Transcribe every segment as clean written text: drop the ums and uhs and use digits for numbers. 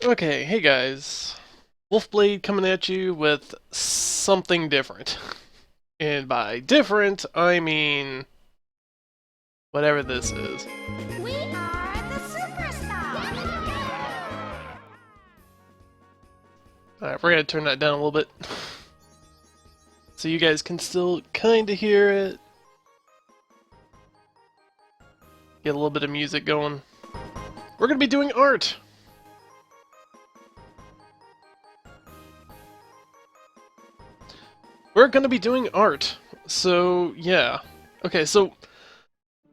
Okay, hey guys. Wolfblade coming at you with something different. And by different, I mean whatever this is. We are the superstars! Alright, we're gonna turn that down a little bit. So you guys can still kinda hear it. Get a little bit of music going. We're gonna be doing art! We're gonna be doing art. So, yeah. Okay, so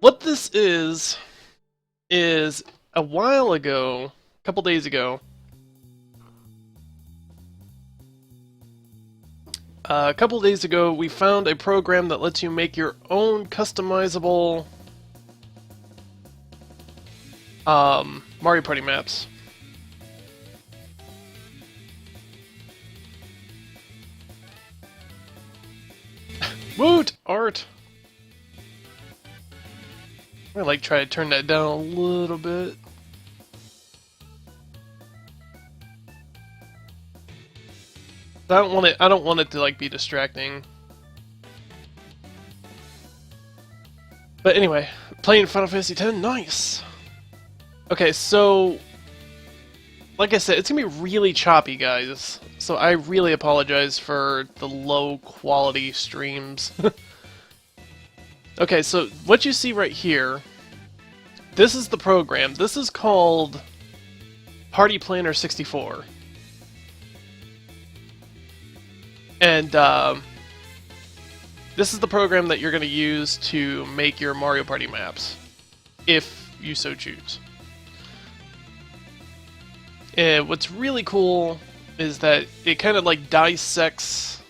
what this is a while ago, a couple days ago, a couple days ago, we found a program that lets you make your own customizable Mario Party maps. Woot! Art! I'm gonna try to turn that down a little bit. I don't want it to be distracting. But anyway, playing Final Fantasy X, nice! Okay, so like I said, it's gonna be really choppy, guys. So I really apologize for the low quality streams. Okay, so what you see right here, this is the program. This is called PartyPlaner64. And this is the program that you're going to use to make your Mario Party maps, if you so choose. And what's really cool is that it kind of dissects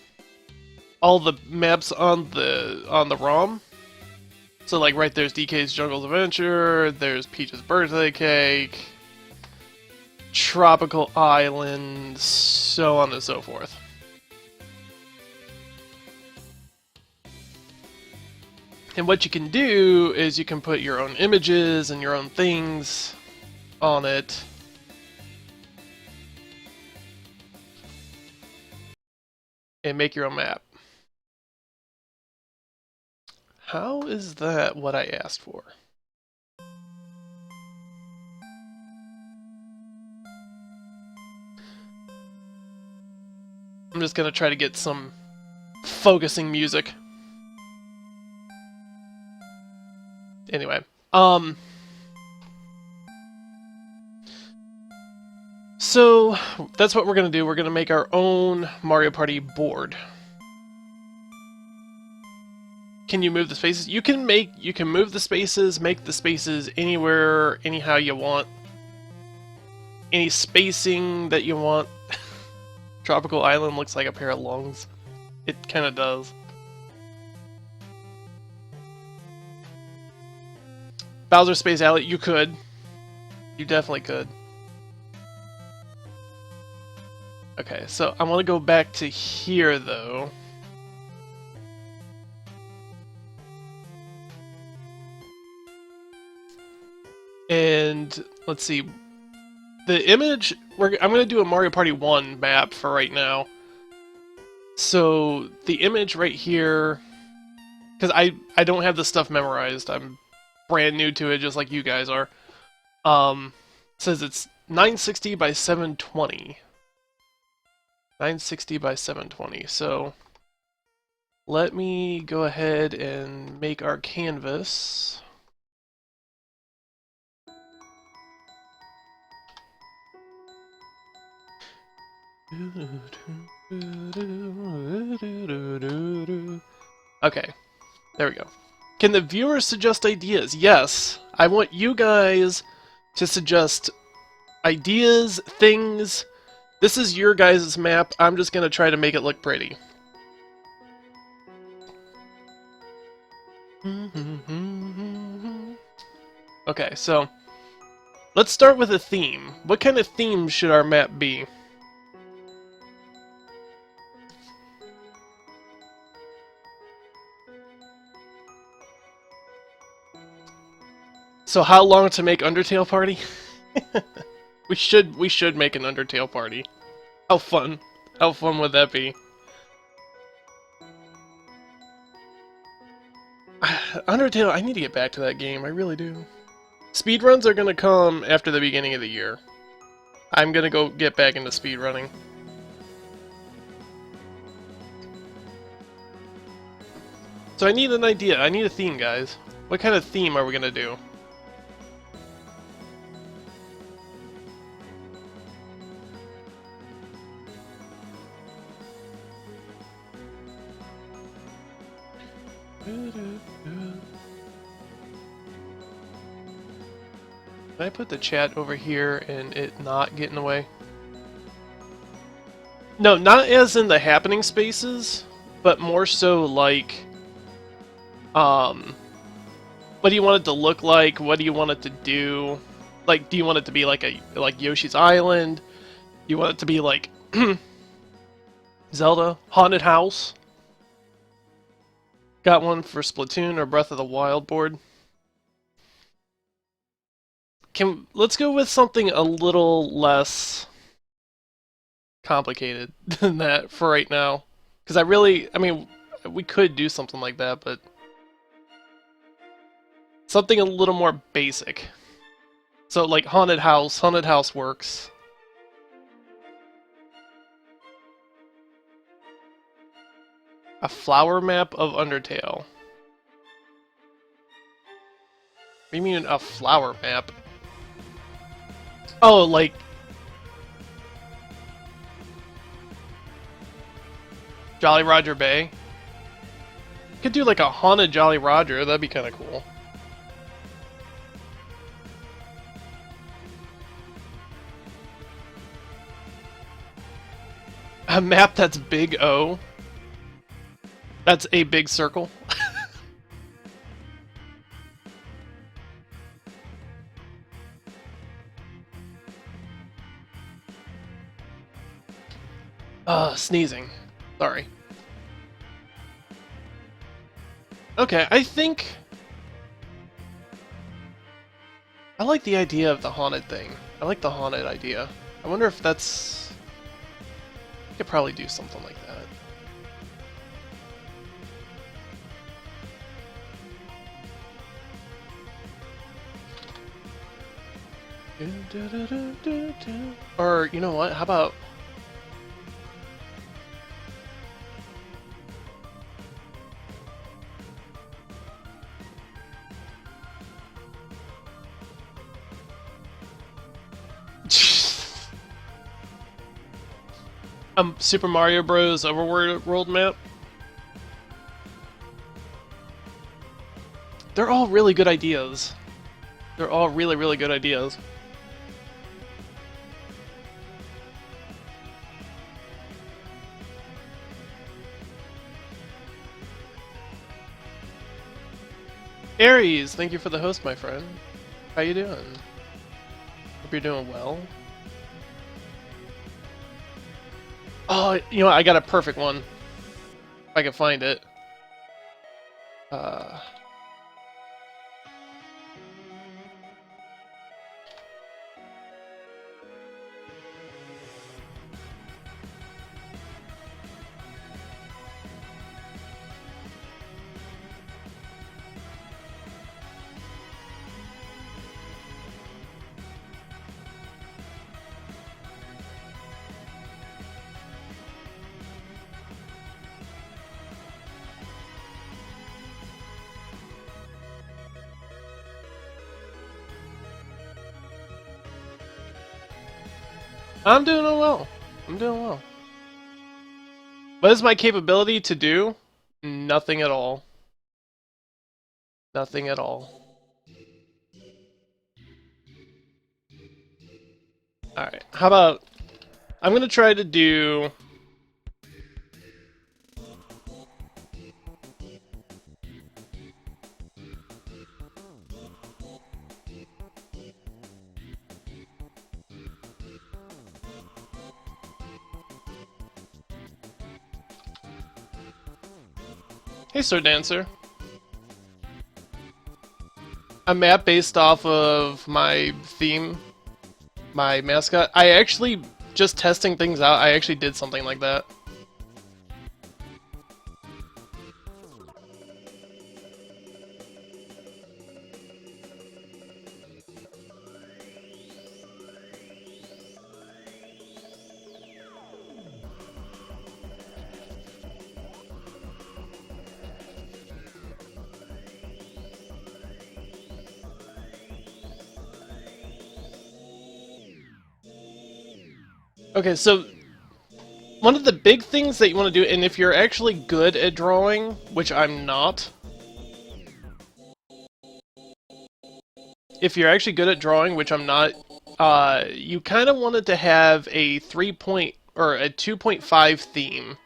all the maps on the ROM. So right there's DK's Jungle's Adventure, there's Peach's Birthday Cake, Tropical Island, so on and so forth. And what you can do is you can put your own images and your own things on it. And make your own map. How is that what I asked for? I'm just gonna try to get some focusing music. Anyway, so that's what we're gonna do. We're gonna make our own Mario Party board. Can you move the spaces? You can move the spaces, make the spaces anywhere, anyhow you want. Any spacing that you want. Tropical Island looks like a pair of lungs. It kind of does. Bowser Space Alley, you could. You definitely could. Okay, so I want to go back to here, though. And let's see. The image, I'm going to do a Mario Party 1 map for right now. So the image right here, because I don't have this stuff memorized. I'm brand new to it, just like you guys are. Says it's 960 by 720. 960 by 720. So let me go ahead and make our canvas. Okay, there we go. Can the viewers suggest ideas? Yes, I want you guys to suggest ideas, things. This is your guys' map. I'm just gonna try to make it look pretty. Okay, so let's start with a theme. What kind of theme should our map be? So how long to make Undertale Party? We should make an Undertale party. How fun. How fun would that be? Undertale, I need to get back to that game, I really do. Speedruns are gonna come after the beginning of the year. I'm gonna go get back into speedrunning. So I need an idea, I need a theme, guys. What kind of theme are we gonna do? Can I put the chat over here and it not get in the way? No, not as in the happening spaces, but more so like, what do you want it to look like? What do you want it to do? Like, do you want it to be like like Yoshi's Island? Do you want it to be like Zelda Haunted House? Got one for Splatoon or Breath of the Wild board. Let's go with something a little less complicated than that for right now. Because I mean, we could do something like that, but something a little more basic. So like Haunted House works. A flower map of Undertale. What do you mean a flower map? Oh, like... Jolly Roger Bay? Could do like a haunted Jolly Roger, that'd be kinda cool. A map that's big O? That's a big circle? Sneezing. Sorry. Okay, I think... I like the idea of the haunted thing. I like the haunted idea. I wonder if that's... I could probably do something like that. Or, you know what, how about... Super Mario Bros. Overworld map? They're all really good ideas. They're all really, really good ideas. Aries, thank you for the host, my friend. How you doing? Hope you're doing well. Oh, you know what? I got a perfect one. If I can find it. I'm doing well. I'm doing well. What is my capability to do? Nothing at all. Nothing at all. Alright, how about... I'm gonna try to do... Hey, Sir Dancer. A map based off of my theme my mascot. I actually, just testing things out, I actually did something like that. Okay, so one of the big things that you want to do, and if you're actually good at drawing, which I'm not, if you're actually good at drawing, which I'm not, you kind of wanted to have a 3 point or a 2.5 theme.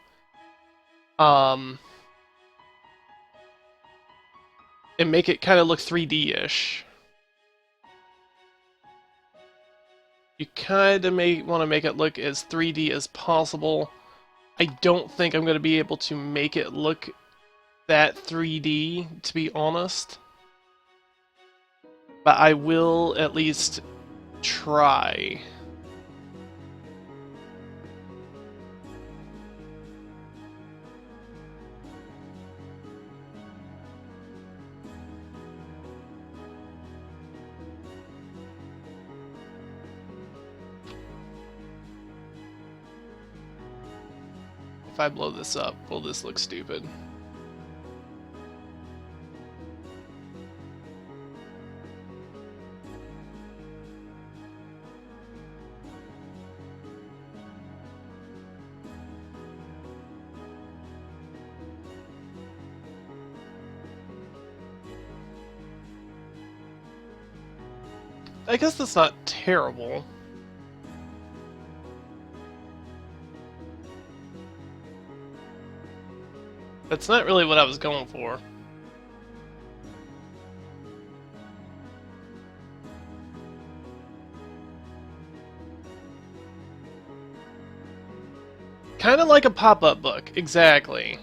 Um, and make it kind of look 3D-ish. You kind of may want to make it look as 3D as possible. I don't think I'm going to be able to make it look that 3D, to be honest. But I will at least try. If I blow this up, will this look stupid? I guess that's not terrible. That's not really what I was going for. Kind of like a pop-up book, exactly.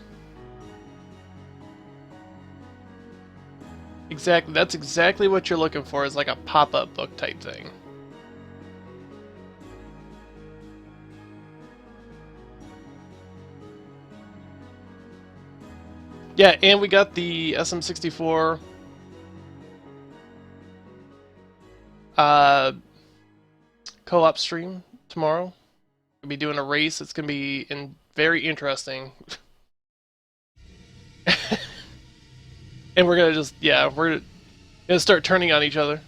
Exactly, that's exactly what you're looking for, is like a pop-up book type thing. Yeah, and we got the SM64 co-op stream tomorrow. We'll be doing a race. It's gonna be very interesting. And we're gonna just, yeah, we're gonna start turning on each other.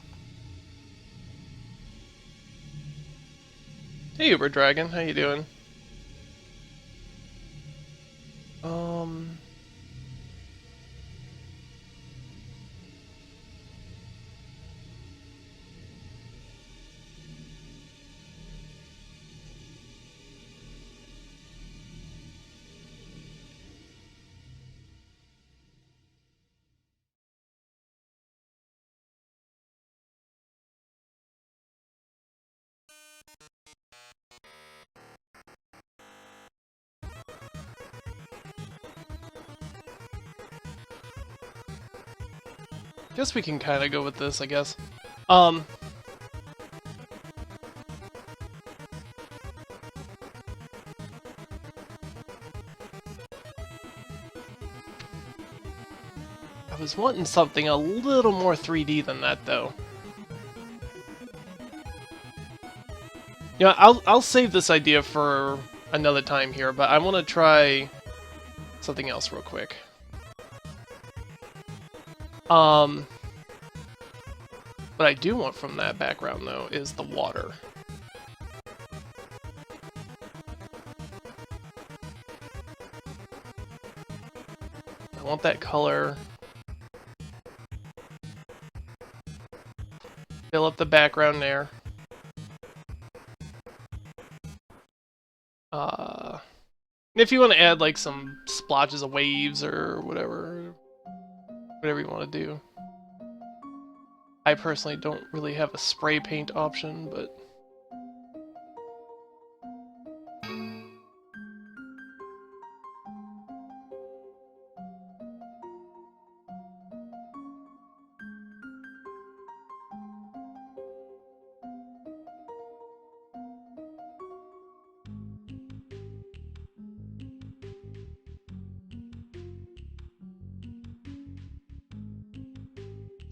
Hey, Uber Dragon, how you doing? Um, guess we can kind of go with this, I guess. Um, I was wanting something a little more 3D than that, though. You know, I'll save this idea for another time here, but I want to try something else real quick. What I do want from that background, though, is the water. I want that color. Fill up the background there. If you want to add like some splotches of waves or whatever you want to do. I personally don't really have a spray paint option, but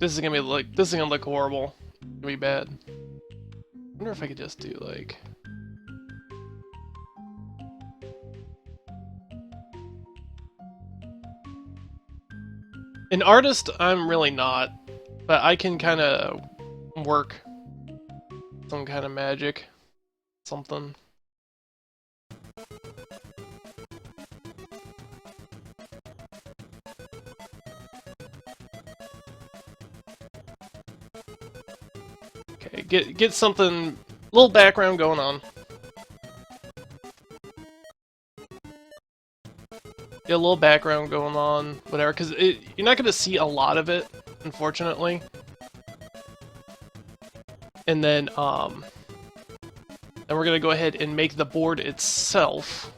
This is gonna be like, this is gonna look horrible. It's gonna be bad. I wonder if I could just do like... An artist, I'm really not, but I can kind of work some kind of magic, something. Okay, get something, little background going on. Get a little background going on, whatever, because you're not going to see a lot of it, unfortunately. And then we're going to go ahead and make the board itself.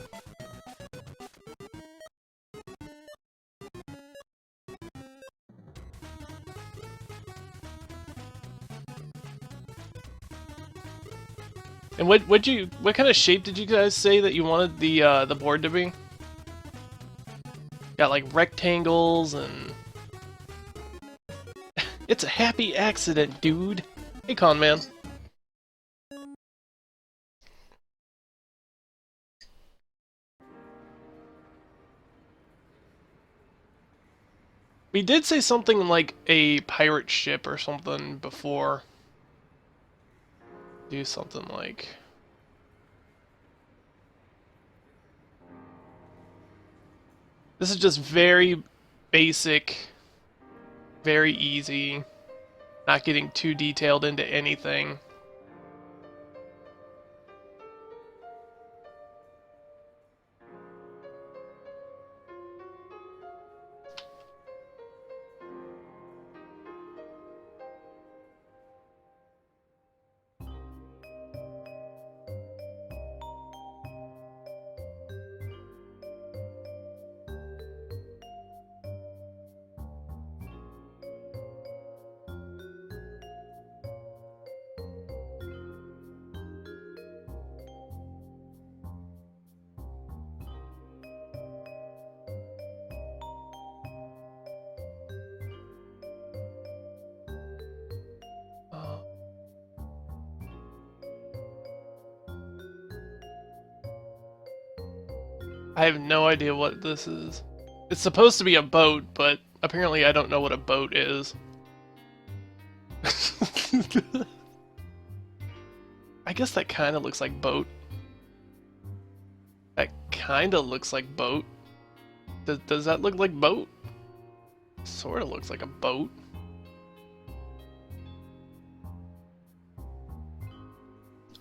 And what kind of shape did you guys say that you wanted the board to be? Got like rectangles and it's a happy accident, dude. Hey, Con Man. We did say something like a pirate ship or something before. Do something like... This is just very basic, very easy, not getting too detailed into anything. I have no idea what this is. It's supposed to be a boat, but apparently I don't know what a boat is. I guess that kind of looks like boat. That kind of looks like boat. Does that look like boat? Sort of looks like a boat.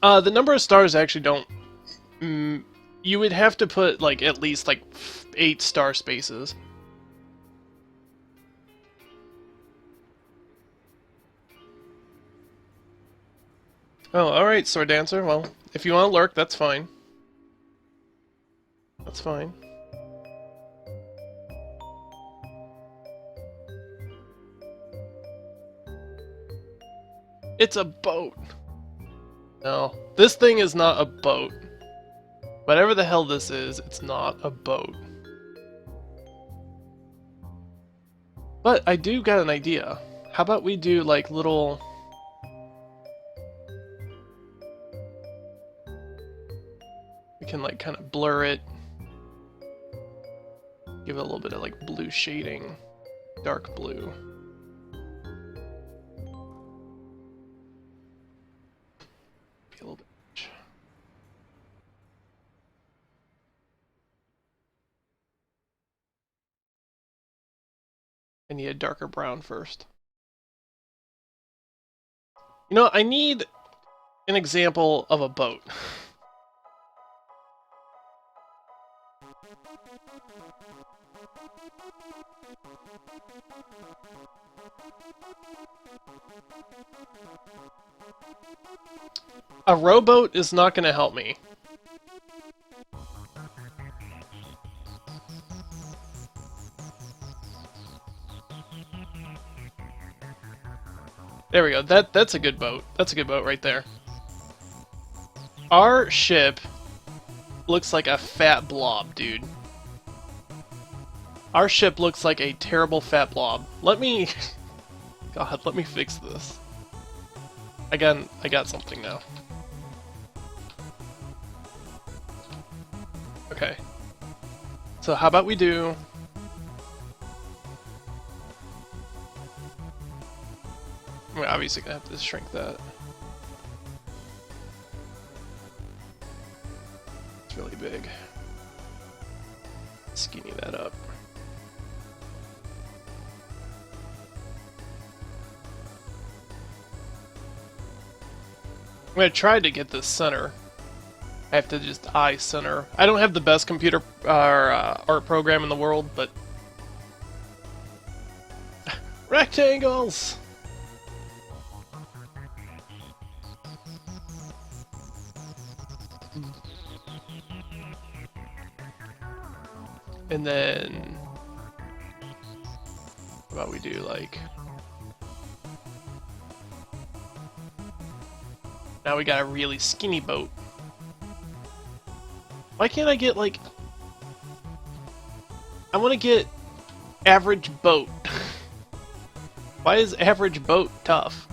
The number of stars actually don't... you would have to put, like, at least, like, 8 star spaces. Oh, alright, Sword Dancer. Well, if you want to lurk, that's fine. That's fine. It's a boat. No, this thing is not a boat. Whatever the hell this is, it's not a boat. But I do got an idea. How about we do like little... We can like kind of blur it. Give it a little bit of like blue shading. Dark blue. Be a little bit. I need a darker brown first. You know, I need an example of a boat. A rowboat is not going to help me. There we go. That's a good boat. That's a good boat right there. Our ship looks like a fat blob, dude. Our ship looks like a terrible fat blob. Let me God, let me fix this. I got something now. Okay. So how about we do... We're obviously gonna have to shrink that. It's really big. Skinny that up. I'm gonna try to get this center. I have to just eye center. I don't have the best computer art program in the world, but rectangles. And then, how about we do like? Now we got a really skinny boat. Why can't I get like... I want to get average boat. Why is average boat tough?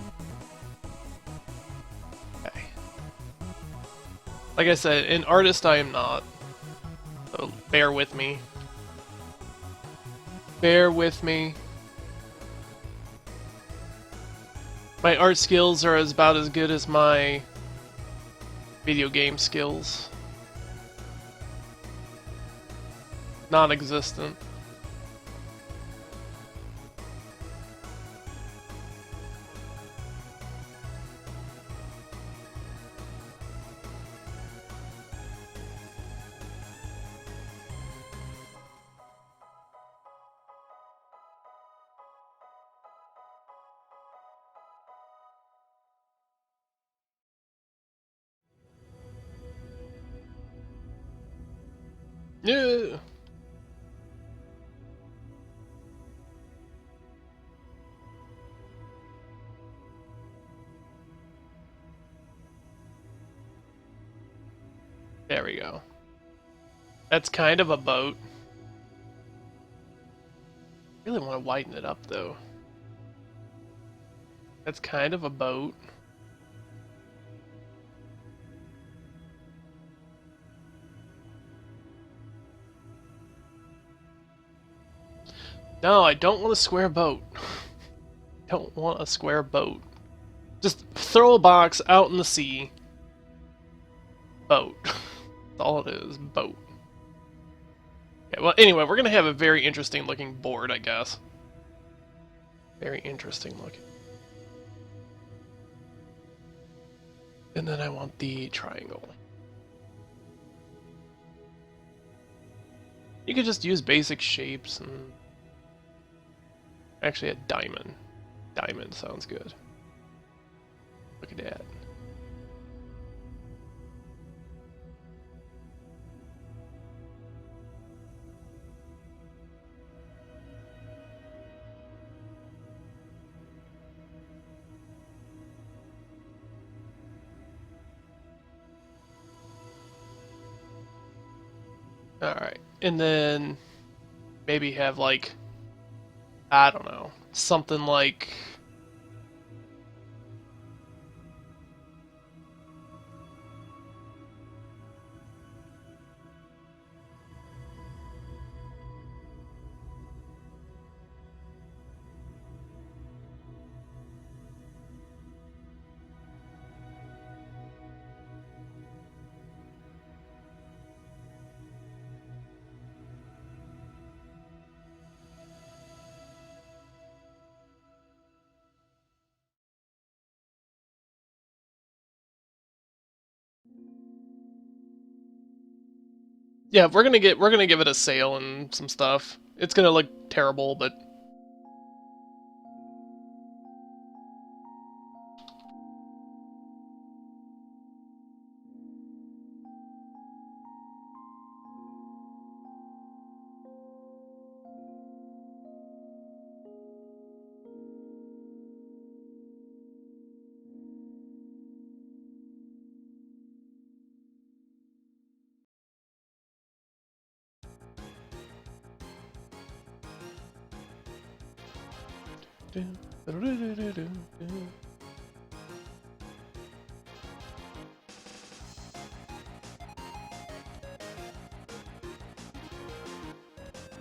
Okay. Like I said, an artist I am not. So bear with me. Bear with me. My art skills are about as good as my video game skills. Non-existent. Yeah. There we go. That's kind of a boat. Really want to widen it up though. That's kind of a boat. No, I don't want a square boat. Don't want a square boat. Just throw a box out in the sea. Boat. That's all it is. Boat. Okay, well, anyway, we're gonna have a very interesting looking board, I guess. Very interesting looking. And then I want the triangle. You could just use basic shapes and... Actually, a diamond. Diamond sounds good. Look at that. Alright, and then maybe have like, I don't know, something like... Yeah, we're gonna give it a sail and some stuff. It's gonna look terrible, but...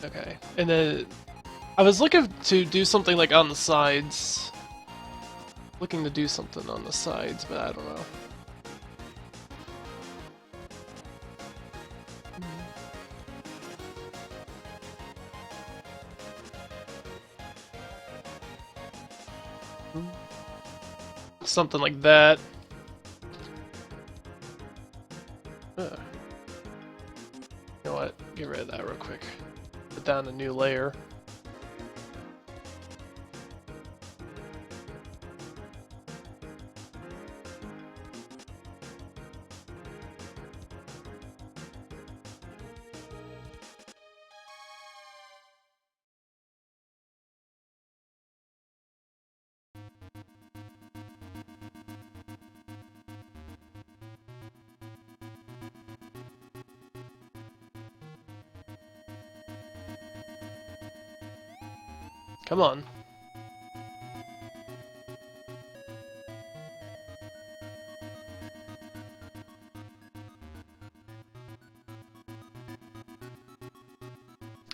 Okay, and then I was looking to do something like on the sides. Looking to do something on the sides, but I don't know. Something like that. You know what? Get rid of that real quick. Put down a new layer. Come on.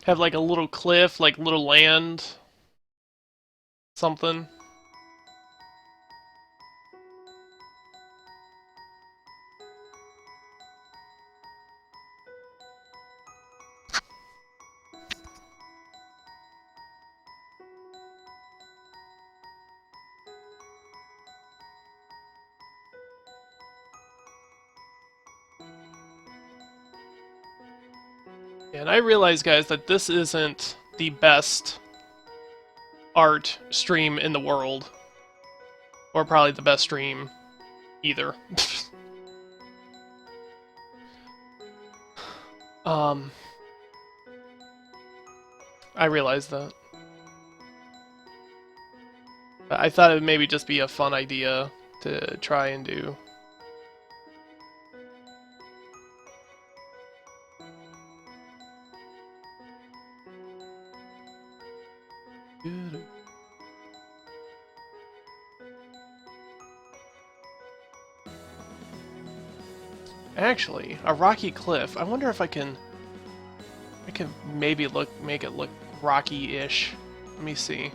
Have like a little cliff, like little land. Something. And I realize, guys, that this isn't the best art stream in the world. Or probably the best stream either. I realize that. But I thought it would maybe just be a fun idea to try and do. Actually, a rocky cliff. I wonder if I can maybe make it look rocky-ish. Let me see.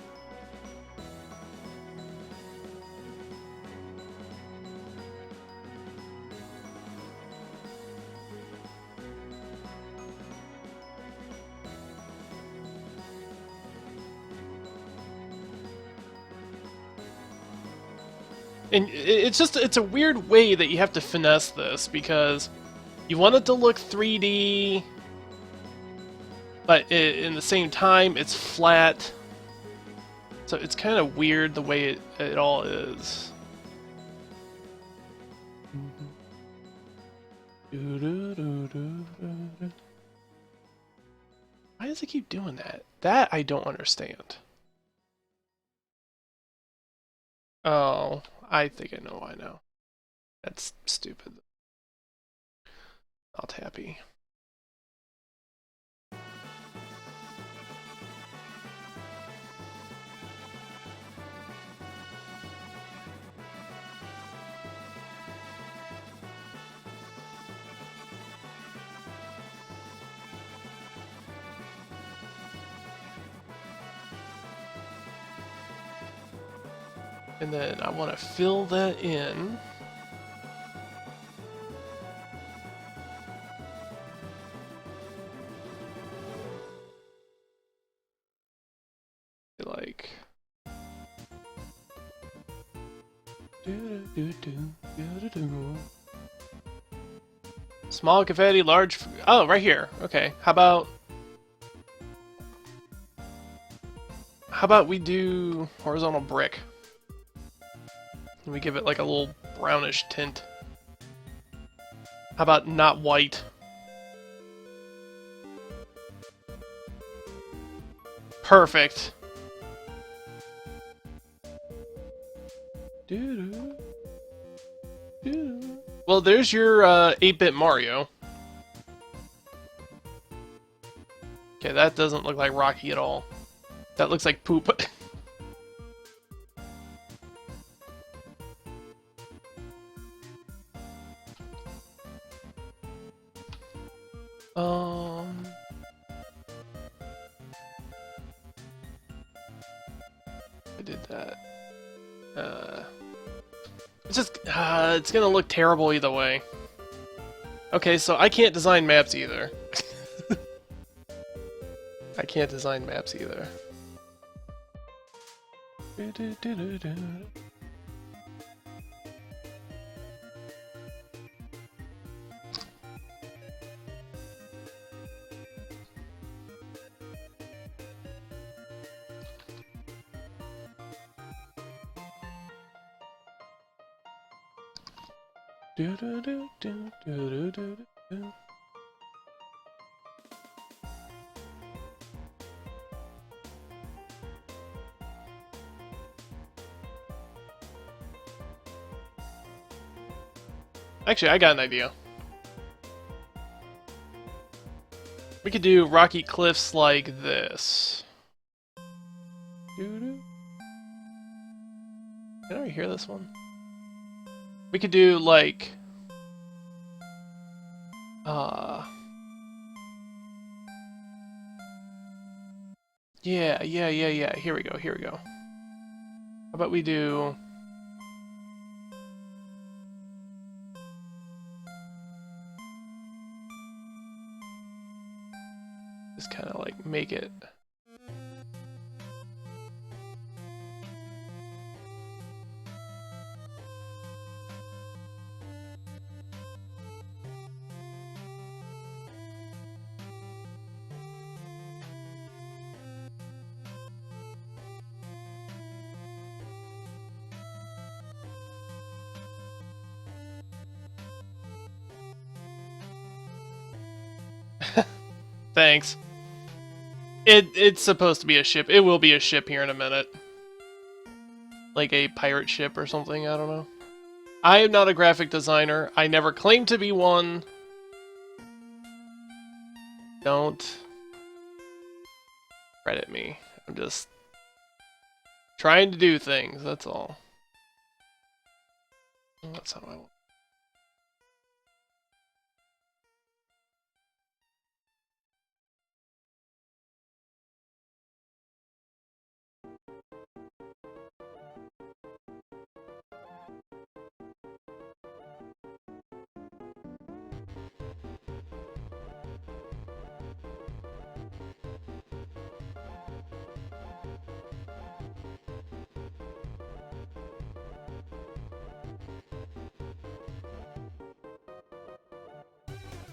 And it's a weird way that you have to finesse this, because you want it to look 3D, but in the same time it's flat. So it's kind of weird the way it all is. Why does it keep doing that? That I don't understand. Oh, I think I know why now. That's stupid. Not happy. And then I want to fill that in. Like... Small confetti, large... Oh, right here. Okay, how about we do horizontal brick? And we give it like a little brownish tint. How about not white? Perfect. Well, there's your 8-bit Mario. Okay, that doesn't look like Rocky at all. That looks like poop. I did that. It's just, it's gonna look terrible either way. Okay, so I can't design maps either. I can't design maps either. Actually, I got an idea. We could do rocky cliffs like this. Can I hear this one? We could do like yeah. Here we go. How about we do just kind of like make it thanks. It's supposed to be a ship. It will be a ship here in a minute. Like a pirate ship or something, I don't know. I am not a graphic designer. I never claimed to be one. Don't credit me. I'm just trying to do things, that's all. That's how I want.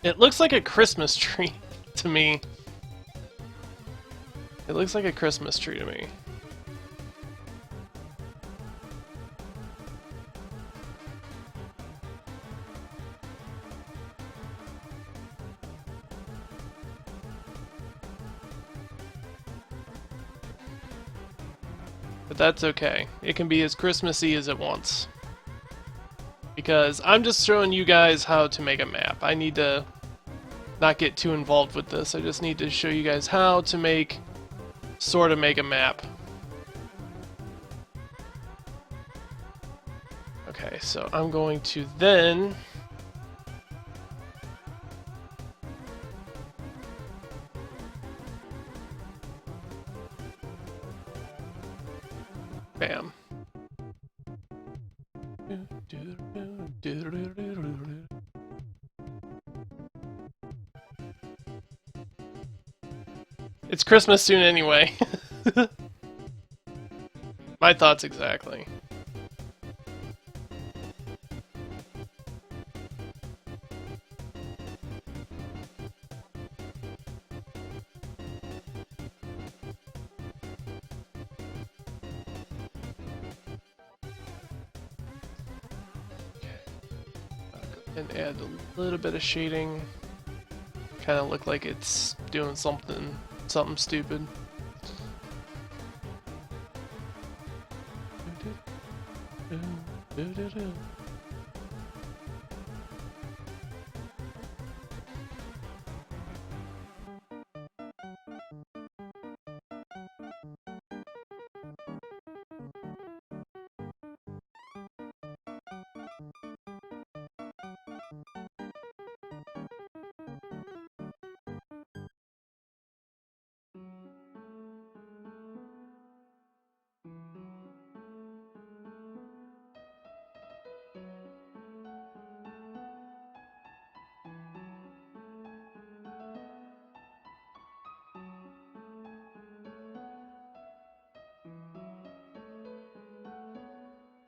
It looks like a Christmas tree to me. It looks like a Christmas tree to me. But that's okay. It can be as Christmassy as it wants. Because I'm just showing you guys how to make a map. I need to not get too involved with this. I just need to show you guys how to make, sort of make a map. Okay, so I'm going to then bam. It's Christmas soon anyway. My thoughts exactly. And add a little bit of shading. Kind of look like it's doing something stupid.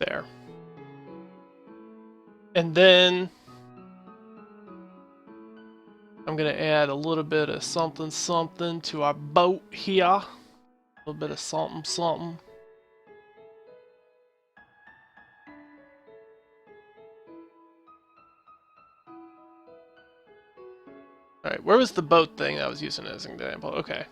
there. And then I'm gonna add a little bit of something something to our boat here. A little bit of something something. Alright, where was the boat thing I was using as an example? Okay.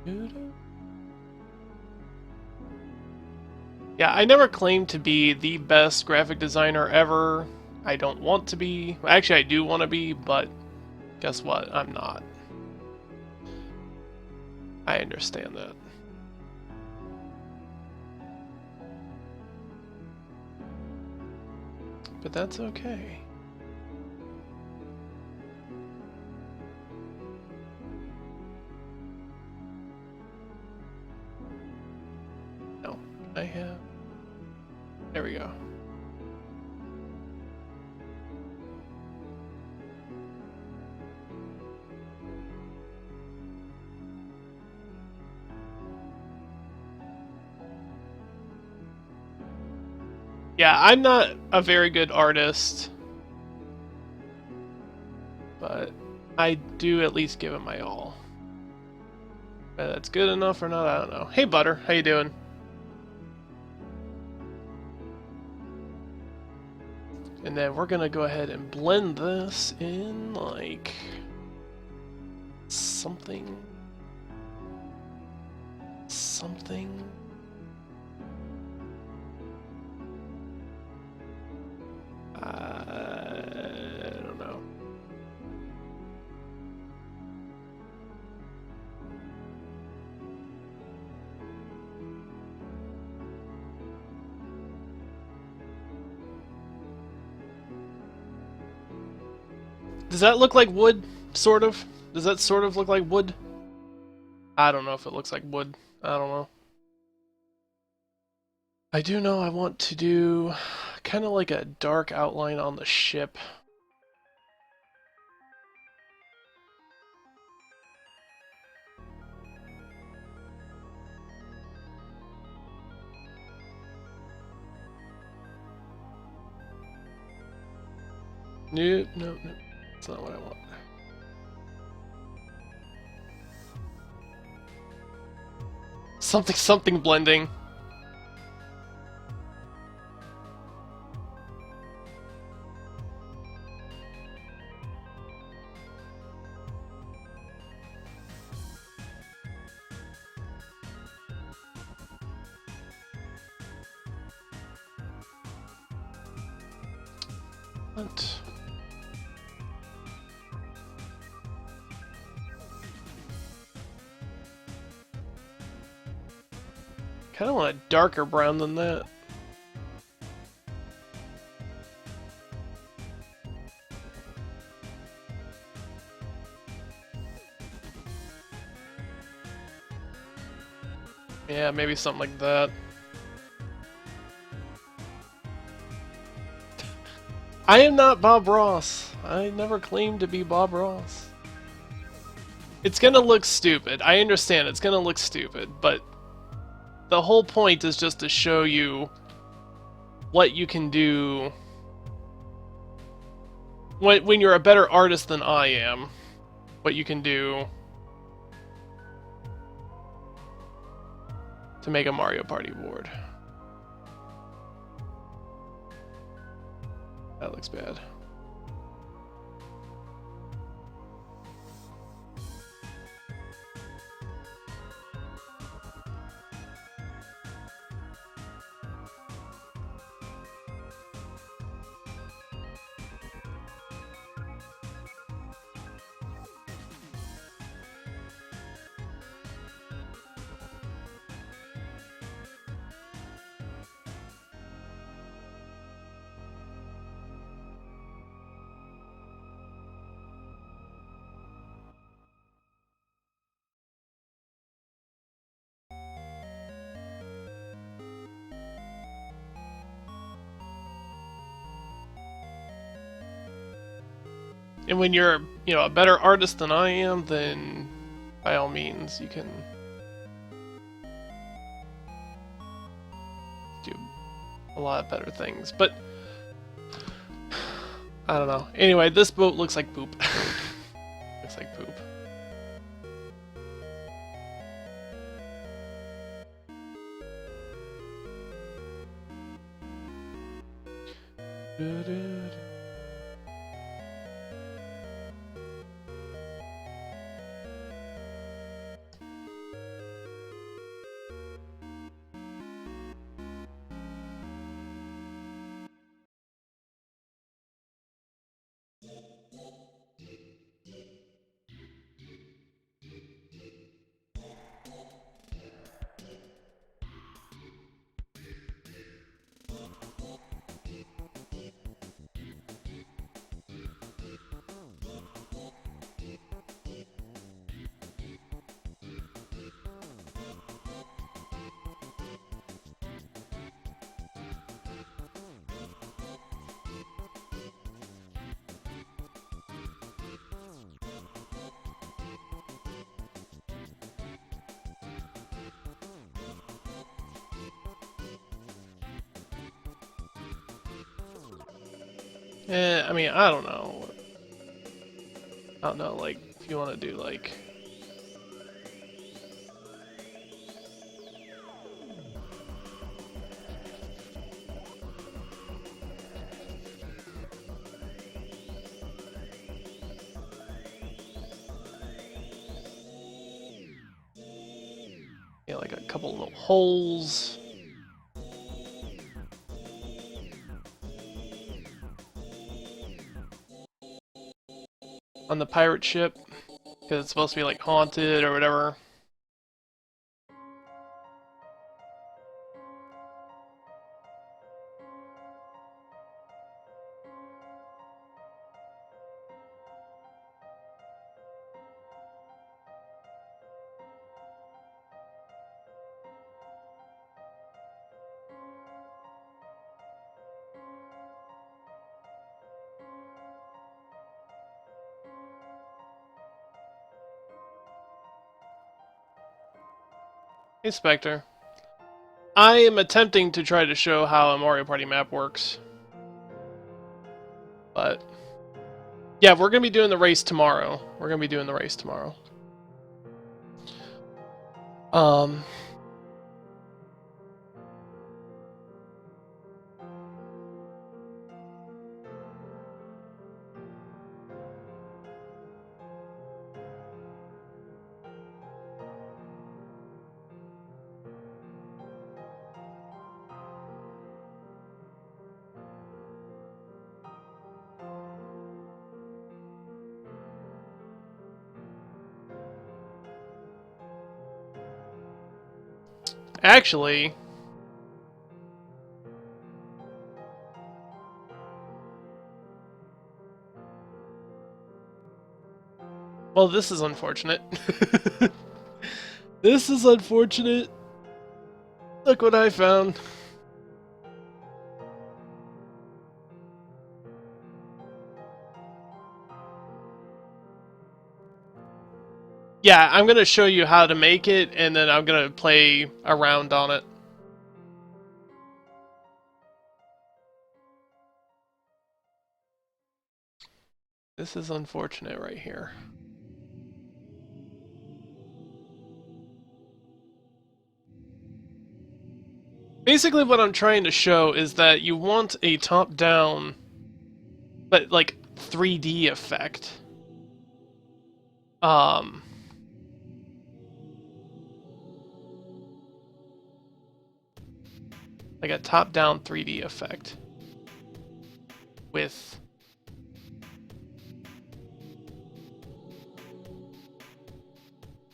Dude. Yeah, I never claimed to be the best graphic designer ever. I don't want to be. Actually, I do want to be, but guess what? I'm not. I understand that. But that's okay. No, I have... There we go. Yeah, I'm not a very good artist, but I do at least give it my all. Whether that's good enough or not, I don't know. Hey, Butter, how you doing? And then we're gonna go ahead and blend this in like something. I don't know. Does that look like wood? Sort of? Does that sort of look like wood? I don't know if it looks like wood. I don't know. I do know I want to do kind of like a dark outline on the ship. Nope, nope, nope. That's not what I want. Something blending. What? Kind of want a darker brown than that. Yeah, maybe something like that. I am not Bob Ross. I never claimed to be Bob Ross. It's gonna look stupid. I understand it's gonna look stupid, but the whole point is just to show you what you can do when you're a better artist than I am. What you can do to make a Mario Party board. That looks bad. And when you're, you know, a better artist than I am, then by all means you can do a lot of better things. But I don't know. Anyway, this boat looks like poop. Looks like poop. I mean, I don't know. I don't know, like, if you want to do, like... Yeah, like a couple little holes. On the pirate ship, because it's supposed to be like haunted or whatever. Hey, Spectre. I am attempting to try to show how a Mario Party map works. But... yeah, we're going to be doing the race tomorrow. We're going to be doing the race tomorrow. Actually... well, this is unfortunate. This is unfortunate. Look what I found. Yeah, I'm going to show you how to make it, and then I'm going to play around on it. This is unfortunate right here. Basically what I'm trying to show is that you want a top-down, but like 3D effect. Like a top-down 3D effect. With...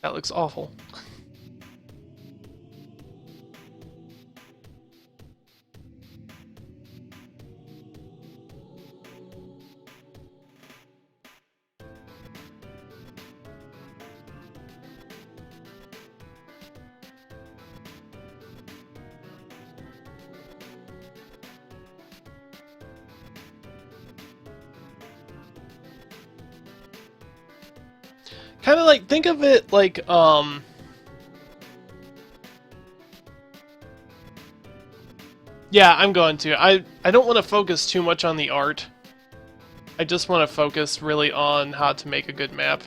that looks awful. Kind of like, think of it like, yeah, I'm going to. I don't want to focus too much on the art. I just want to focus really on how to make a good map.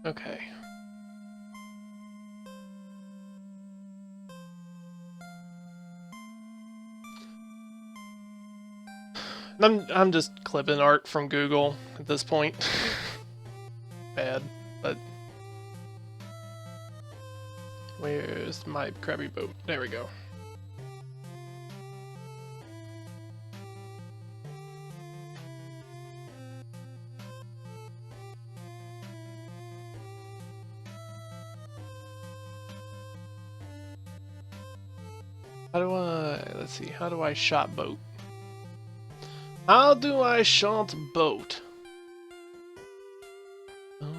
Okay. I'm just clipping art from Google at this point. Bad, but where's my crabby boat? There we go. How do I, let's see, how do I shot boat? How do I shot boat? Oh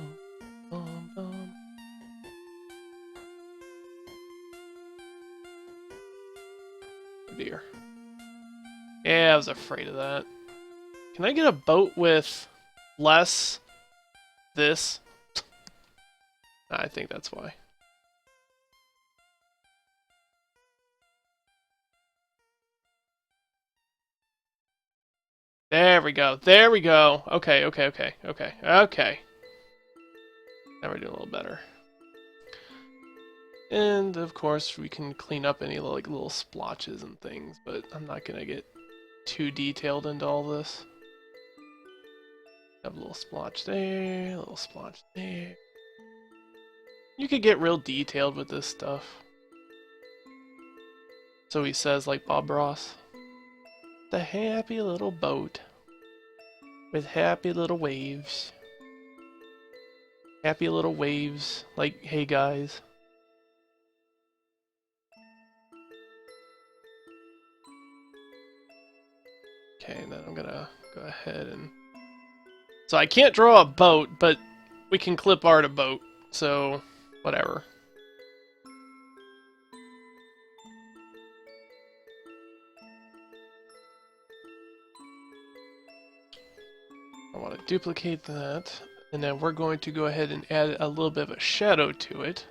dear. Yeah, I was afraid of that. Can I get a boat with less this? I think that's why. There we go. There we go. Okay, okay, okay, okay, okay. Now we're doing a little better. And of course, we can clean up any like little splotches and things, but I'm not gonna get too detailed into all this. Have a little splotch there, a little splotch there. You could get real detailed with this stuff. So he says, like Bob Ross. The happy little boat with happy little waves. Happy little waves, like, hey guys. Okay, and then I'm gonna go ahead and... So I can't draw a boat, but we can clip art a boat, so whatever. I want to duplicate that, and then we're going to go ahead and add a little bit of a shadow to it.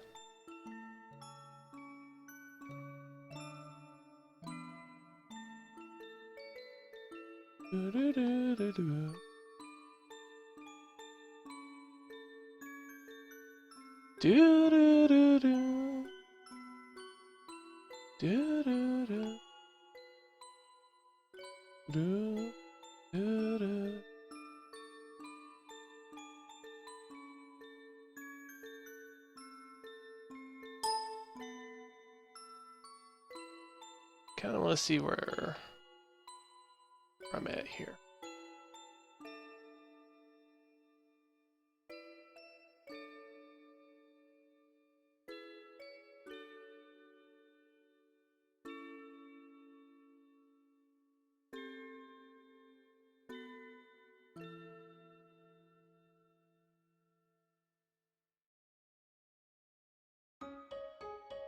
Do-do-do-do-do. Do-do-do-do. Do-do-do. Do-do-do. Kind of want to see where I'm at here.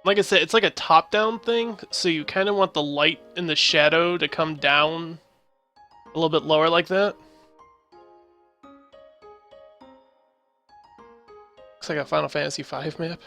Like I said, it's like a top-down thing, so you kind of want the light and the shadow to come down a little bit lower like that. Looks like a Final Fantasy V map.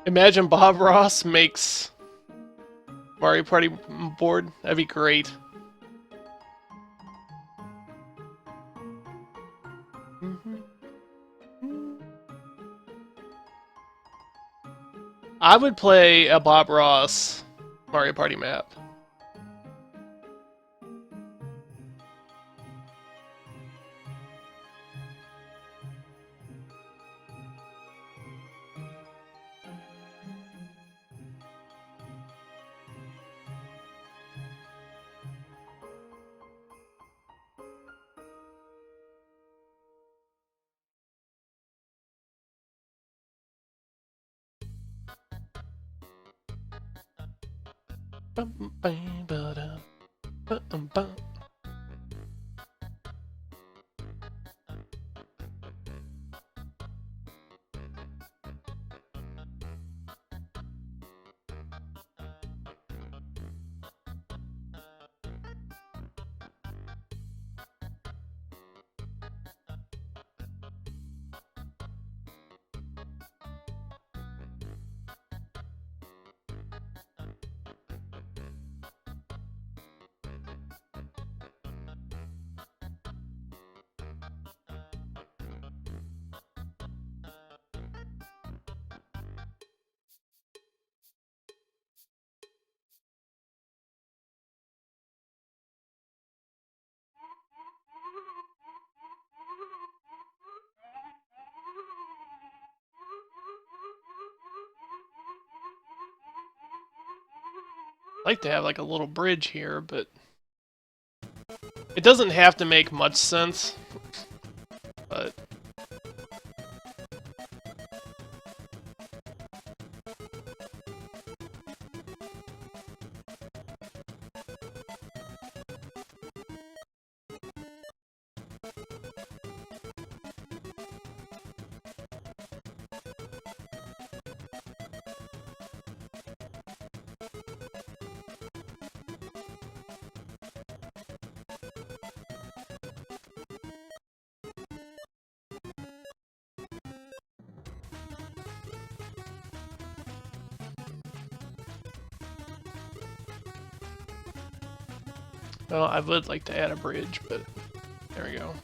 Imagine Bob Ross makes Mario Party board. That'd be great. I would play a Bob Ross Mario Party map. I'd like to have like a little bridge here, but it doesn't have to make much sense. But well, I would like to add a bridge, but there we go.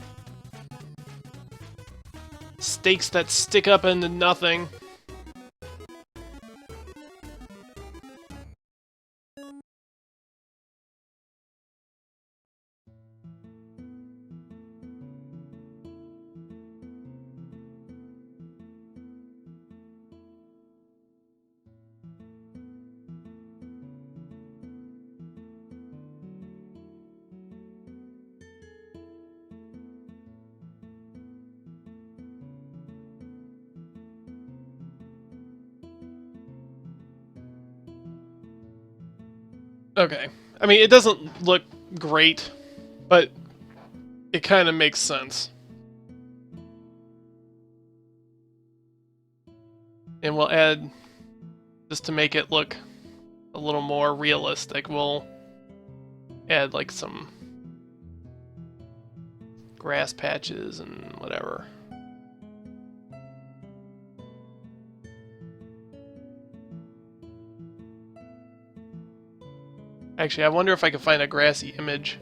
Stakes that stick up into nothing. Okay. I mean, it doesn't look great, but it kind of makes sense. And we'll add, just to make it look a little more realistic, we'll add like some grass patches and whatever. Actually, I wonder if I can find a grassy image.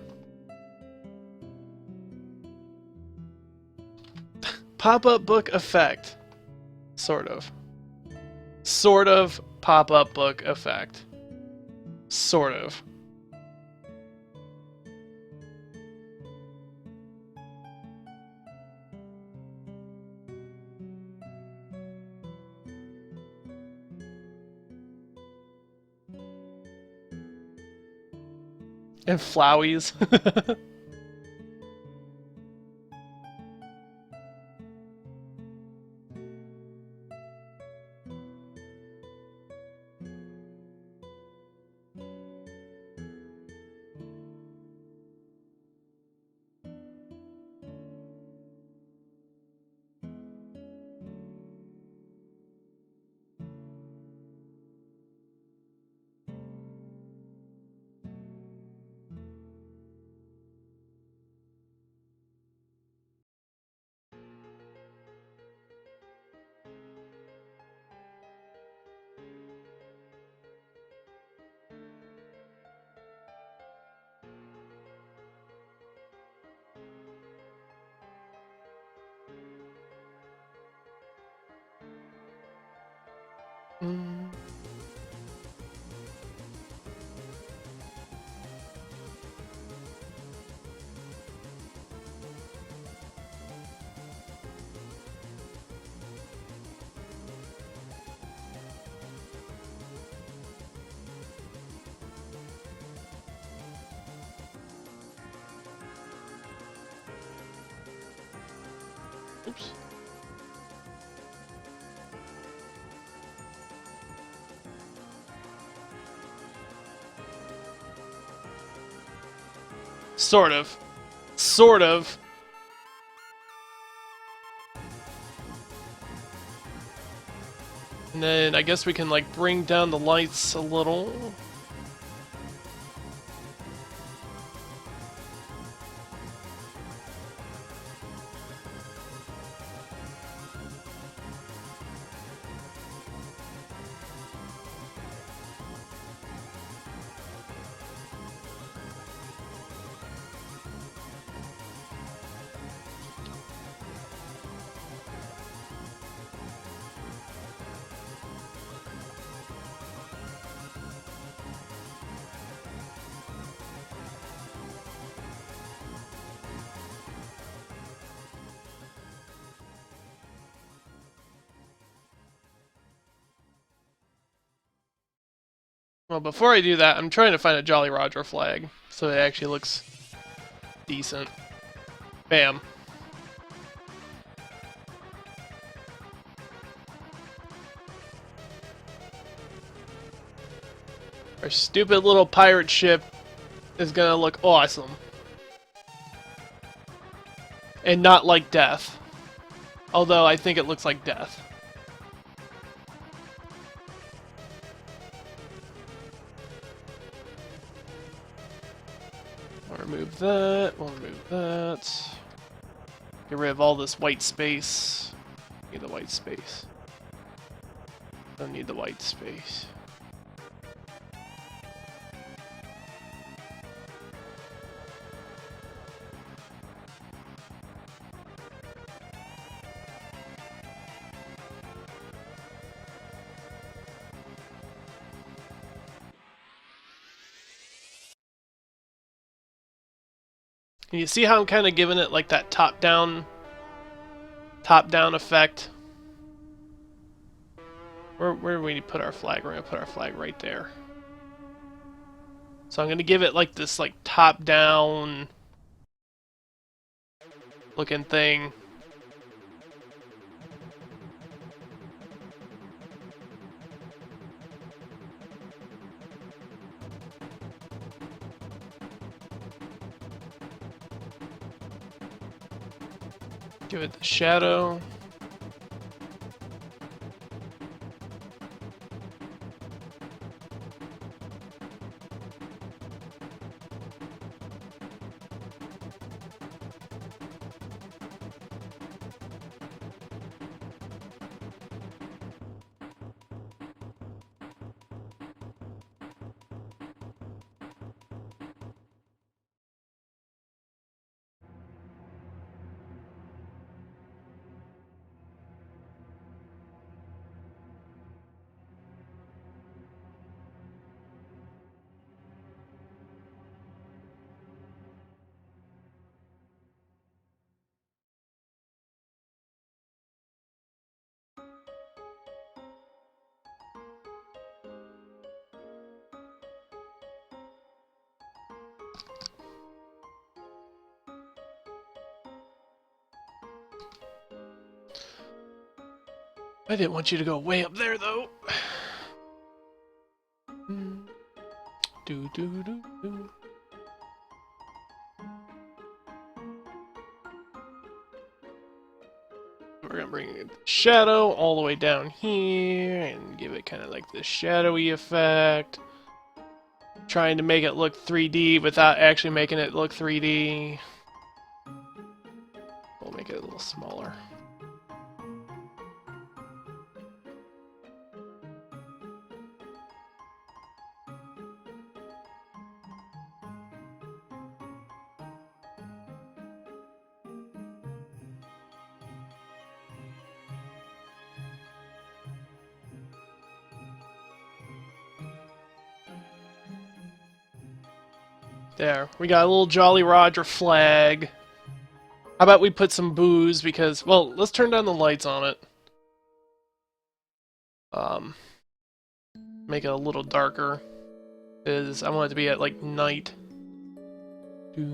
Pop-up book effect. Sort of. Sort of pop-up book effect. Sort of. And flowies. Mm. Oops. Sort of. Sort of. And then I guess we can like bring down the lights a little. Well, before I do that, I'm trying to find a Jolly Roger flag so it actually looks decent. Bam. Our stupid little pirate ship is gonna look awesome. And not like death. Although I think it looks like death. We'll remove that, we'll remove that. Get rid of all this white space. Need the white space. Don't need the white space. And you see how I'm kind of giving it like that top-down effect? Where do we need to put our flag? We're going to put our flag right there. So I'm going to give it like this like top-down looking thing. Give it the shadow. I didn't want you to go way up there, though. Do do do do. We're gonna bring the shadow all the way down here and give it kind of like this shadowy effect. Trying to make it look 3D without actually making it look 3D. We'll make it a little smaller. There, we got a little Jolly Roger flag. How about we put some booze because, well, let's turn down the lights on it. Make it a little darker. Is I want it to be at like night. Give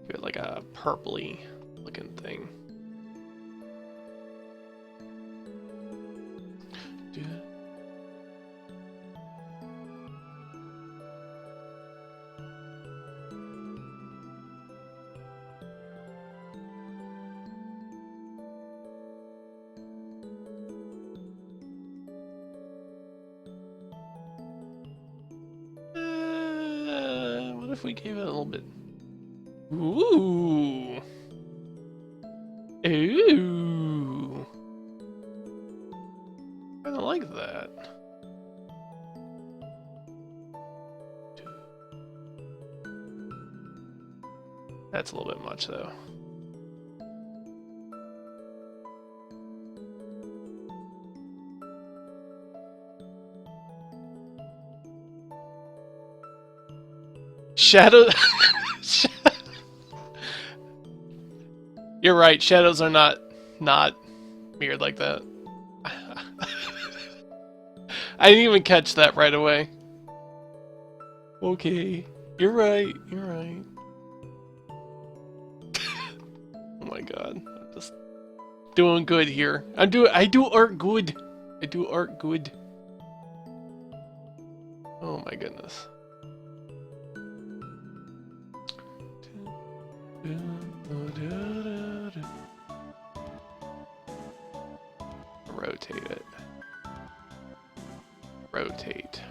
it like a purpley looking thing. What if we gave it a little bit? Ooh. Ooh. I don't like that. That's a little bit much, though. Shadow. You're right. Shadows are not weird like that. I didn't even catch that right away. Okay, you're right. You're right. Oh my god, I'm just doing good here. I do art good. I do art good. Oh my goodness. Rotate it. Rotate.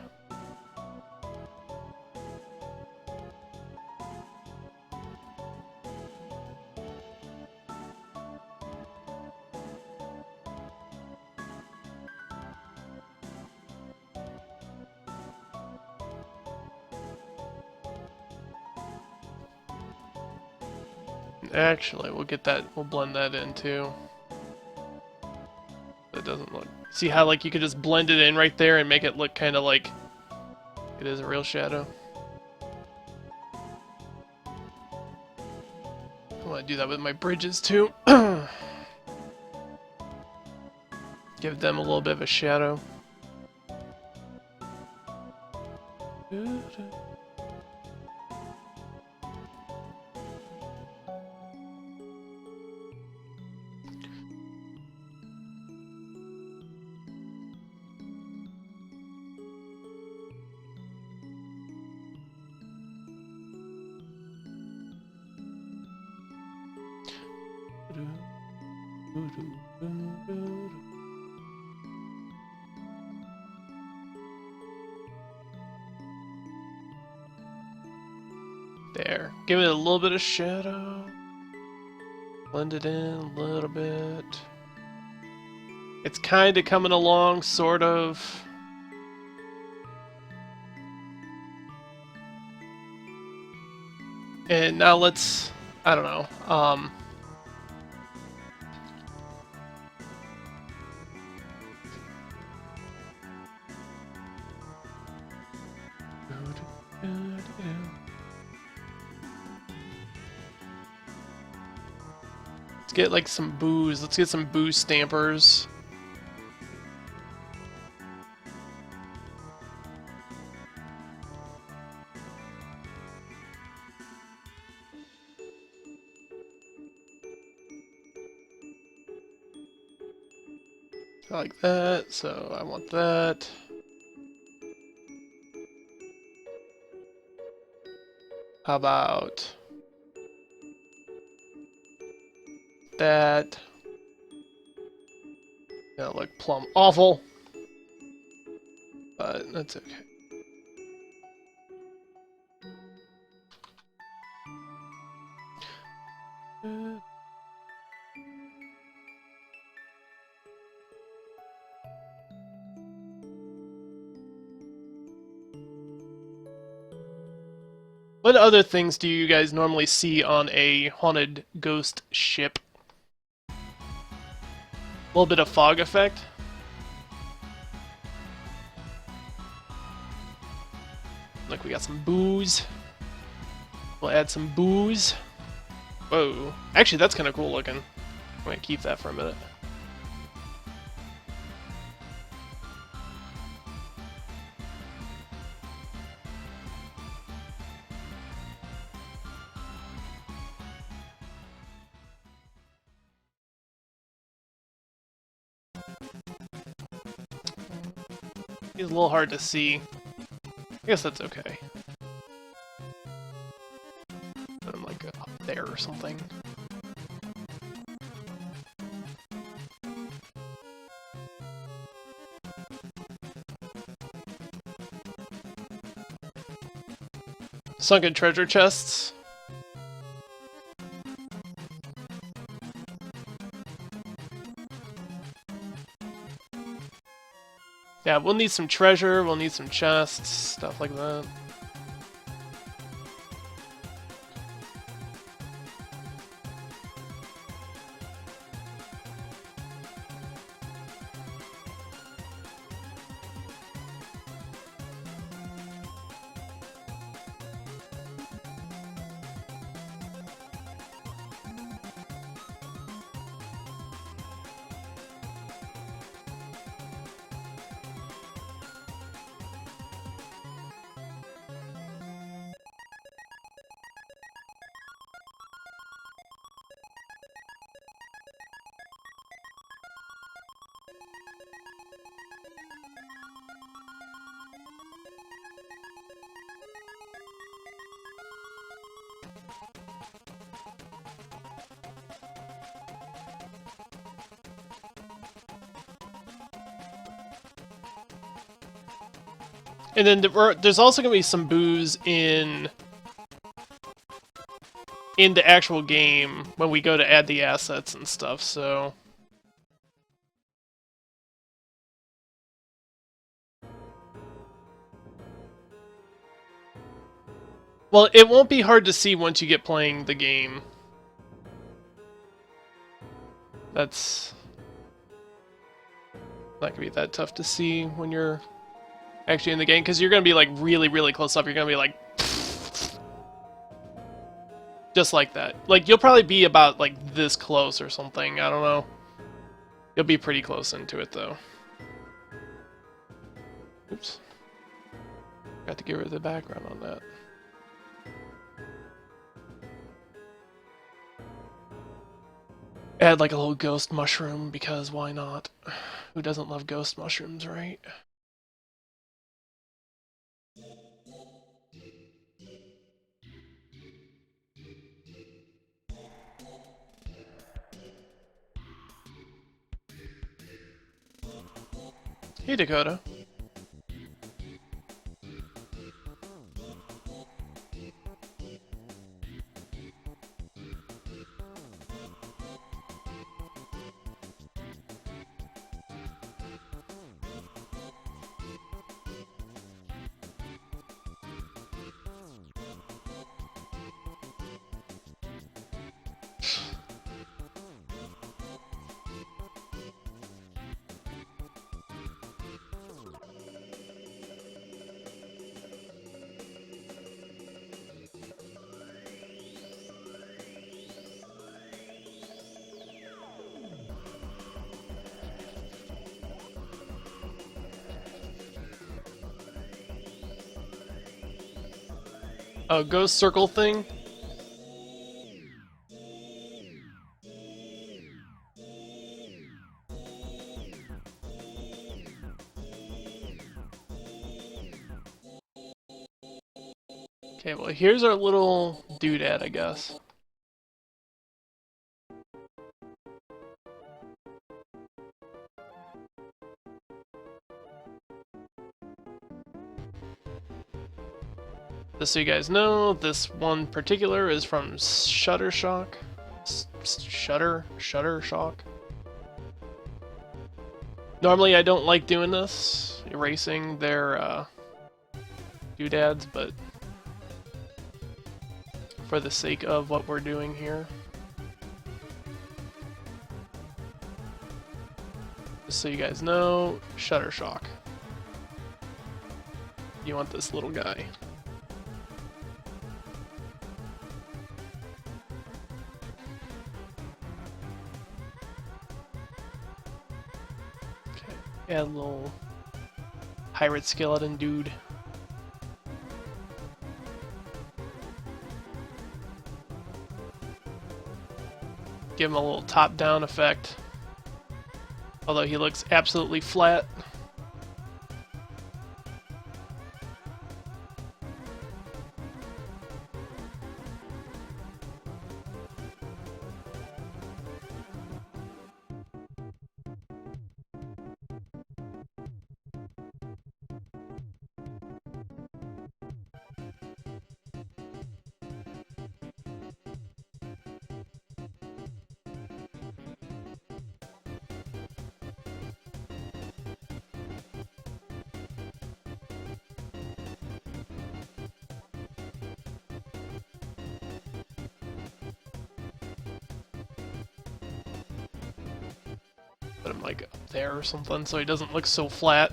Actually, we'll get that, we'll blend that in too. That doesn't look... See how like you could just blend it in right there and make it look kind of like it is a real shadow? I want to do that with my bridges too. Give them a little bit of a shadow. There. Give it a little bit of shadow. Blend it in a little bit. It's kind of coming along, sort of. And now let's... I don't know. Let's get like some booze. Let's get some booze stampers. Like that, so I want that. How about that? Gonna look plumb awful, but that's okay. What other things do you guys normally see on a haunted ghost ship? A little bit of fog effect. we got some booze. We'll add some booze. Whoa. Actually, that's kind of cool looking. I'm gonna keep that for a minute. It's a little hard to see. I guess that's okay. I'm like up there or something. Sunken treasure chests. Yeah, we'll need some treasure, we'll need some chests, stuff like that. And then there's also going to be some booze in the actual game when we go to add the assets and stuff, so... Well, it won't be hard to see once you get playing the game. That's not going to be that tough to see when you're actually in the game, because you're going to be like really, really close up. You're going to be like... just like that. Like, you'll probably be about like this close or something. I don't know. You'll be pretty close into it, though. Oops. Got to get rid of the background on that. Add like a little ghost mushroom, because why not? Who doesn't love ghost mushrooms, right? Hey, Dakota. A ghost circle thing? Okay, well here's our little doodad, I guess. Just so you guys know, this one particular is from Shuttershock. Shuttershock. Normally I don't like doing this, erasing their doodads, but for the sake of what we're doing here. Just so you guys know, Shuttershock. You want this little guy. Add a little pirate skeleton dude. Give him a little top-down effect. Although he looks absolutely flat. Put him like up there or something so he doesn't look so flat.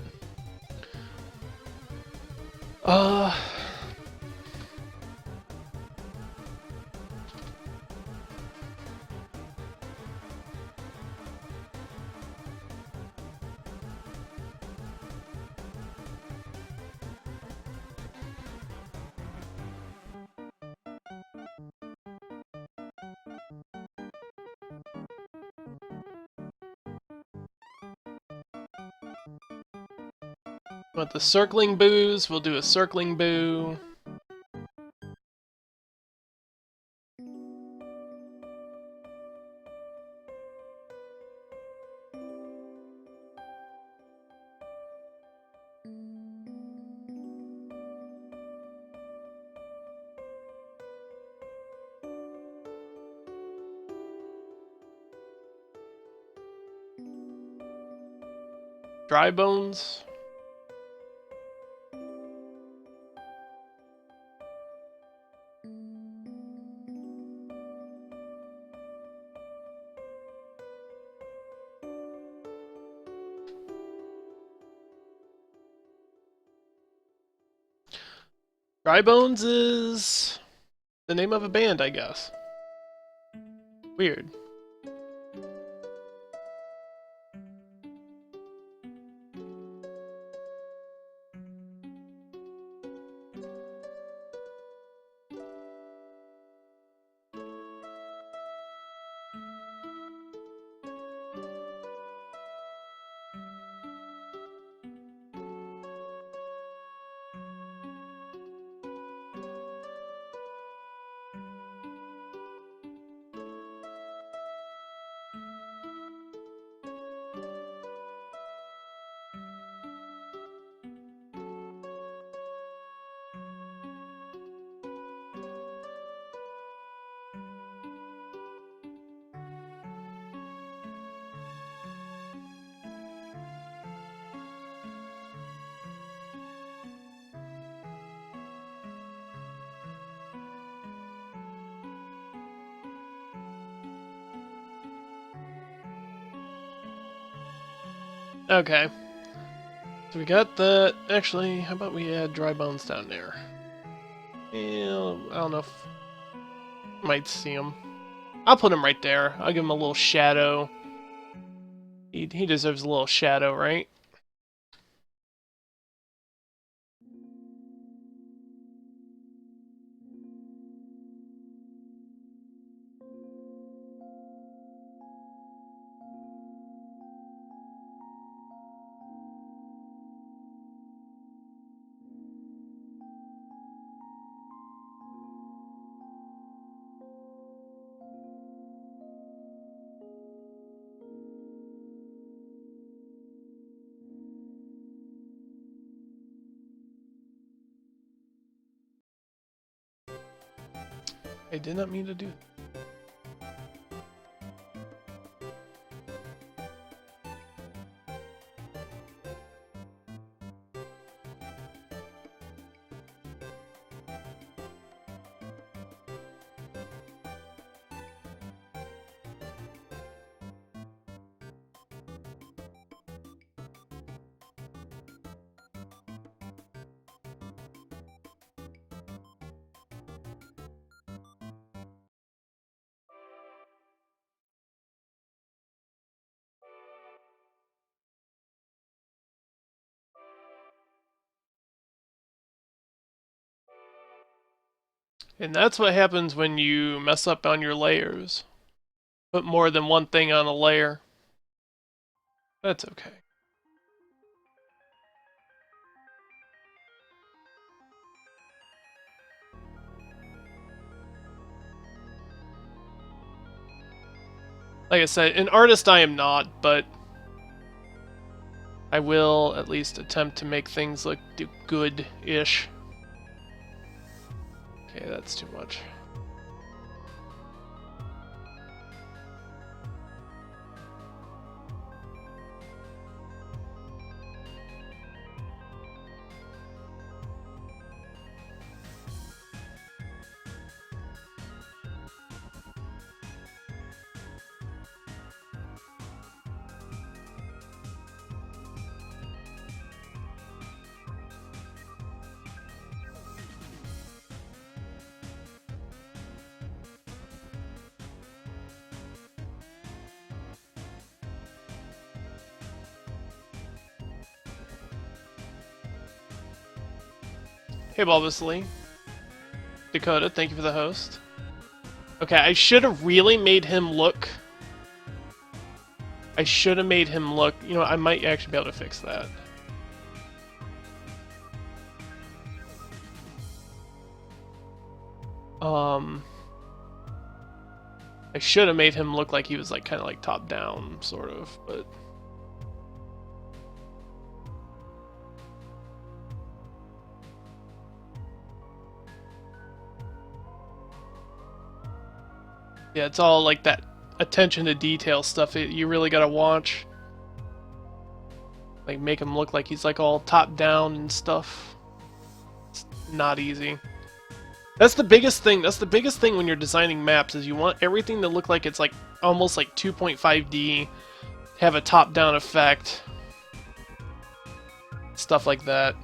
Want the circling boos? We'll do a circling boo. Dry bones. Dry Bones is the name of a band, I guess. Weird. Okay. So we got that. Actually, how about we add Dry Bones down there? Yeah, I don't know if... Might see him. I'll put him right there. I'll give him a little shadow. He deserves a little shadow, right? I did not mean to do that. And that's what happens when you mess up on your layers. Put more than one thing on a layer. That's okay. Like I said, an artist I am not, but I will at least attempt to make things look good-ish. Okay, that's too much. Hey, Bulbously. Dakota, thank you for the host. Okay, I should have really made him look... I should have made him look... You know, I might actually be able to fix that. I should have made him look like he was like kind of like top down, sort of, but... Yeah, it's all like that attention to detail stuff that you really gotta watch. Like make him look like he's like all top down and stuff. It's not easy. That's the biggest thing. That's the biggest thing when you're designing maps is you want everything to look like it's like almost like 2.5D, have a top down effect. Stuff like that.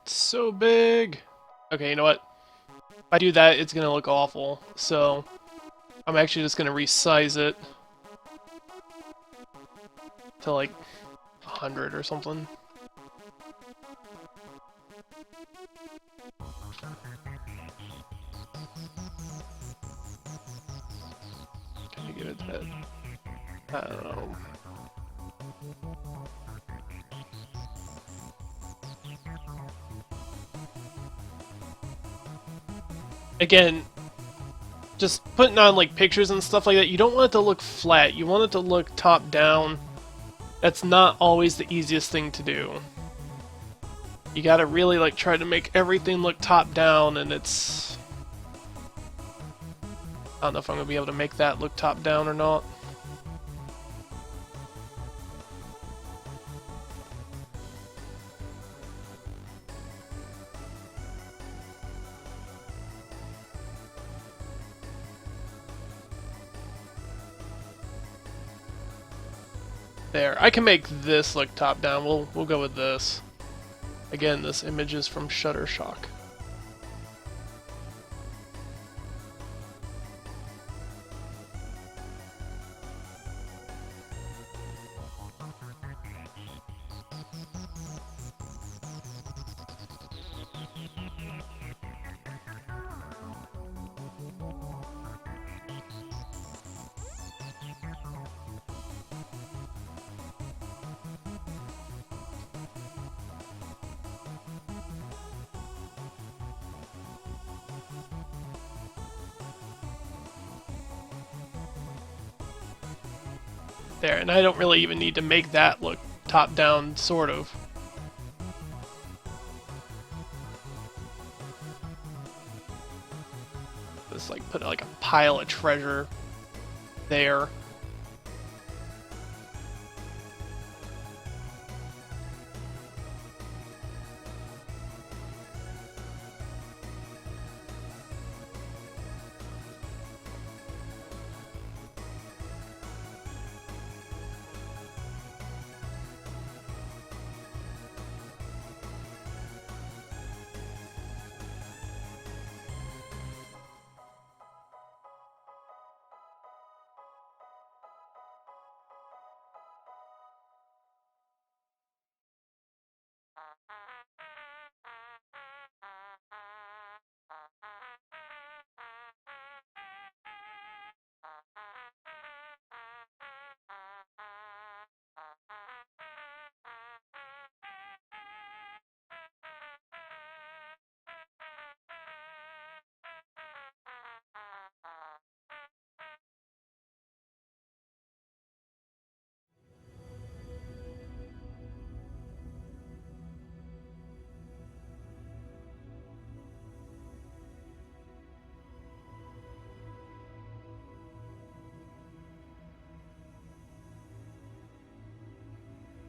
So big. Okay, you know what? If I do that, it's gonna look awful. So I'm actually just gonna resize it to like 100 or something. Can you give it that? I don't know. Again, just putting on like pictures and stuff like that, you don't want it to look flat. You want it to look top down. That's not always the easiest thing to do. You gotta really like try to make everything look top down, and it's... I don't know if I'm gonna be able to make that look top down or not. There, I can make this look top down. We'll go with this. Again, this image is from Shutterstock. There, and I don't really even need to make that look top-down, sort of. Just like put like a pile of treasure there.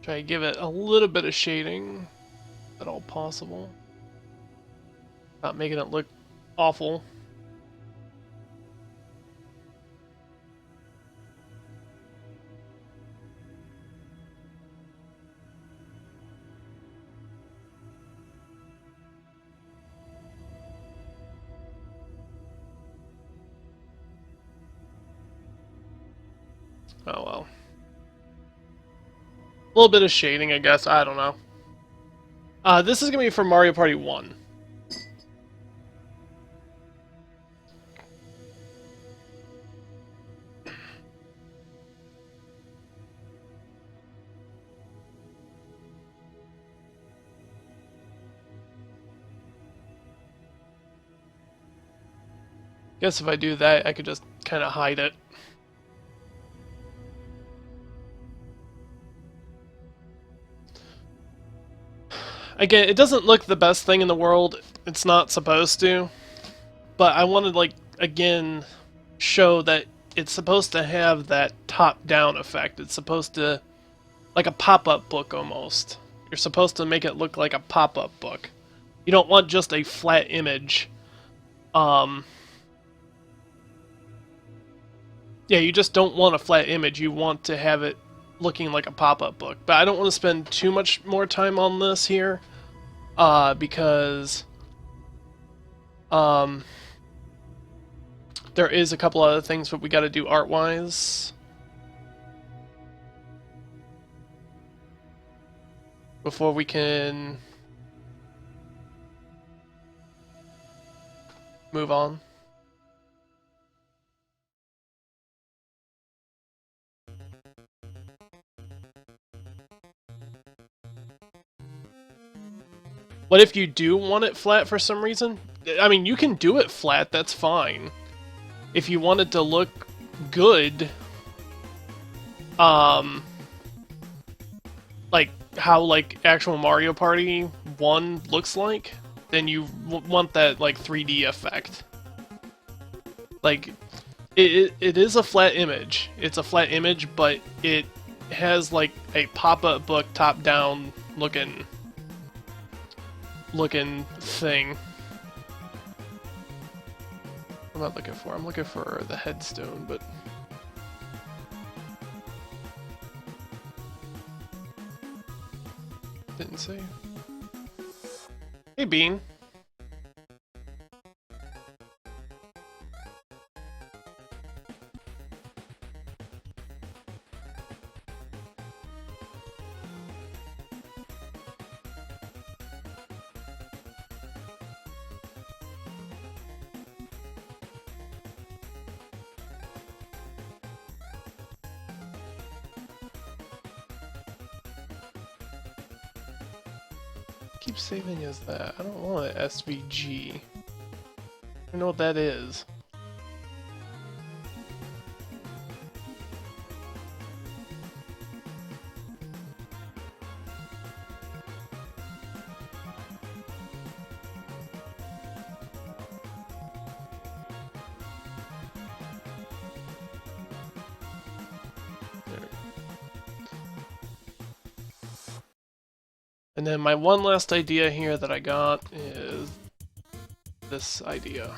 Try to give it a little bit of shading, if at all possible. Not making it look awful. Oh well. A little bit of shading, I guess. I don't know. This is going to be for Mario Party 1. Guess if I do that, I could just kind of hide it. Again, it doesn't look the best thing in the world. It's not supposed to. But I wanted, like, again, show that it's supposed to have that top-down effect. It's supposed to, like a pop-up book almost. You're supposed to make it look like a pop-up book. You don't want just a flat image. Yeah, you just don't want a flat image. You want to have it looking like a pop-up book. But I don't want to spend too much more time on this here. Because there is a couple other things that we got to do art-wise before we can move on. What if you do want it flat for some reason? I mean, you can do it flat, that's fine. If you want it to look good, like how like actual Mario Party 1 looks like, then you want that like 3D effect. Like, it is a flat image. It's a flat image, but it has like a pop-up book top-down looking thing. I'm not looking for. I'm looking for the headstone, but didn't see. Hey, Bean. Keep saving as that. I don't want an SVG. I don't know what that is. And then my one last idea here that I got is this idea.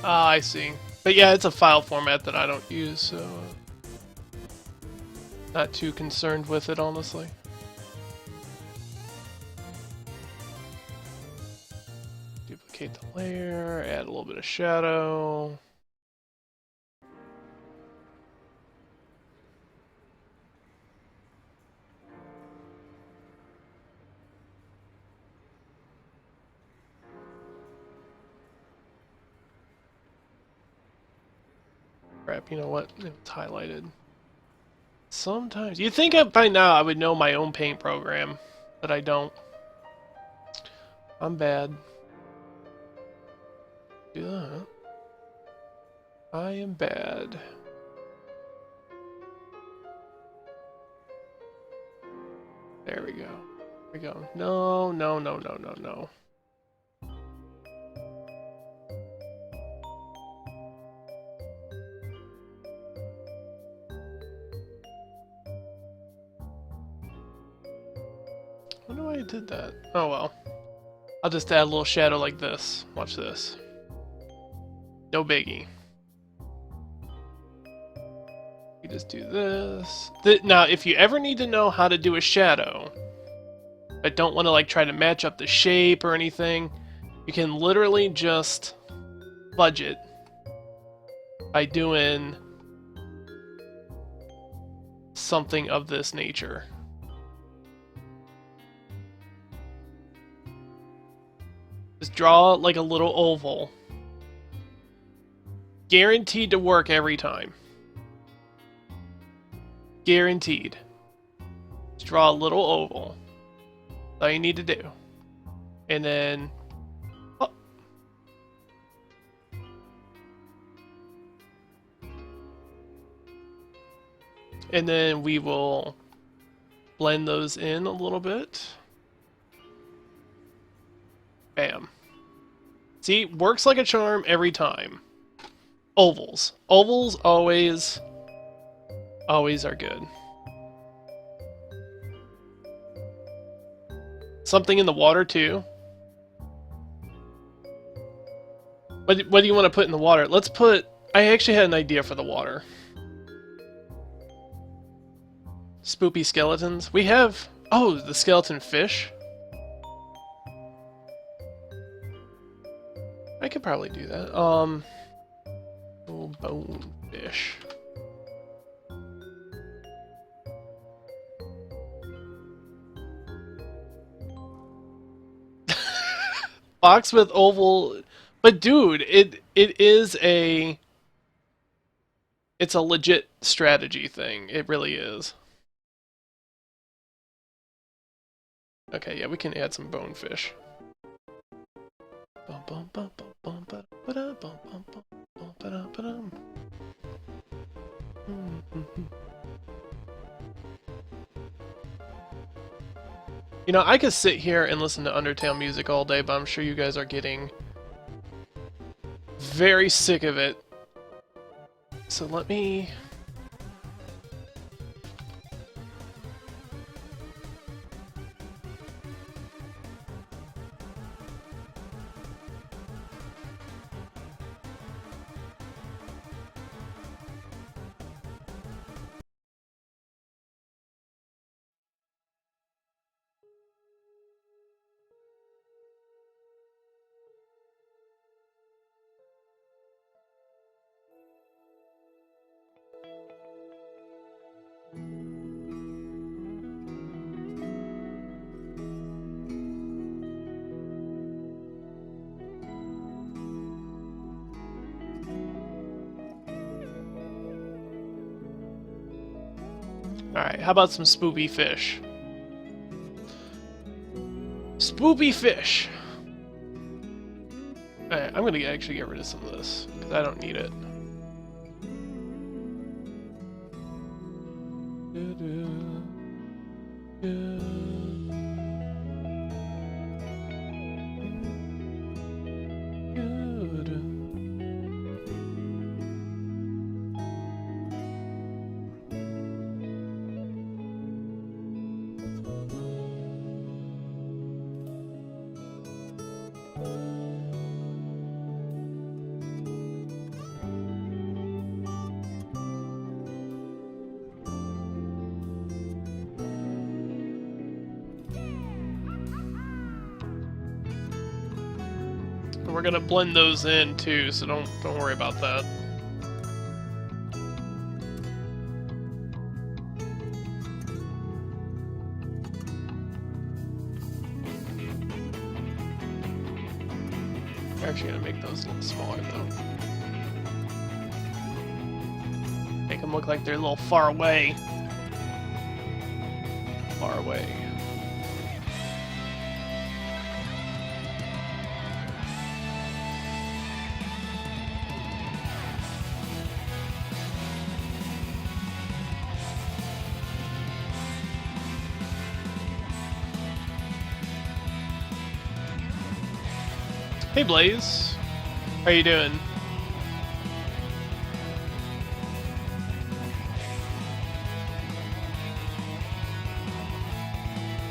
Ah, I see. But yeah, it's a file format that I don't use, so not too concerned with it, honestly. Duplicate the layer, add a little bit of shadow. Crap, you know what? It's highlighted. Sometimes. You'd think by now I would know my own paint program, but I don't. I'm bad. Do that. I am bad. There we go. There we go. No, no, no, no, no, no. I wonder why I did that. Oh well. I'll just add a little shadow like this. Watch this. No biggie. You just do this. Now, if you ever need to know how to do a shadow, but don't want to like try to match up the shape or anything, you can literally just fudge it by doing something of this nature. Just draw like a little oval. Guaranteed to work every time. Guaranteed. Just draw a little oval. That's all you need to do. And then... Oh. And then we will blend those in a little bit. Bam. See, works like a charm every time. Ovals. Ovals always are good. Something in the water too. What do you want to put in the water? Let's put... I actually had an idea for the water. Spoopy skeletons. We have... Oh, the skeleton fish. I could probably do that. Oh, bonefish. Box with oval, but dude, it is a... It's a legit strategy thing. It really is. Okay, yeah, we can add some bonefish. You know, I could sit here and listen to Undertale music all day, but I'm sure you guys are getting very sick of it. So let me... Alright, how about some spoopy fish? Spoopy fish! Alright, I'm gonna actually get rid of some of this, because I don't need it. We're gonna blend those in too, so don't worry about that. We're actually gonna make those a little smaller though. Make them look like they're a little far away. Far away. Hey Blaze, how you doing?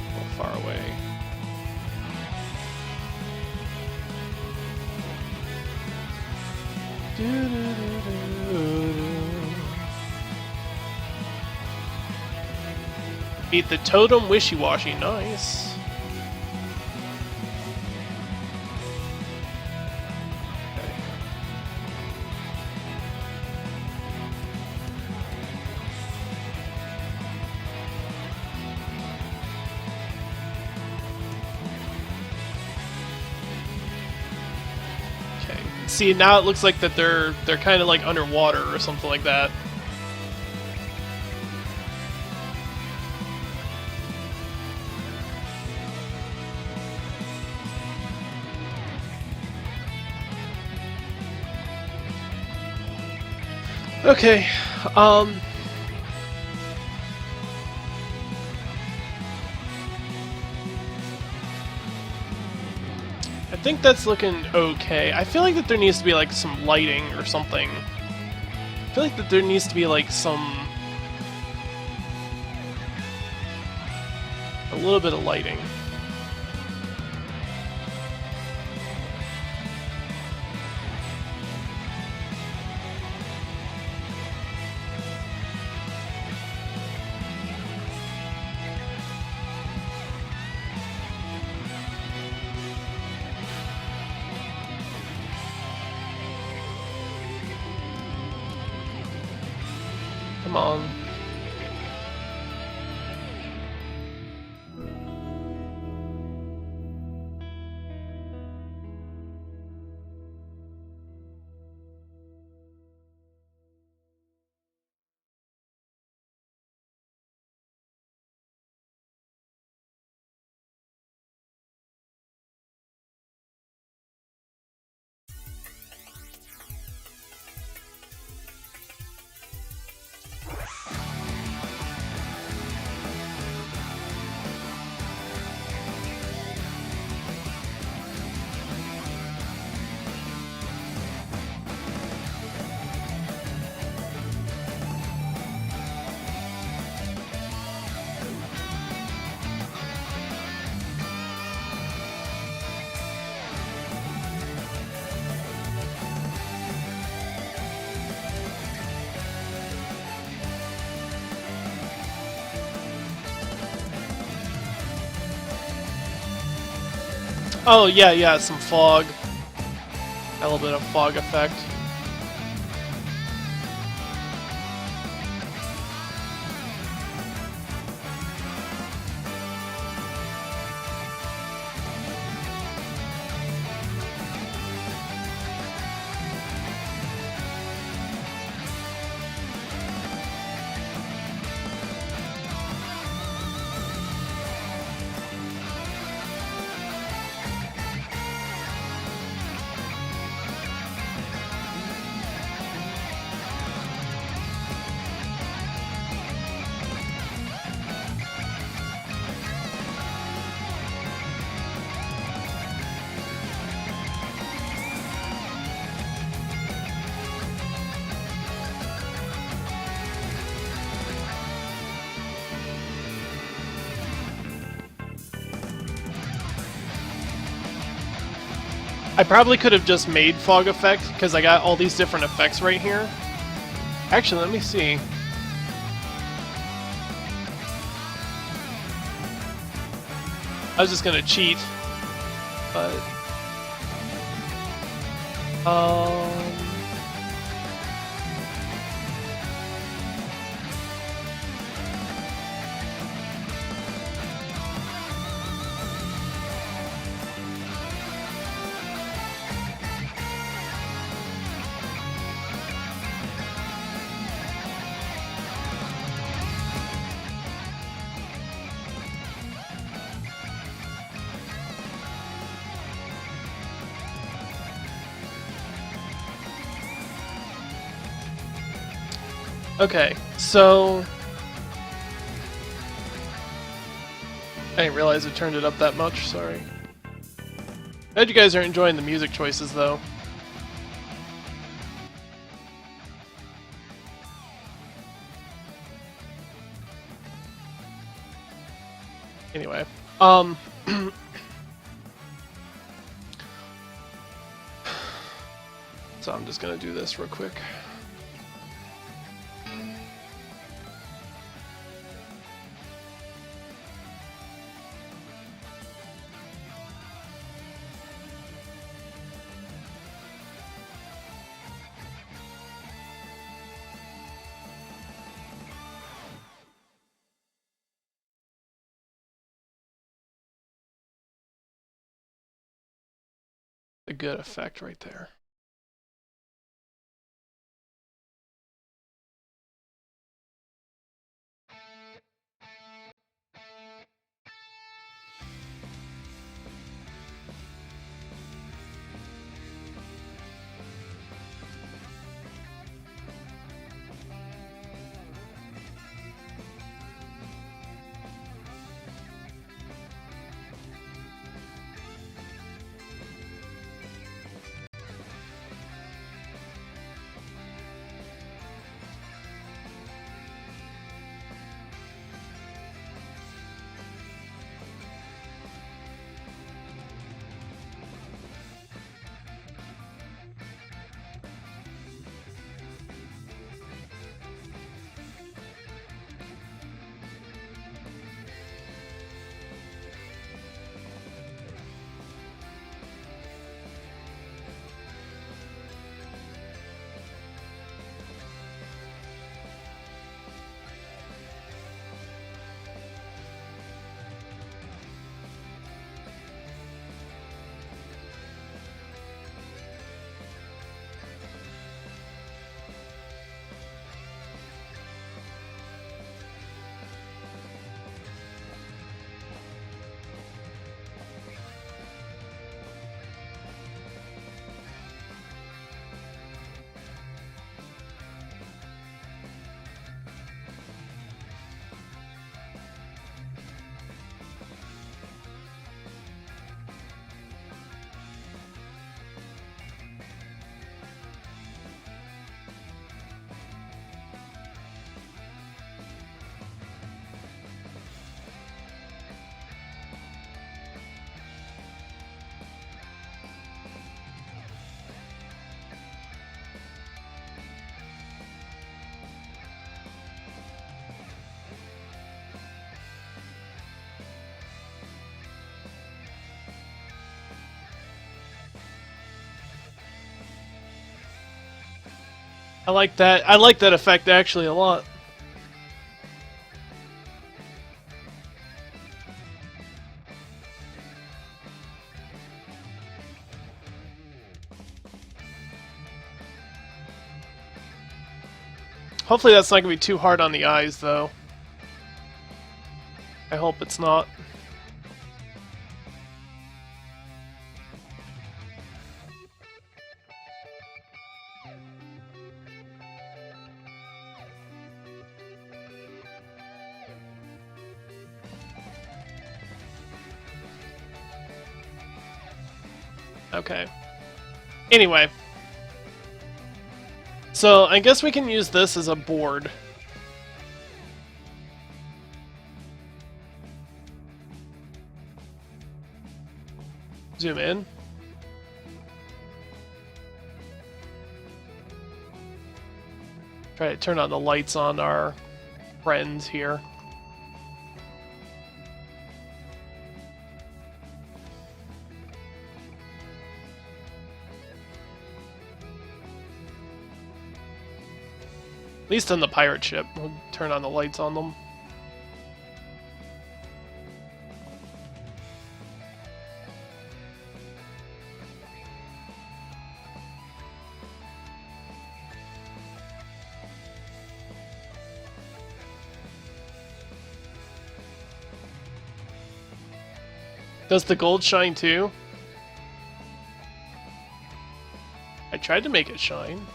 A little far away. Beat the totem wishy-washy, nice. See, now it looks like that they're kind of like underwater or something like that. Okay, I think that's looking okay. I feel like that there needs to be like some lighting or something. I feel like that there needs to be like some... a little bit of lighting. Come on. Oh, yeah, some fog. A little bit of fog effect. I probably could have just made fog effect because I got all these different effects right here. Actually, let me see. I was just gonna cheat, but okay, so I didn't realize it turned it up that much, sorry. Glad you guys are enjoying the music choices, though. Anyway, so I'm just gonna do this real quick. A good effect right there. I like that. I like that effect actually a lot. Hopefully that's not gonna be too hard on the eyes, though. I hope it's not. Okay. Anyway. So, I guess we can use this as a board. Zoom in. Try to turn on the lights on our friends here. At least on the pirate ship, we'll turn on the lights on them. Does the gold shine too? I tried to make it shine.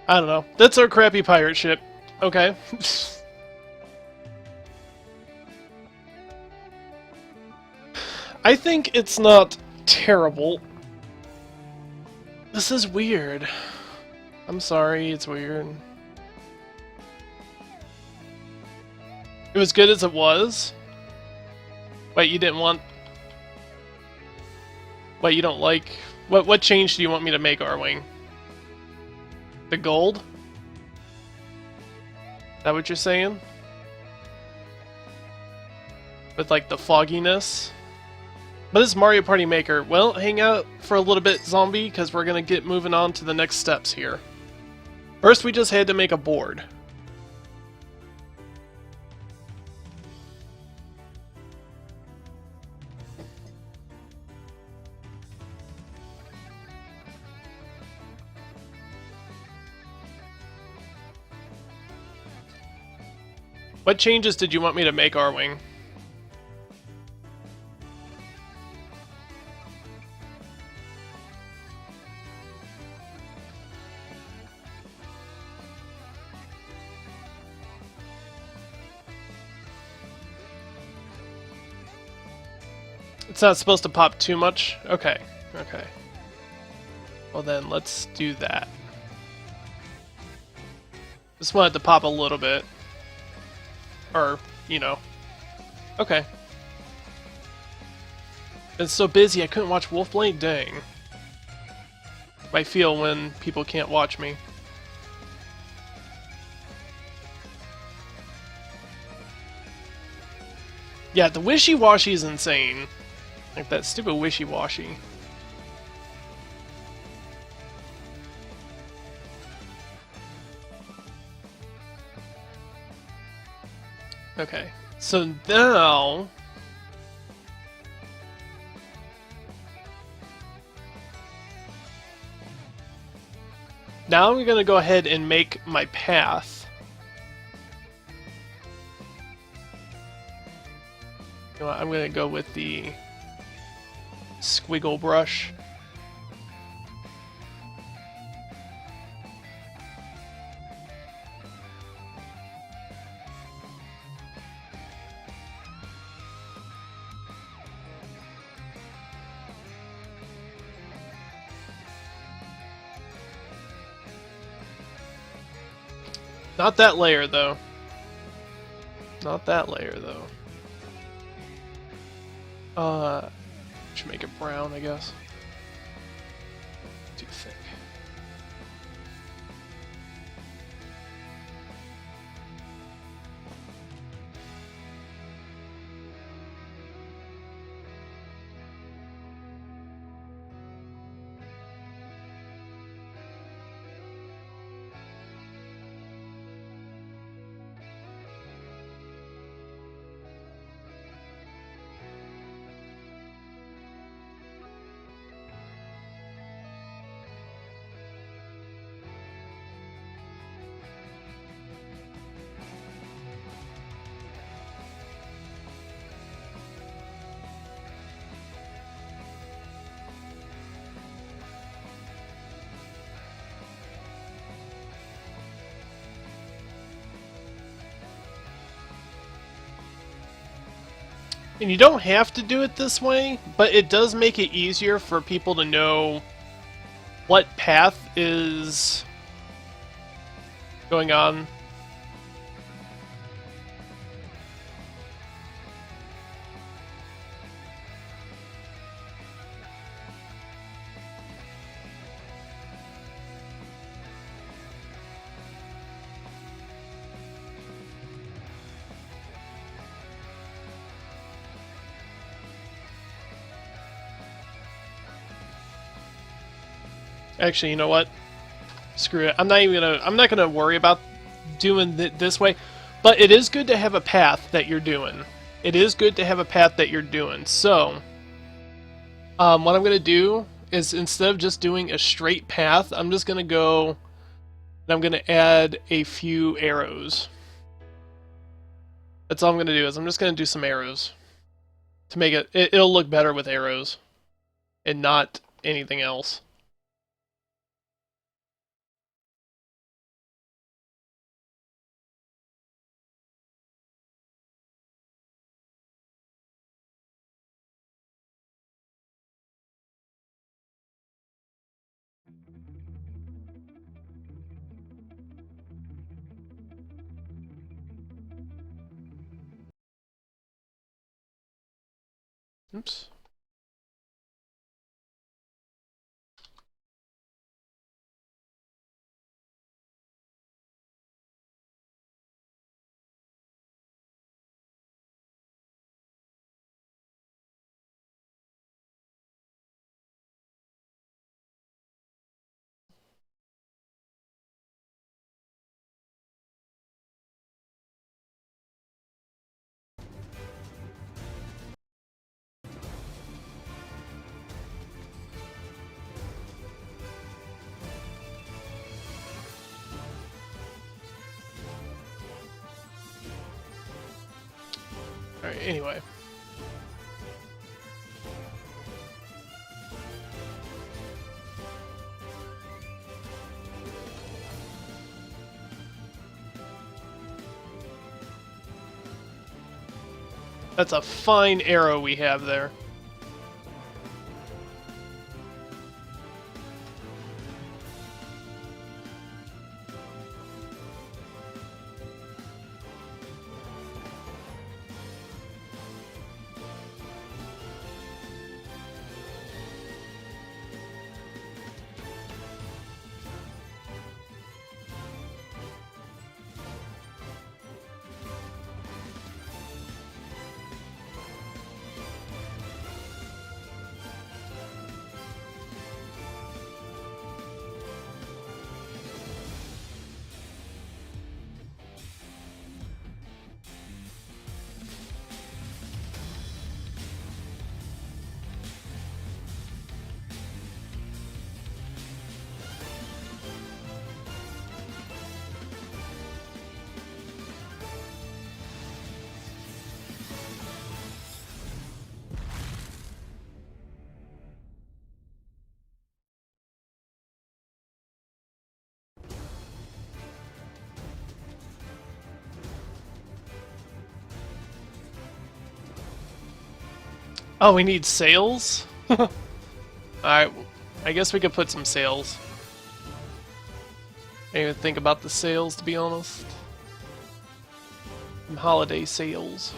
I don't know. That's our crappy pirate ship. Okay. I think it's not terrible. This is weird. I'm sorry, it's weird. It was good as it was? Wait, you didn't want... Wait, you don't like... What change do you want me to make, R-Wing? The gold? Is that what you're saying? With like the fogginess? But it's Mario Party Maker. Well, hang out for a little bit, zombie, because we're gonna get moving on to the next steps here. First, we just had to make a board. What changes did you want me to make, R-Wing? It's not supposed to pop too much? Okay, okay. Well then, let's do that. Just wanted to pop a little bit. Or, you know. Okay. Been so busy I couldn't watch Wolfblade? Dang. I feel when people can't watch me. Yeah, the wishy-washy is insane. Like that stupid wishy-washy. Okay, so now... Now I'm gonna go ahead and make my path. You know what, I'm gonna go with the squiggle brush. Not that layer, though. Not that layer, though. Should make it brown, I guess. Too thick. And you don't have to do it this way, but it does make it easier for people to know what path is going on. Actually, you know what? Screw it. I'm not gonna worry about doing this way. But it is good to have a path that you're doing. It is good to have a path that you're doing. So, what I'm gonna do is instead of just doing a straight path, I'm just gonna go and I'm gonna add a few arrows. That's all I'm gonna do. Is I'm just gonna do some arrows to make it'll look better with arrows and not anything else. Oops. Alright, anyway. That's a fine arrow we have there. Oh, we need sails? Alright, I guess we could put some sails. I didn't even think about the sails, to be honest. Some holiday sails.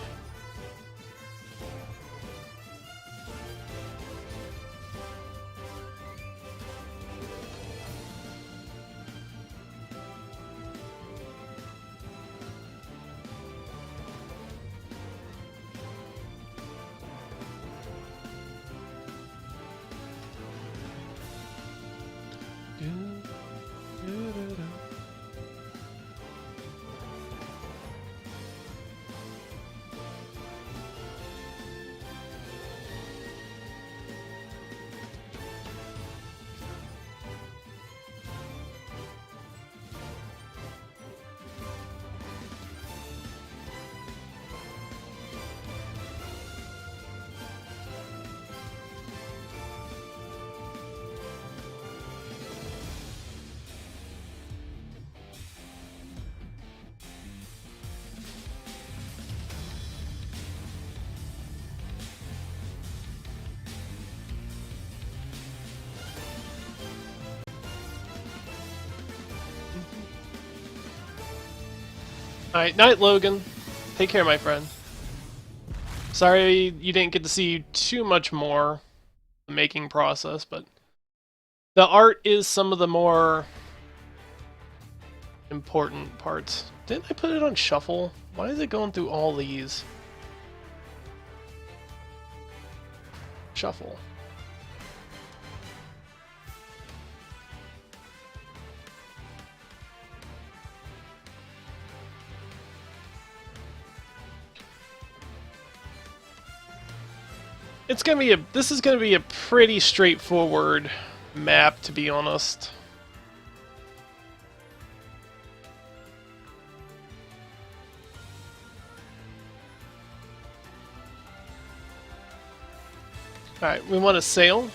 Alright, night, Logan. Take care, my friend. Sorry you didn't get to see too much more the making process, but the art is some of the more important parts. Didn't I put it on shuffle? Why is it going through all these? Shuffle. This is gonna be a pretty straightforward map, to be honest. Alright, we want to sail.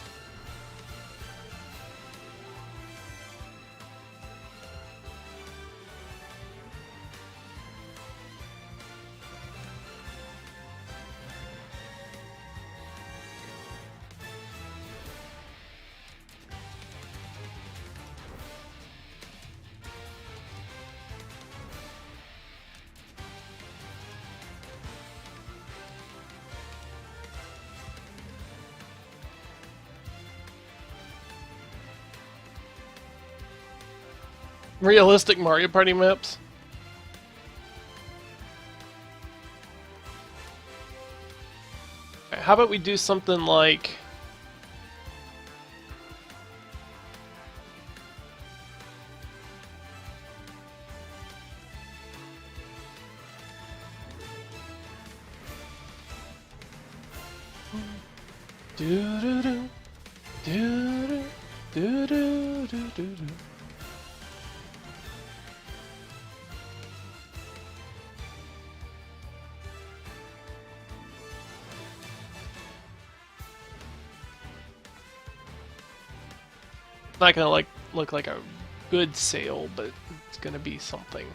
Realistic Mario Party maps. Okay, how about we do something like... Do do do do do do do do do. Not gonna look like a good sail, but it's gonna be something.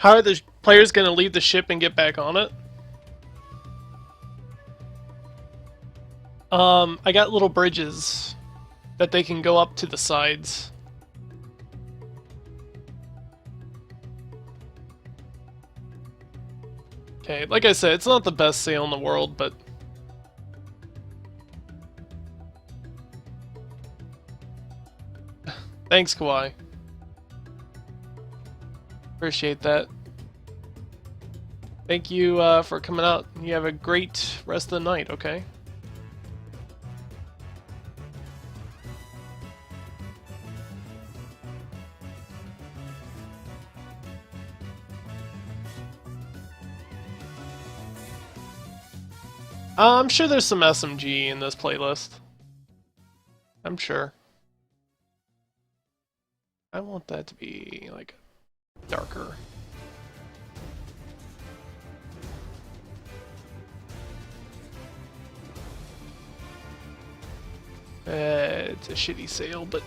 How are the players going to leave the ship and get back on it? I got little bridges that they can go up to the sides. Okay, like I said, it's not the best sail in the world, but... Thanks, Kawhi. Appreciate that. Thank you for coming out. You have a great rest of the night, okay? I'm sure there's some SMG in this playlist. I'm sure. I want that to be, like, darker. It's a shitty sail, but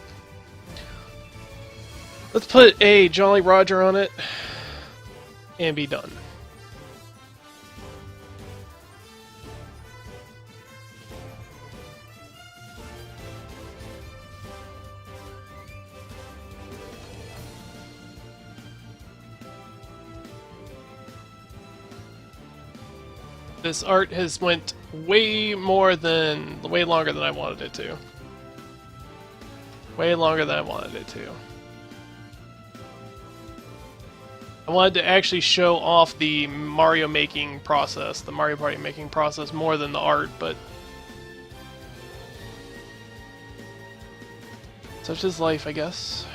let's put a Jolly Roger on it and be done. This art has went way longer than I wanted it to. Way longer than I wanted it to. I wanted to actually show off the Mario making process, the Mario Party making process, more than the art, but such is life, I guess.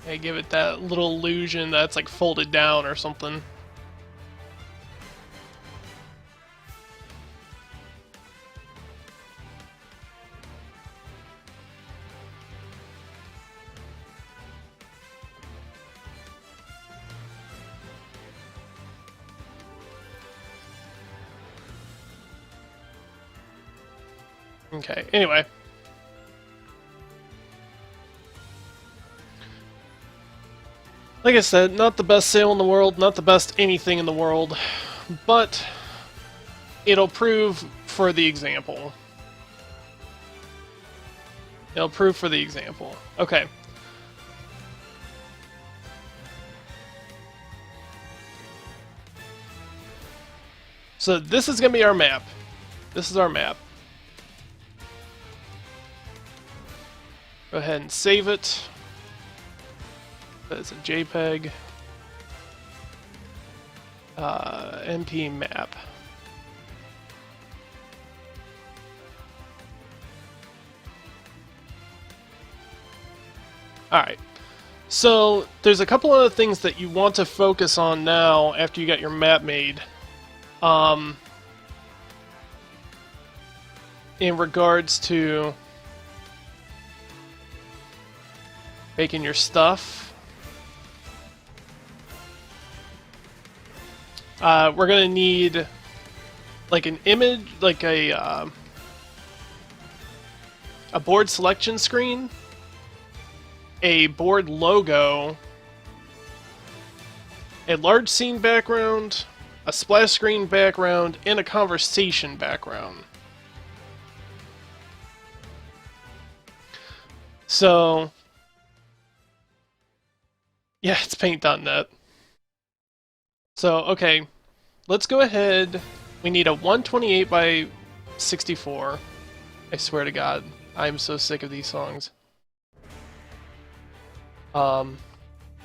I give it that little illusion that's like folded down or something. Okay, anyway. Like I said, not the best sail in the world, not the best anything in the world, but it'll prove for the example. It'll prove for the example. Okay. So this is going to be our map. This is our map. Go ahead and save it. That's a JPEG. MP map. Alright. So, there's a couple other things that you want to focus on now after you got your map made. In regards to making your stuff. We're gonna need like an image, like a board selection screen, a board logo, a large scene background, a splash screen background, and a conversation background. So, yeah, it's paint.net. So, okay, let's go ahead. We need a 128 by 64. I swear to God, I'm so sick of these songs.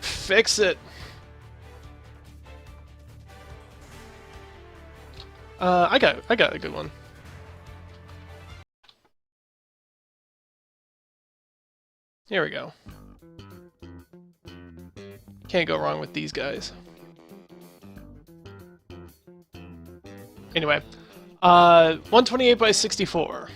Fix it. I got a good one. Here we go. Can't go wrong with these guys. Anyway, 128 by 64.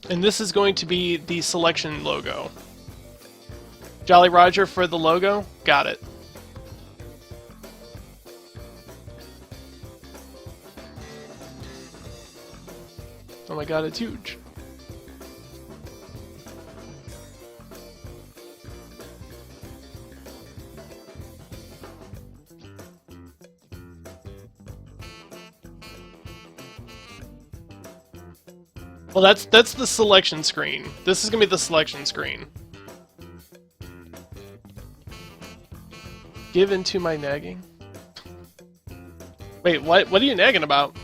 And this is going to be the selection logo. Jolly Roger for the logo? Got it. Oh my god, it's huge. Well, that's the selection screen. This is gonna be the selection screen. Give in to my nagging? Wait, what? What are you nagging about?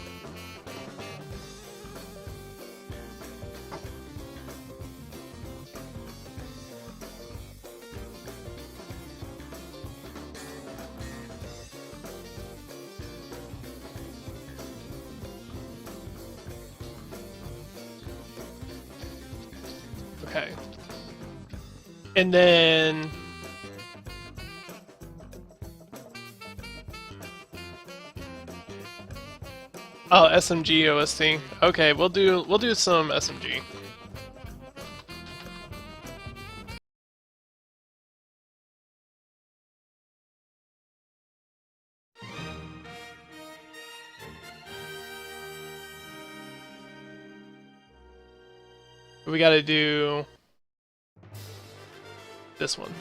Okay. And then... Oh, SMG OST. Okay, we'll do some SMG. We gotta do this one.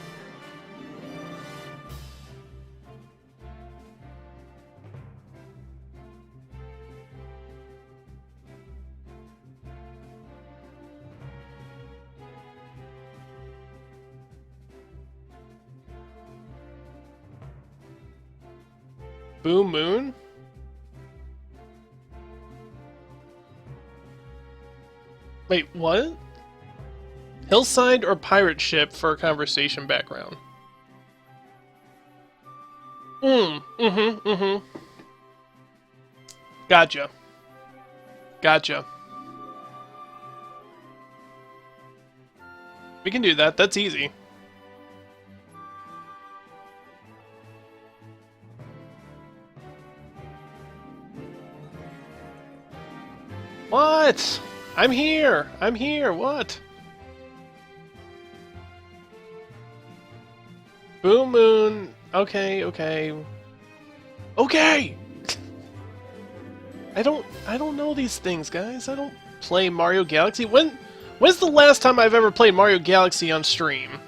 Boom Moon? Wait, what? Hillside or pirate ship for a conversation background? Mm-hmm. Gotcha. Gotcha. We can do that, that's easy. What? I'm here! I'm here, what? Boom Moon. Okay, okay. Okay! I don't know these things, guys. I don't play Mario Galaxy. When's the last time I've ever played Mario Galaxy on stream?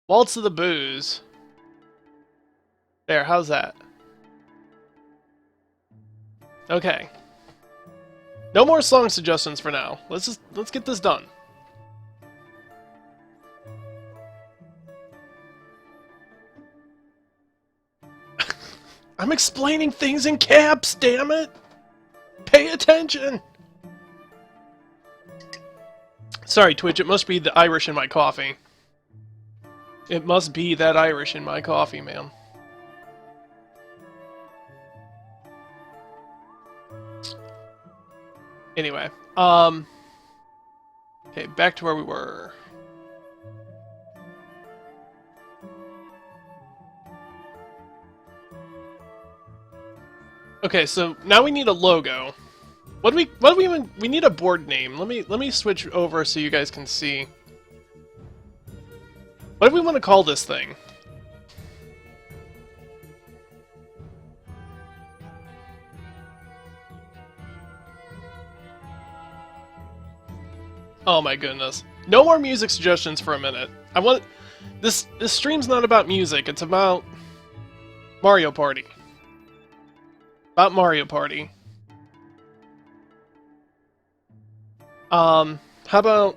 Waltz of the Booze. There, how's that? Okay. No more song suggestions for now. Let's get this done. I'm explaining things in caps, damn it! Pay attention! Sorry, Twitch, it must be the Irish in my coffee. It must be that Irish in my coffee, man. Anyway, okay, back to where we were. Okay, so now we need a logo. What do we even, we need a board name. Let me switch over so you guys can see. What do we want to call this thing? Oh my goodness. No more music suggestions for a minute. I want... This stream's not about music, it's about Mario Party. About Mario Party. How about...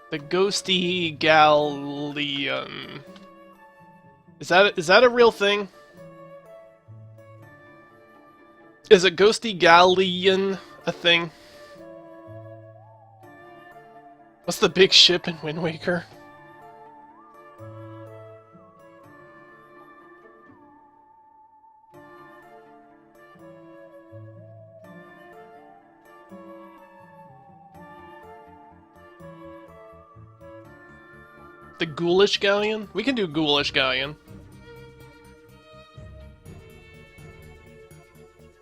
The Ghosty Galleon. Is that a real thing? Is a Ghosty Galleon a thing? What's the big ship in Wind Waker? The Ghoulish Galleon? We can do Ghoulish Galleon.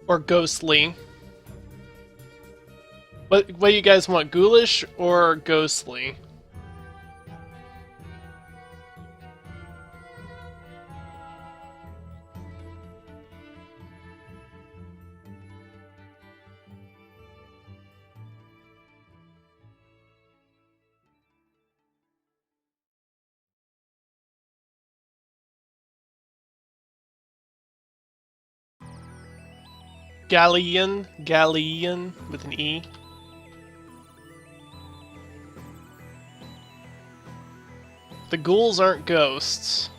Or Ghostly. What do you guys want, Ghoulish or Ghostly? Galleon with an E. The ghouls aren't ghosts.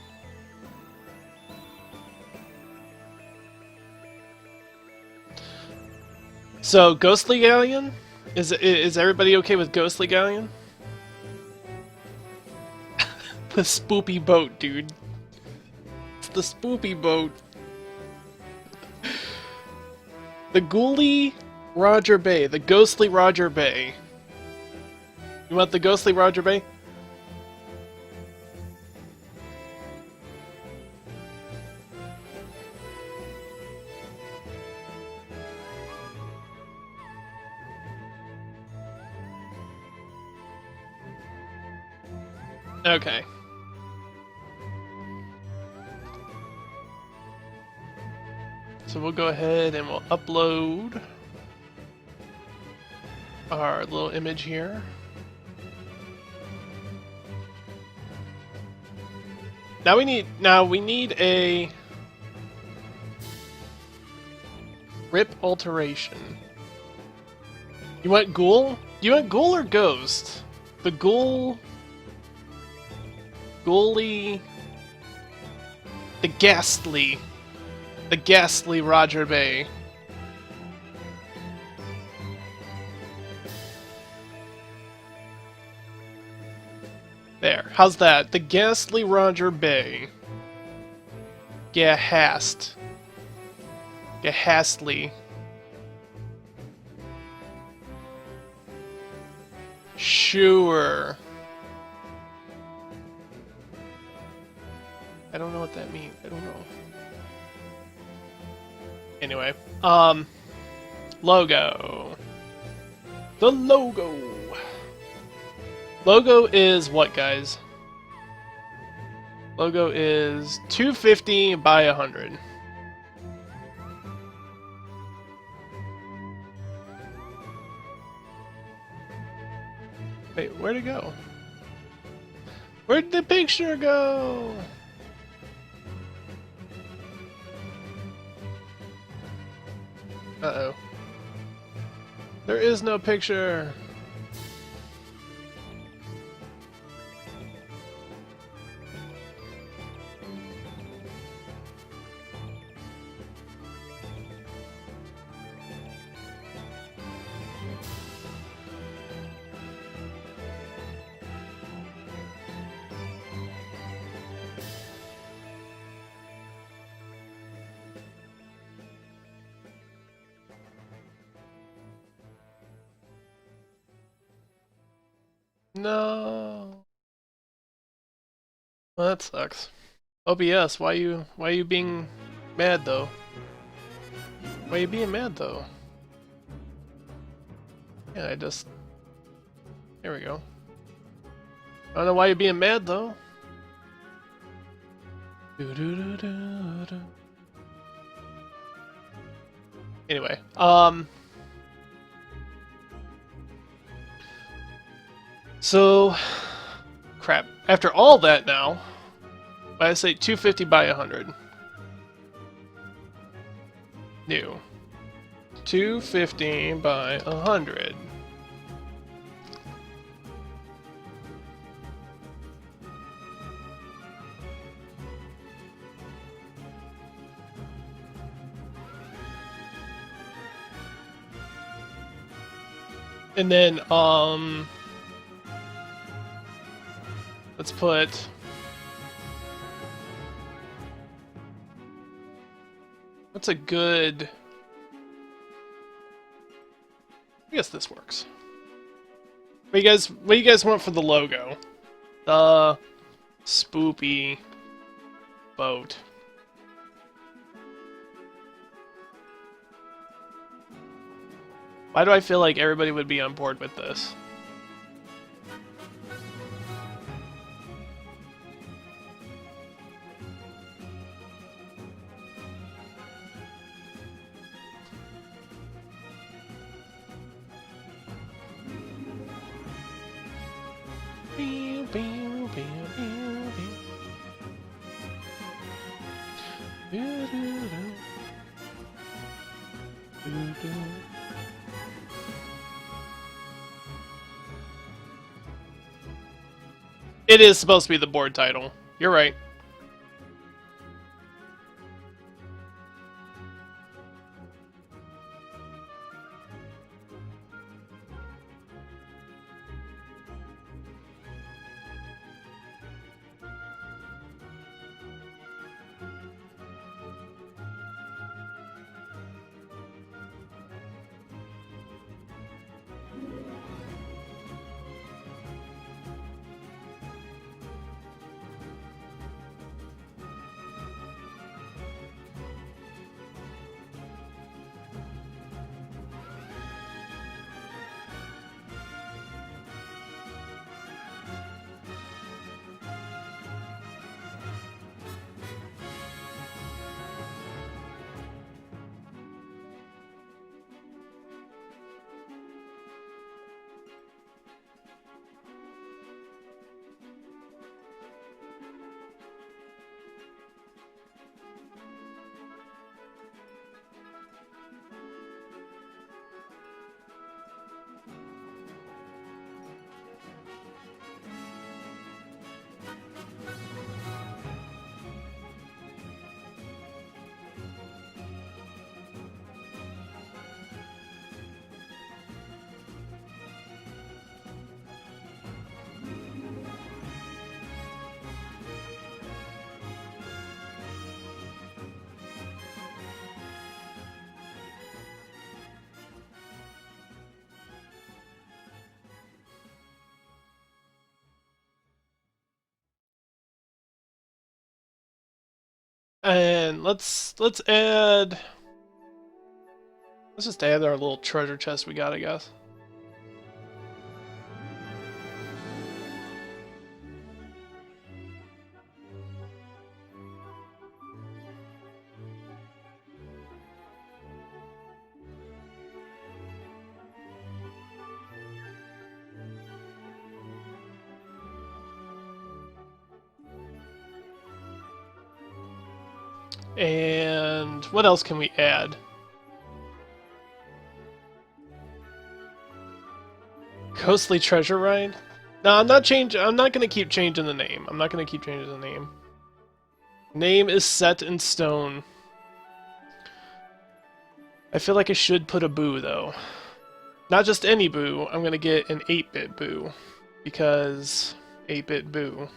So, Ghostly Galleon? Is everybody okay with Ghostly Galleon? The spoopy boat, dude. It's the spoopy boat. The ghouly Roger Bay. The ghostly Roger Bay. You want the ghostly Roger Bay? Okay. So we'll go ahead and we'll upload our little image here. Now we need a rip alteration. You want ghoul? Do you want ghoul or ghost? The ghouly, the ghastly Roger Bay. There, how's that? The ghastly Roger Bay. Ghastly. Sure. I don't know what that means. I don't know. Anyway, logo. The logo. Logo is what, guys? Logo is 250 by 100. Wait, where'd it go? Where'd the picture go? Uh-oh. There is no picture. No. Well, that sucks. OBS, why you being mad though? Why you being mad though? Yeah, there we go. I don't know why you're being mad though. Anyway, so, crap. After all that now, I say 250 by 100. New. 250 by 100. And then, let's put... What's a good... I guess this works. What do you guys want for the logo? The spoopy boat. Why do I feel like everybody would be on board with this? It is supposed to be the board title. You're right. And let's add. Let's just add our little treasure chest we got, I guess. And what else can we add? Ghostly treasure ride? No, I'm not gonna keep changing the name. I'm not gonna keep changing the name. Name is set in stone. I feel like I should put a boo though. Not just any boo. I'm gonna get an 8-bit boo because 8-bit boo.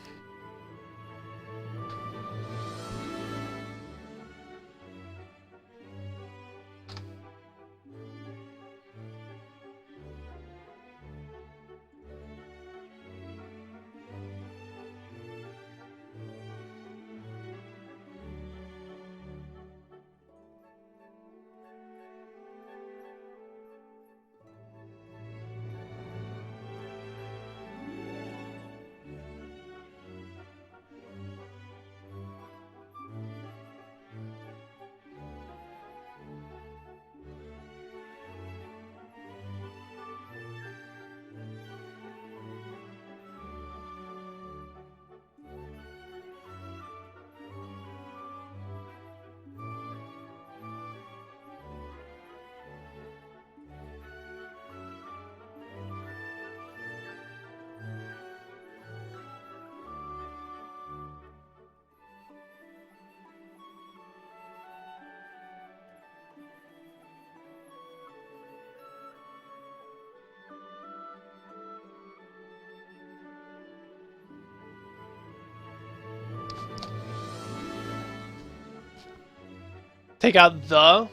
Take out the.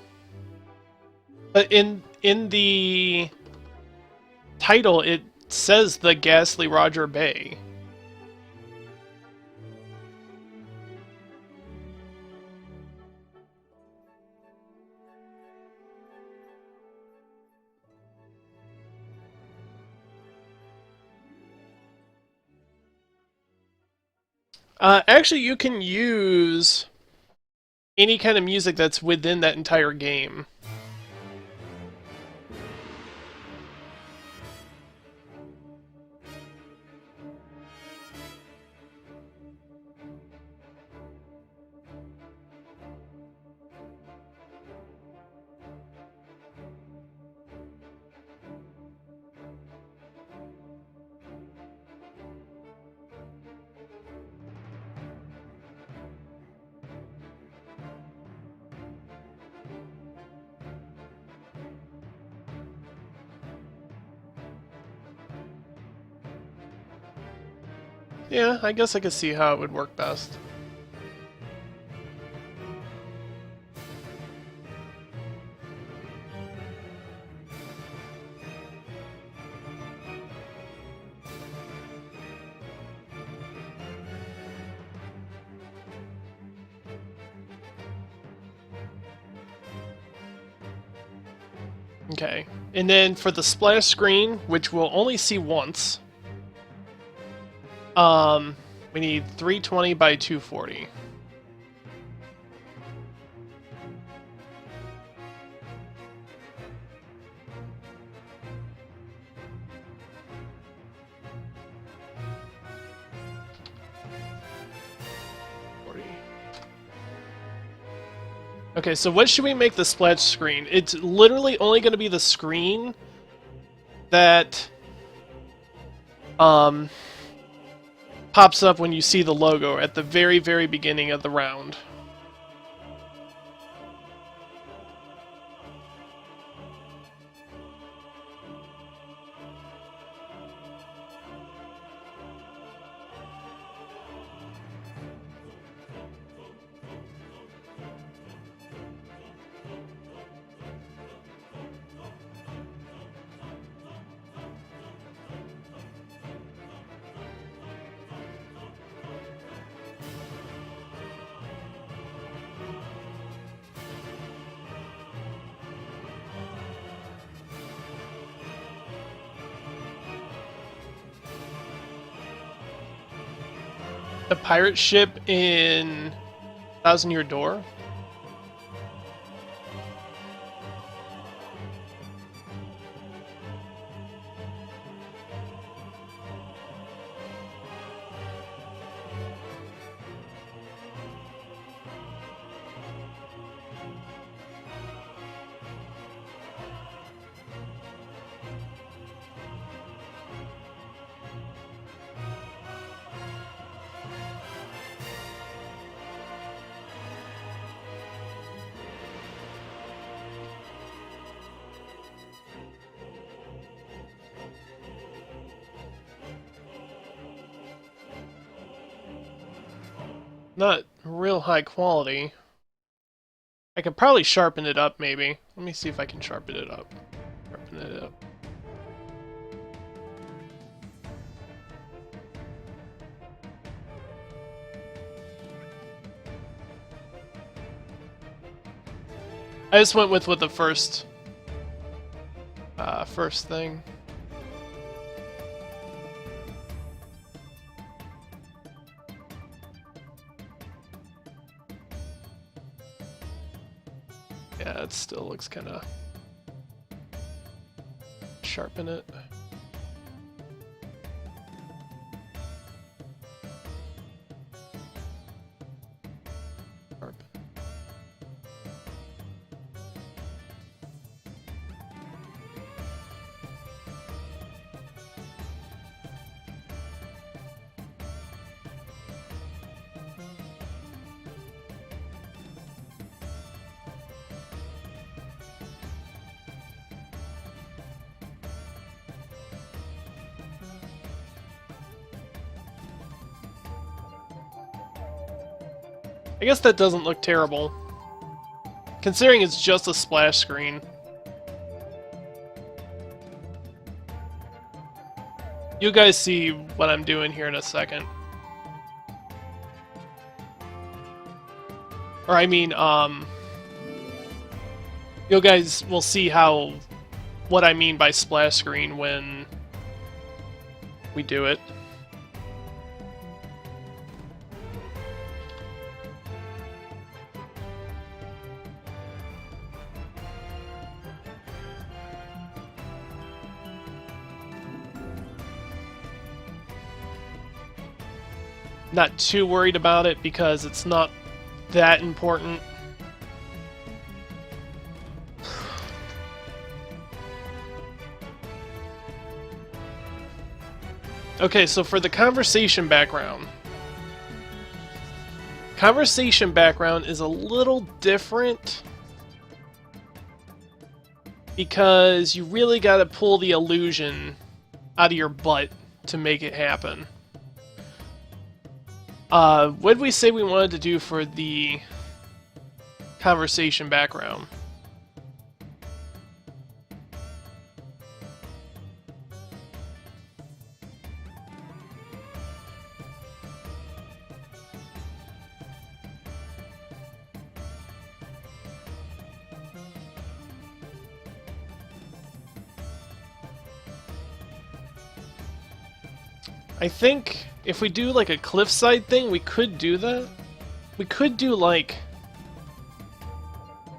But in the title, it says the Ghastly Roger Bay. Actually, you can use any kind of music that's within that entire game. Yeah, I guess I could see how it would work best. Okay, and then for the splash screen, which we'll only see once, we need 320 by 240. Okay, so what should we make the splash screen? It's literally only going to be the screen that pops up when you see the logo at the very, very beginning of the round. A pirate ship in Thousand Year Door? Not real high quality. I could probably sharpen it up, maybe. Let me see if I can sharpen it up. Sharpen it up. I just went with the first thing. Yeah, it still looks kind of sharpen it. Sharpen. I guess that doesn't look terrible, considering it's just a splash screen. You guys see what I'm doing here in a second. Or I mean, you guys will see what I mean by splash screen when we do it. Not too worried about it because it's not that important. Okay, so for the conversation background is a little different because you really got to pull the illusion out of your butt to make it happen. What did we say we wanted to do for the conversation background? I think if we do like a cliffside thing, we could do that. We could do like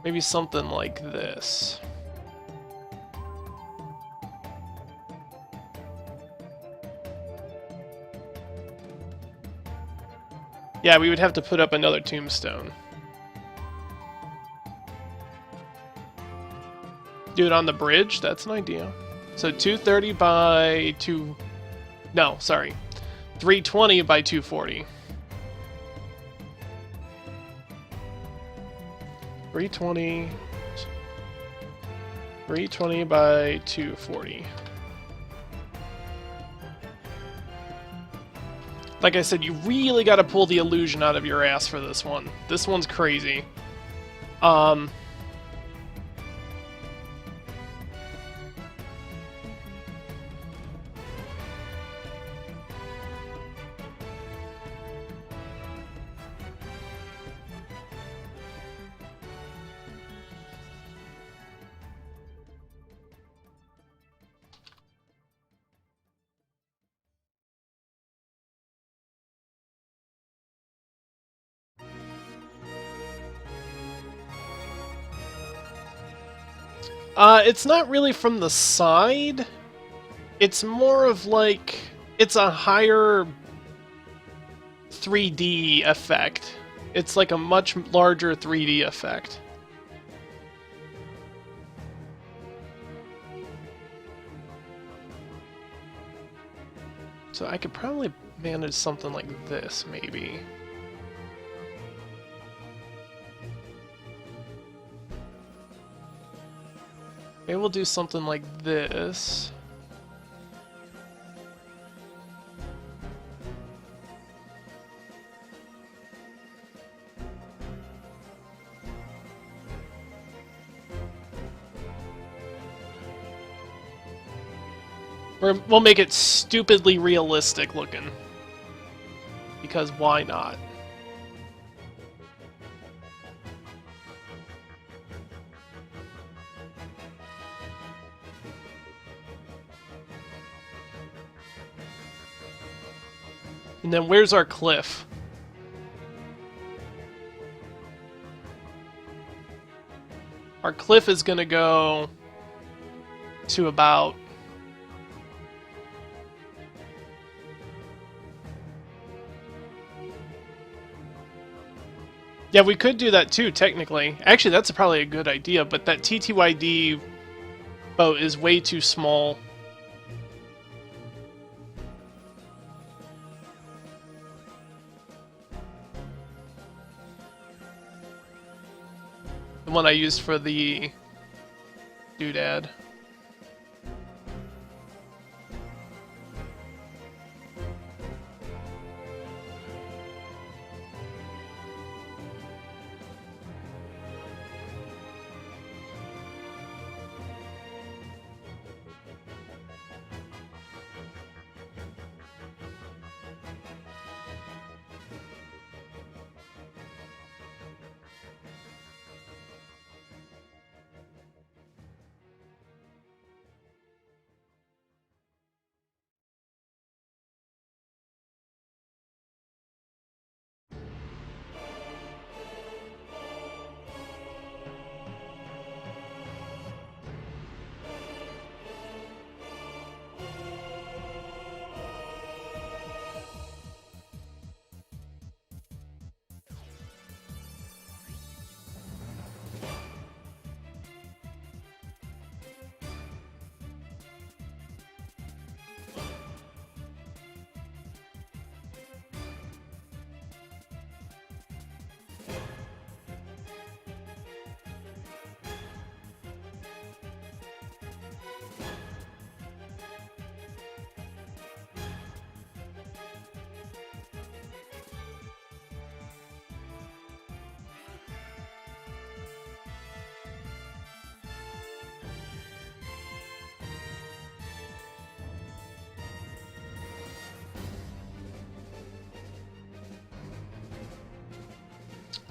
maybe something like this. Yeah, we would have to put up another tombstone. Do it on the bridge? That's an idea. So 230 by 2... No, sorry. 320 by 240. 320... 320 by 240. Like I said, you really gotta pull the illusion out of your ass for this one. This one's crazy. It's not really from the side. It's more of like... It's a higher 3D effect. It's like a much larger 3D effect. So I could probably manage something like this, maybe. Maybe we'll do something like this. Or we'll make it stupidly realistic looking. Because why not? And then where's our cliff? Our cliff is gonna go to about... Yeah, we could do that too, technically. Actually, that's probably a good idea, but that TTYD boat is way too small. The one I used for the doodad.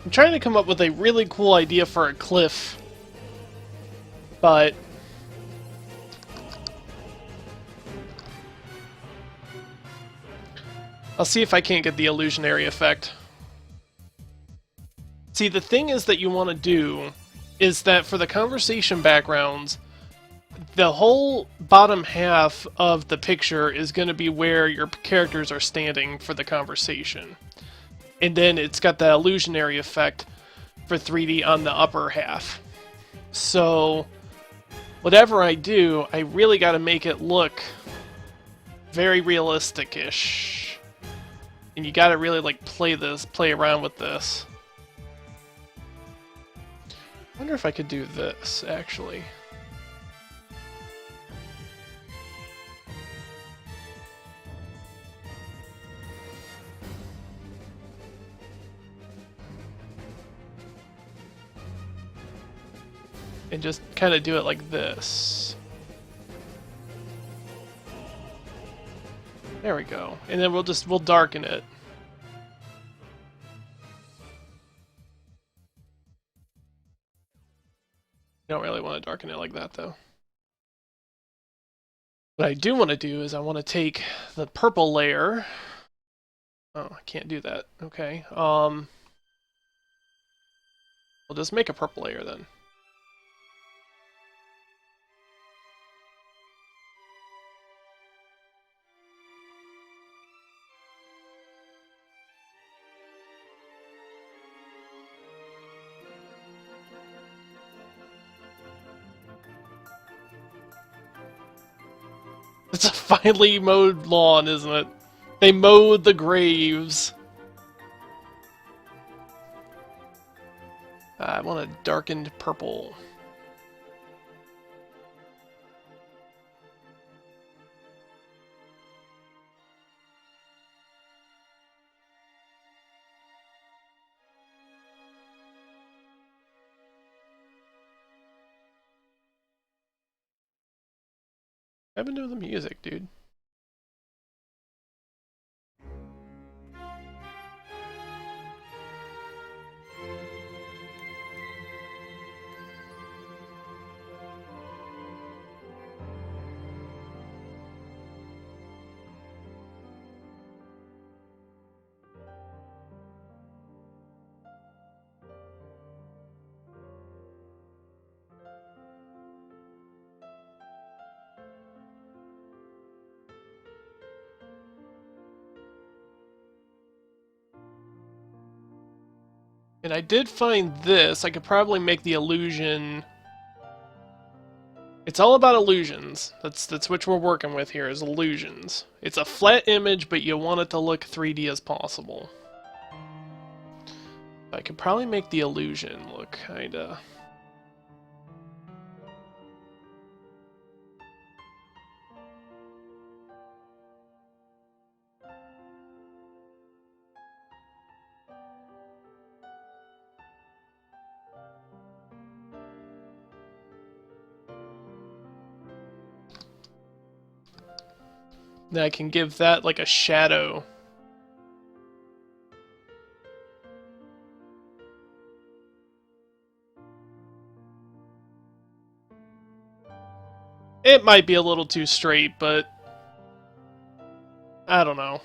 I'm trying to come up with a really cool idea for a cliff, but I'll see if I can't get the illusionary effect. See, the thing is that you want to do is that for the conversation backgrounds, the whole bottom half of the picture is going to be where your characters are standing for the conversation. And then it's got the illusionary effect for 3D on the upper half. So, whatever I do, I really got to make it look very realistic-ish. And you got to really like play around with this. I wonder if I could do this, actually. And just kind of do it like this. There we go. And then we'll darken it. Don't really want to darken it like that, though. What I do want to do is I want to take the purple layer. Oh, I can't do that. Okay. We'll just make a purple layer then. It's a finely mowed lawn, isn't it? They mowed the graves. I want a darkened purple. What happened to the music, dude? And I did find this. I could probably make the illusion. It's all about illusions. That's what we're working with here, is illusions. It's a flat image, but you want it to look 3D as possible. I could probably make the illusion look kinda... Then I can give that like a shadow. It might be a little too straight, but I don't know.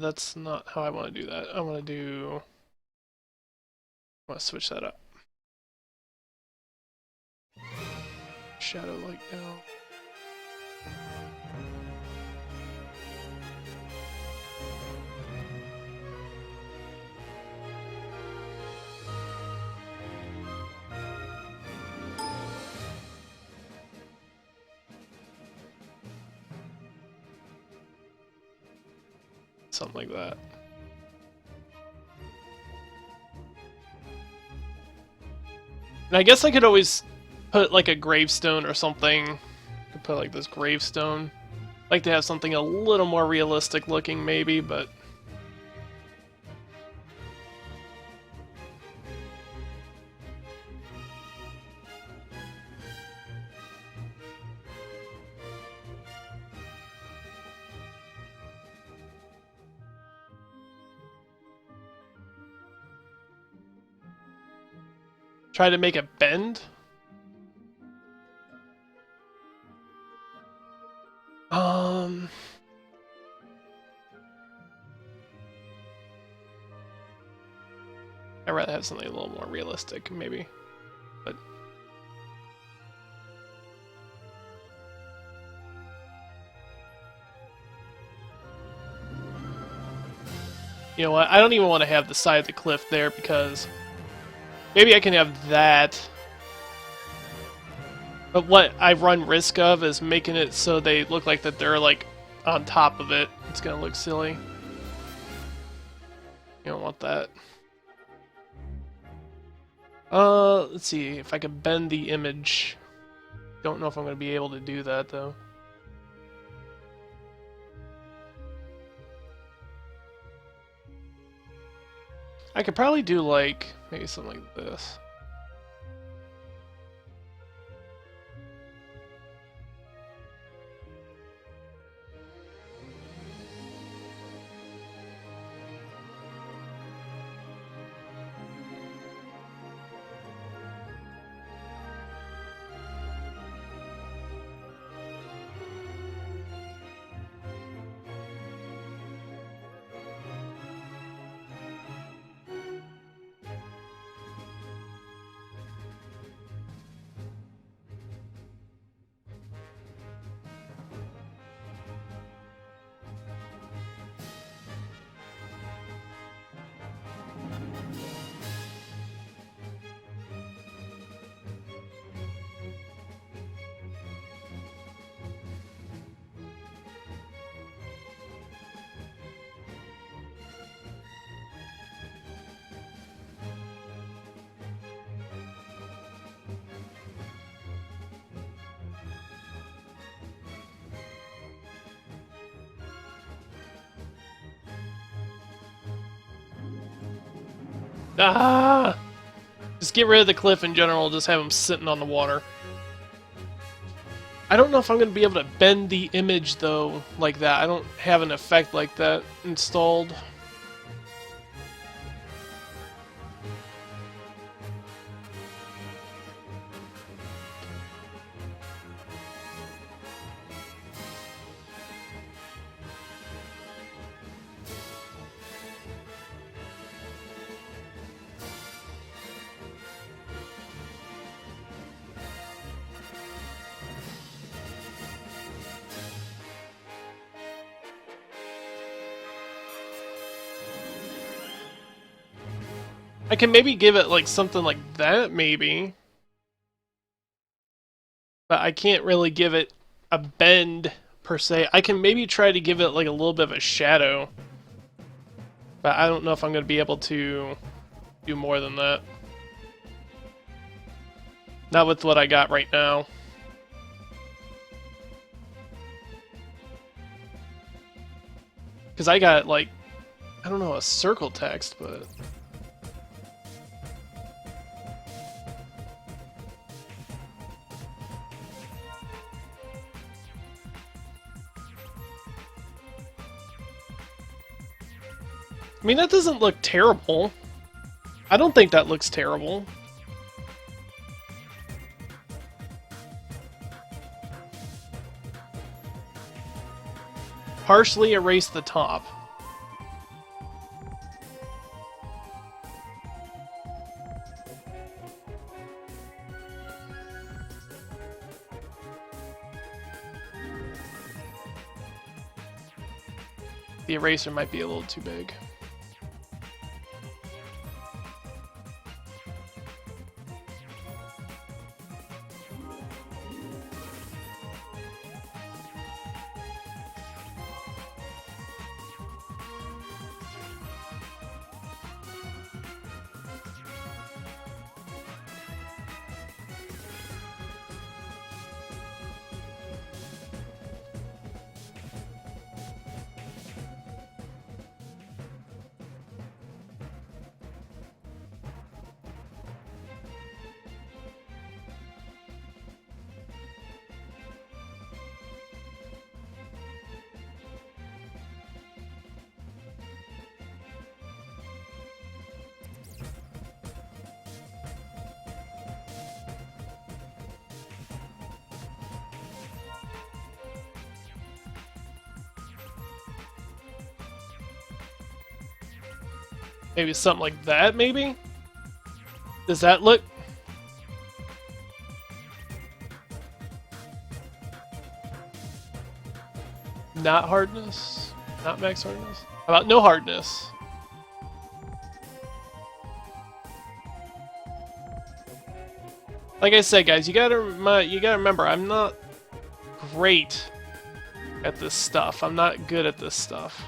That's not how I want to do that. I want to switch that up. Shadow light now. Something like that. And I guess I could always put like a gravestone or something. I could put like this gravestone. Like to have something a little more realistic looking, maybe, but. Try to make a bend? I'd rather have something a little more realistic, maybe. But you know what? I don't even want to have the side of the cliff there because maybe I can have that. But what I run risk of is making it so they look like that they're like on top of it. It's gonna look silly. You don't want that. Let's see if I can bend the image. Don't know if I'm gonna be able to do that though. I could probably do like maybe something like this. Ah! Just get rid of the cliff in general, just have them sitting on the water. I don't know if I'm going to be able to bend the image, though, like that. I don't have an effect like that installed. I can maybe give it like something like that, maybe. But I can't really give it a bend, per se. I can maybe try to give it like a little bit of a shadow. But I don't know if I'm going to be able to do more than that. Not with what I got right now. Because I got like, I don't know, a circle text, but... I mean, that doesn't look terrible. I don't think that looks terrible. Partially erase the top. The eraser might be a little too big. Maybe something like that, maybe? Does that look... Not hardness? Not max hardness? How about no hardness? Like I said, guys, you gotta remember, I'm not great at this stuff. I'm not good at this stuff.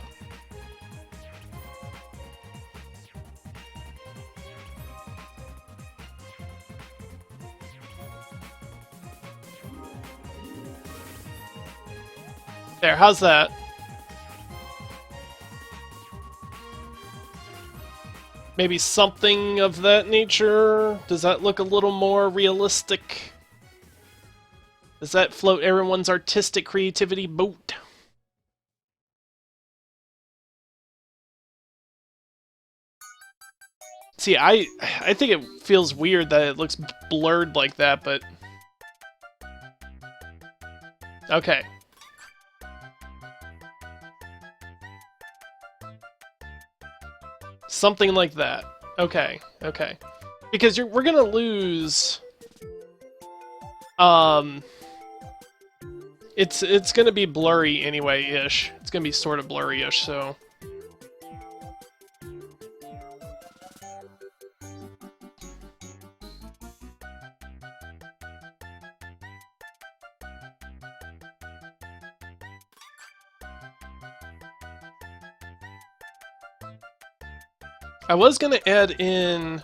There, how's that? Maybe something of that nature? Does that look a little more realistic? Does that float everyone's artistic creativity boat? See, I think it feels weird that it looks blurred like that, but... Okay. Something like that. Okay, okay. Because we're gonna lose... It's gonna be blurry anyway-ish. It's gonna be sort of blurry-ish, so... I was gonna add in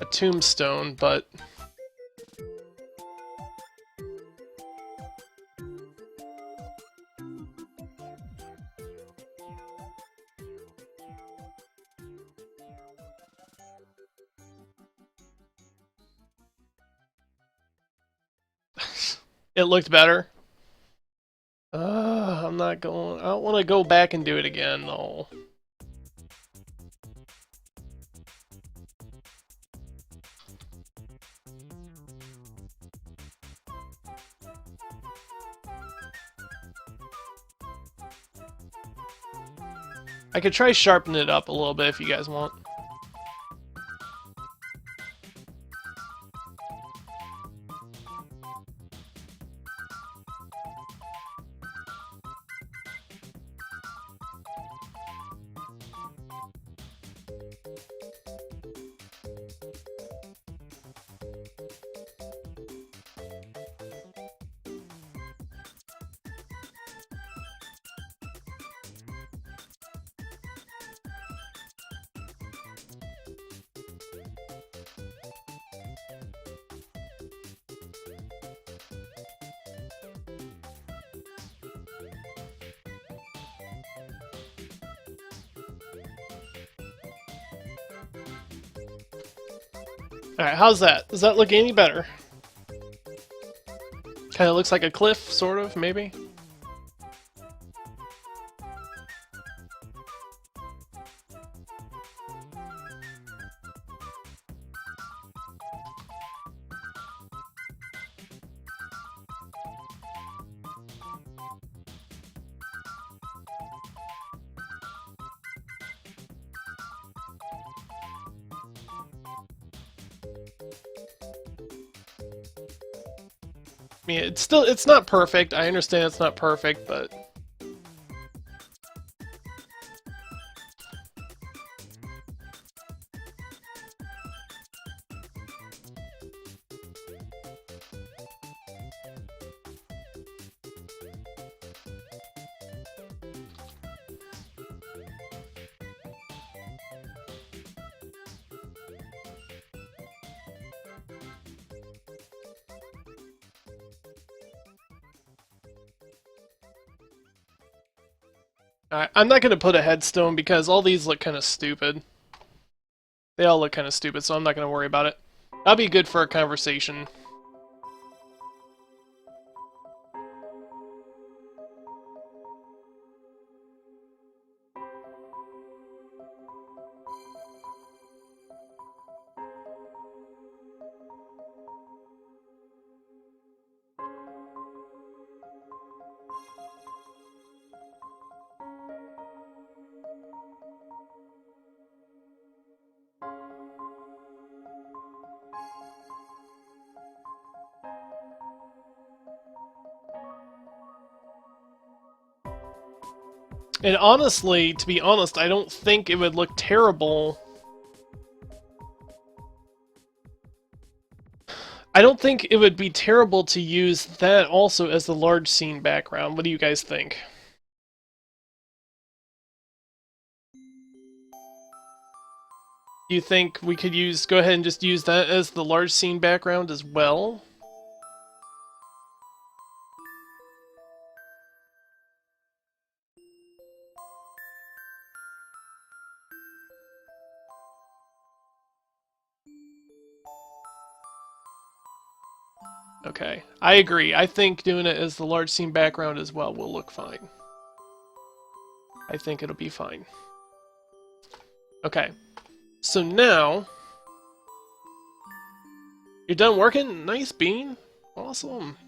a tombstone, but... It looked better. I'm not going... I don't want to go back and do it again, though. I could try sharpening it up a little bit if you guys want. Alright, how's that? Does that look any better? Kinda looks like a cliff, sort of, maybe? I mean, it's not perfect. I understand it's not perfect, but... I'm not gonna put a headstone because all these look kind of stupid. They all look kind of stupid, so I'm not gonna worry about it. That'll be good for a conversation. And honestly, to be honest, I don't think it would look terrible. I don't think it would be terrible to use that also as the large scene background. What do you guys think? Do you think we could go ahead and just use that as the large scene background as well? Okay, I agree. I think doing it as the large scene background as well will look fine. I think it'll be fine. Okay, so now you're done working? Nice, Bean. Awesome.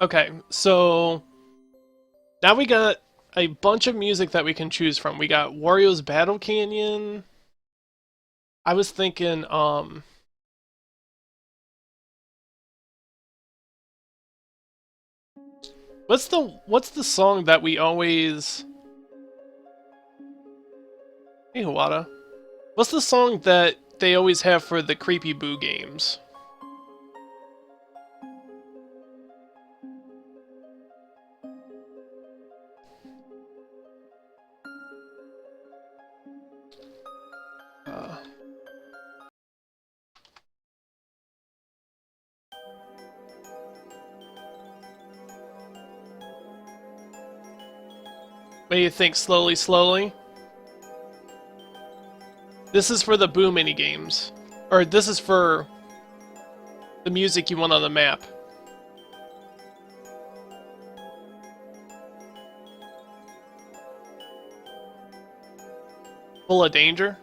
Okay, so now we got a bunch of music that we can choose from. We got Wario's Battle Canyon. I was thinking, what's the song that we always... Hey, Hawata. What's the song that they always have for the Creepy Boo games? What do you think? Slowly, slowly? This is for the Boo mini games, or this is for the music you want on the map. Full of danger?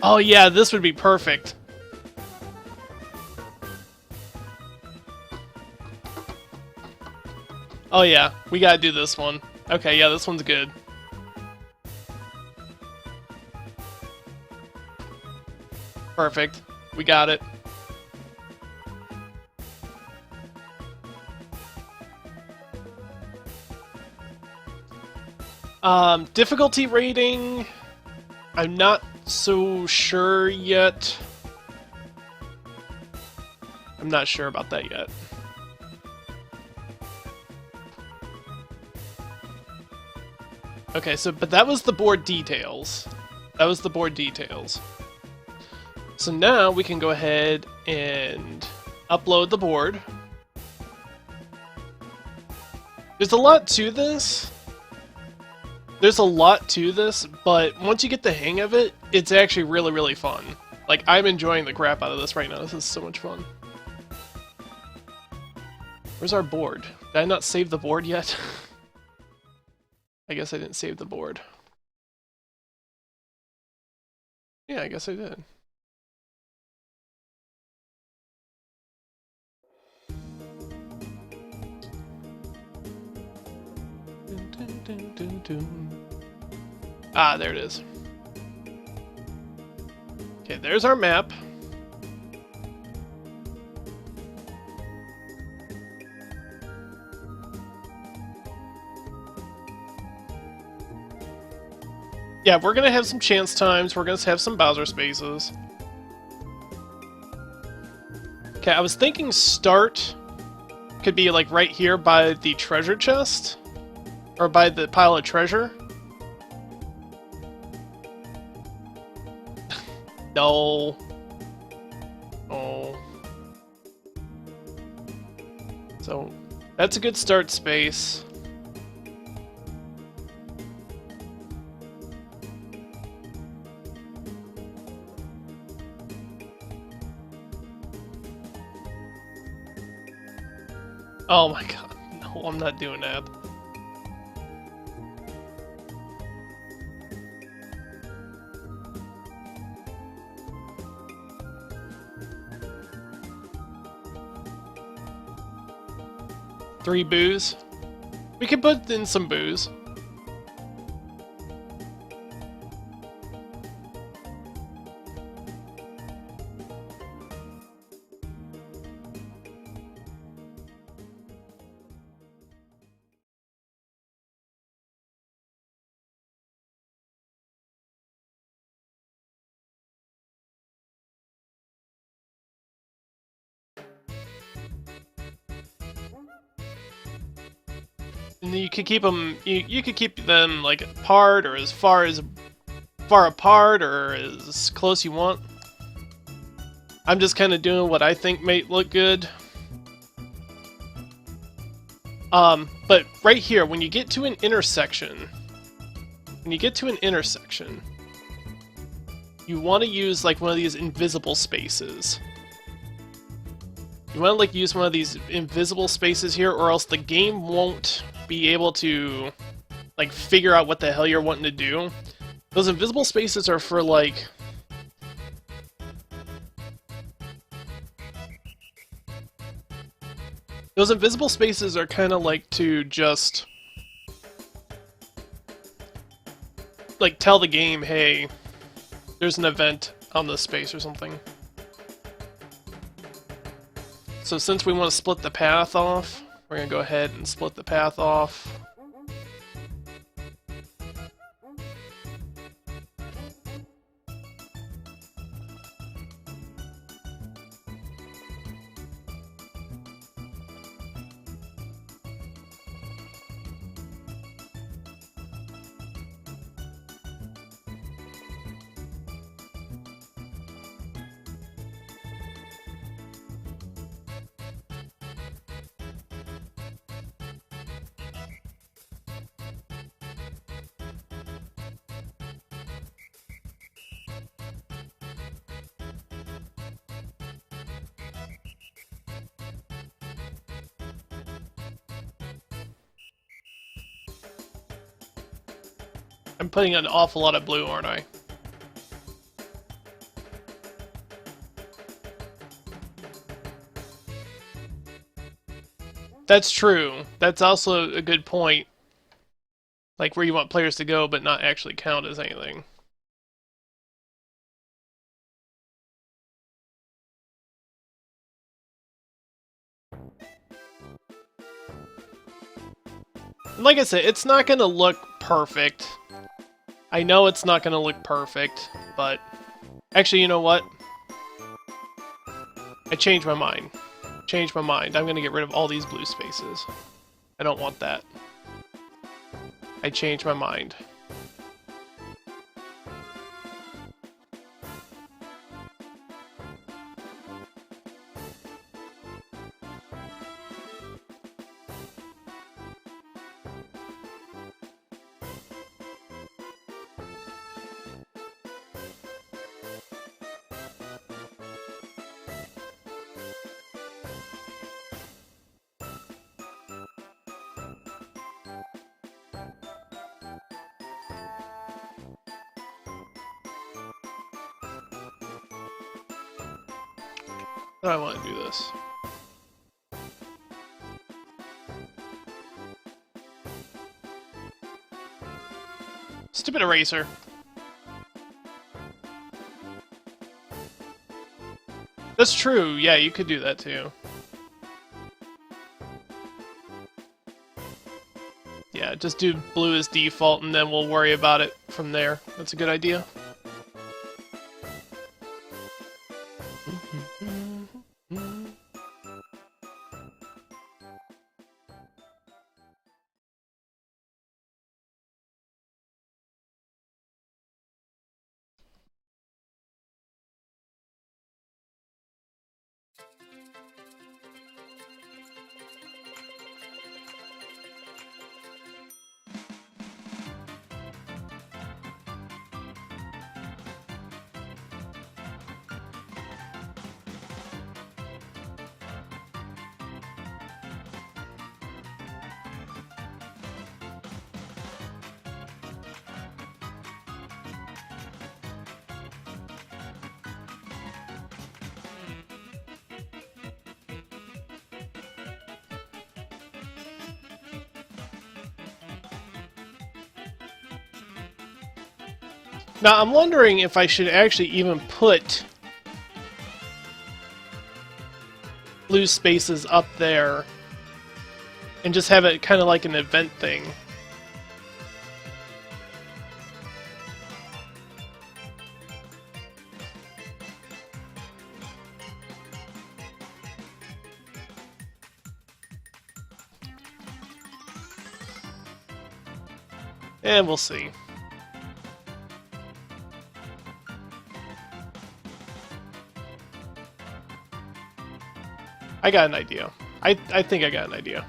Oh yeah, this would be perfect. Oh yeah, we gotta do this one. Okay, yeah, this one's good. Perfect. We got it. Difficulty rating... I'm not so sure yet. I'm not sure about that yet. Okay, so, but that was the board details. That was the board details. So now we can go ahead and upload the board. There's a lot to this. There's a lot to this, but once you get the hang of it, it's actually really, really fun. Like, I'm enjoying the crap out of this right now. This is so much fun. Where's our board? Did I not save the board yet? I guess I didn't save the board. Yeah, I guess I did. Ah, there it is. Okay, there's our map. Yeah, we're gonna have some chance times. We're gonna have some Bowser spaces. Okay, I was thinking start could be like right here by the treasure chest. Or by the pile of treasure. No. Oh. So, that's a good start space. Oh my god. No, I'm not doing that. Three boos. We could put in some booze. And you could keep them. You could keep them like apart, or as far apart, or as close you want. I'm just kind of doing what I think may look good. But right here, when you get to an intersection, you want to use like one of these invisible spaces. You want to like use one of these invisible spaces here, or else the game won't be able to like figure out what the hell you're wanting to do. Those invisible spaces are for like those invisible spaces are kind of like to just like tell the game, hey, there's an event on this space or something. So since we want to split the path off, we're going to go ahead and split the path off. I'm putting an awful lot of blue, aren't I? That's true. That's also a good point. Like where you want players to go, but not actually count as anything. Like I said, it's not gonna look perfect. I know it's not gonna look perfect, but... Actually, you know what? I changed my mind. I'm gonna get rid of all these blue spaces. I don't want that. I changed my mind. How do I want to do this? Stupid eraser. That's true, yeah, you could do that too. Yeah, just do blue as default and then we'll worry about it from there. That's a good idea. Now, I'm wondering if I should actually even put blue spaces up there and just have it kind of like an event thing. And we'll see. I got an idea. I think I got an idea.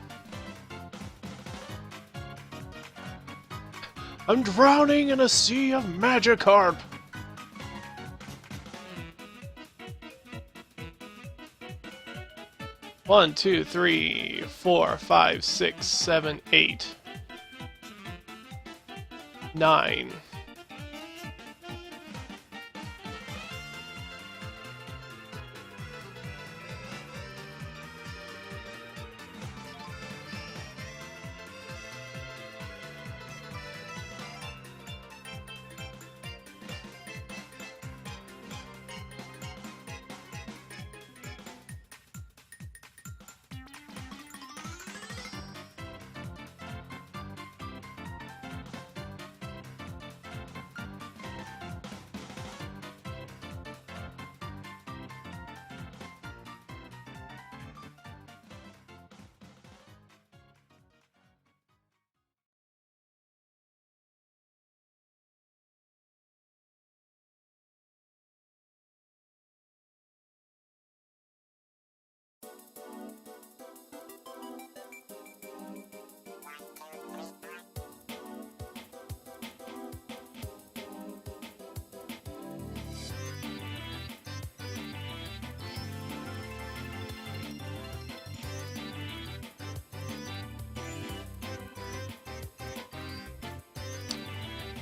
I'm drowning in a sea of Magikarp! One, two, three, 4, 5, 6, 7, 8, 9.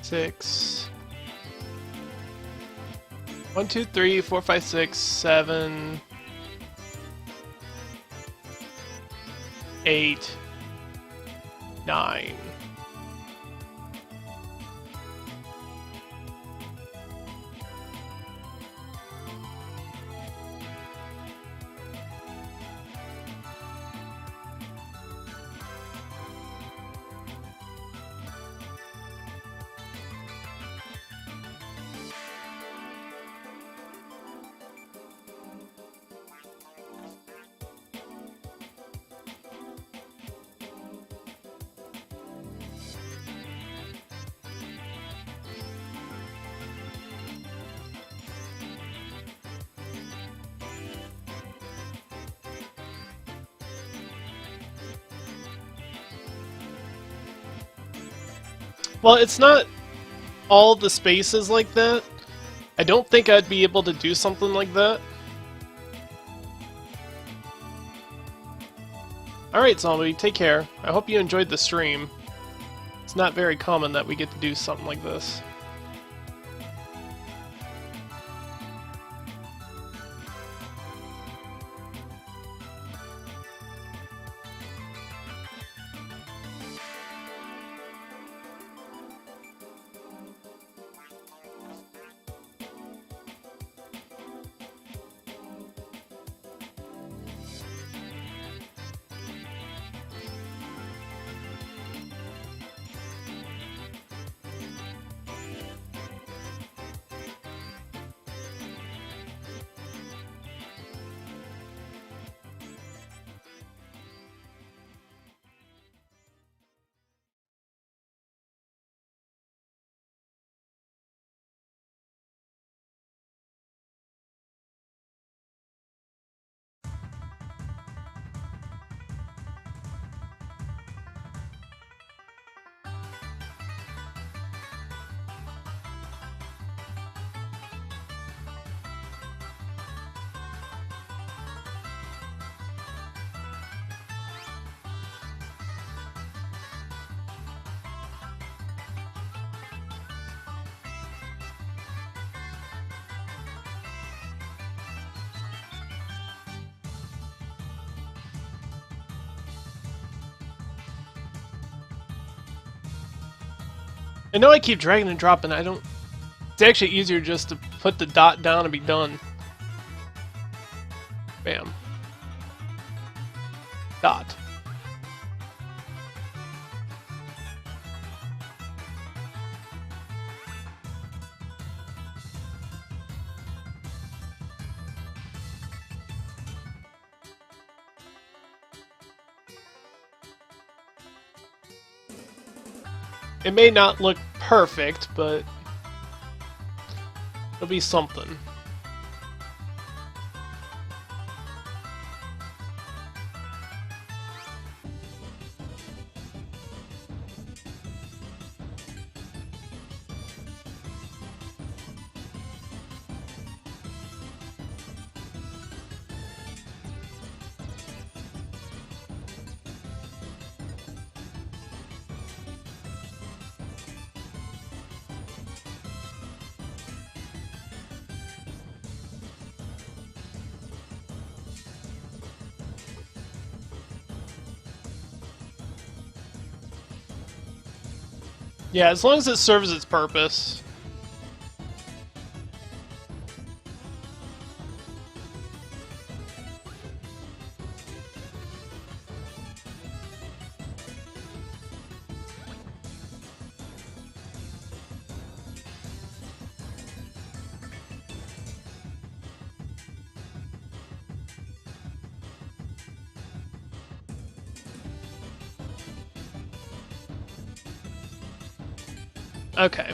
Six. 1, 2, 3, 4, 5, 6, 7, 8, 9. Well, it's not all the spaces like that. I don't think I'd be able to do something like that. Alright, Zombie, take care. I hope you enjoyed the stream. It's not very common that we get to do something like this. I know I keep dragging and dropping, I don't It's actually easier just to put the dot down and be done. Bam. Dot. It may not look perfect, but it'll be something. Yeah, as long as it serves its purpose. Okay.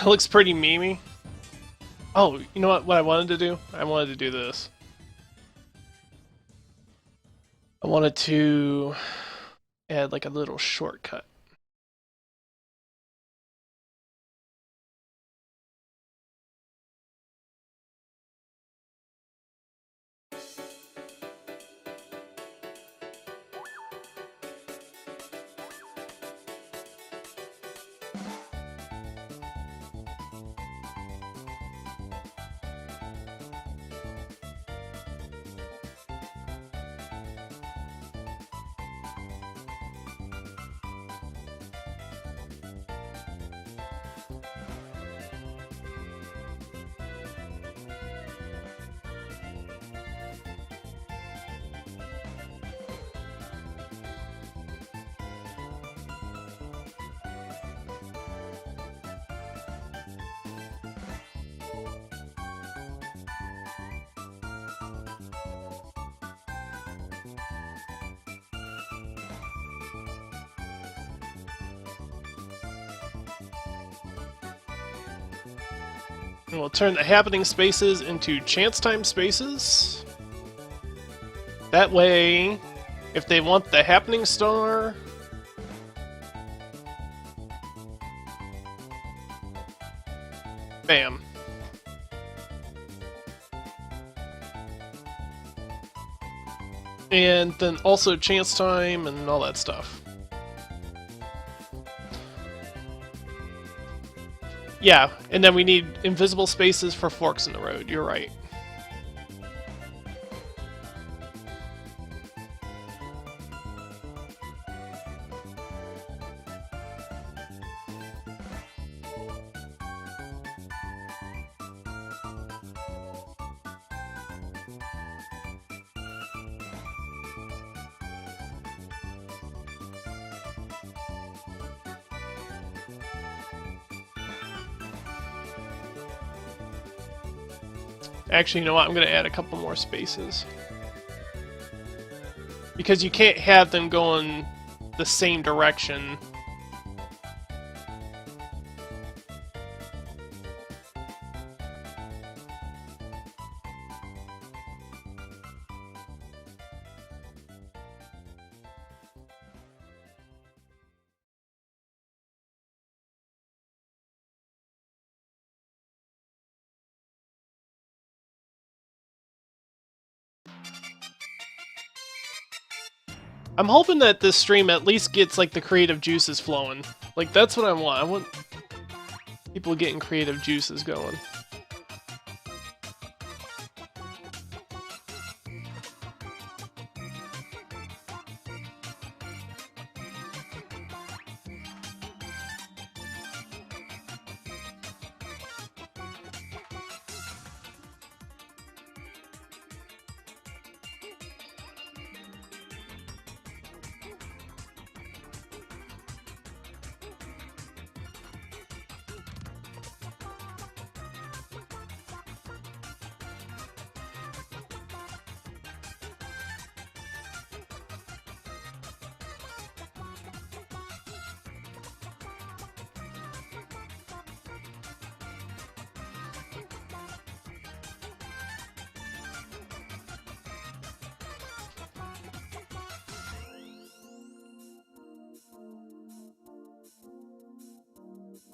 Looks pretty memey. Oh, you know what I wanted to do? I wanted to do this. I wanted to add like a little shortcut. And we'll turn the happening spaces into chance time spaces. That way, if they want the happening star, bam. And then also chance time and all that stuff. Yeah, and then we need invisible spaces for forks in the road, you're right. Actually, you know what? I'm going to add a couple more spaces. Because you can't have them going the same direction. I'm hoping that this stream at least gets like the creative juices flowing. Like that's what I want. I want people getting creative juices going.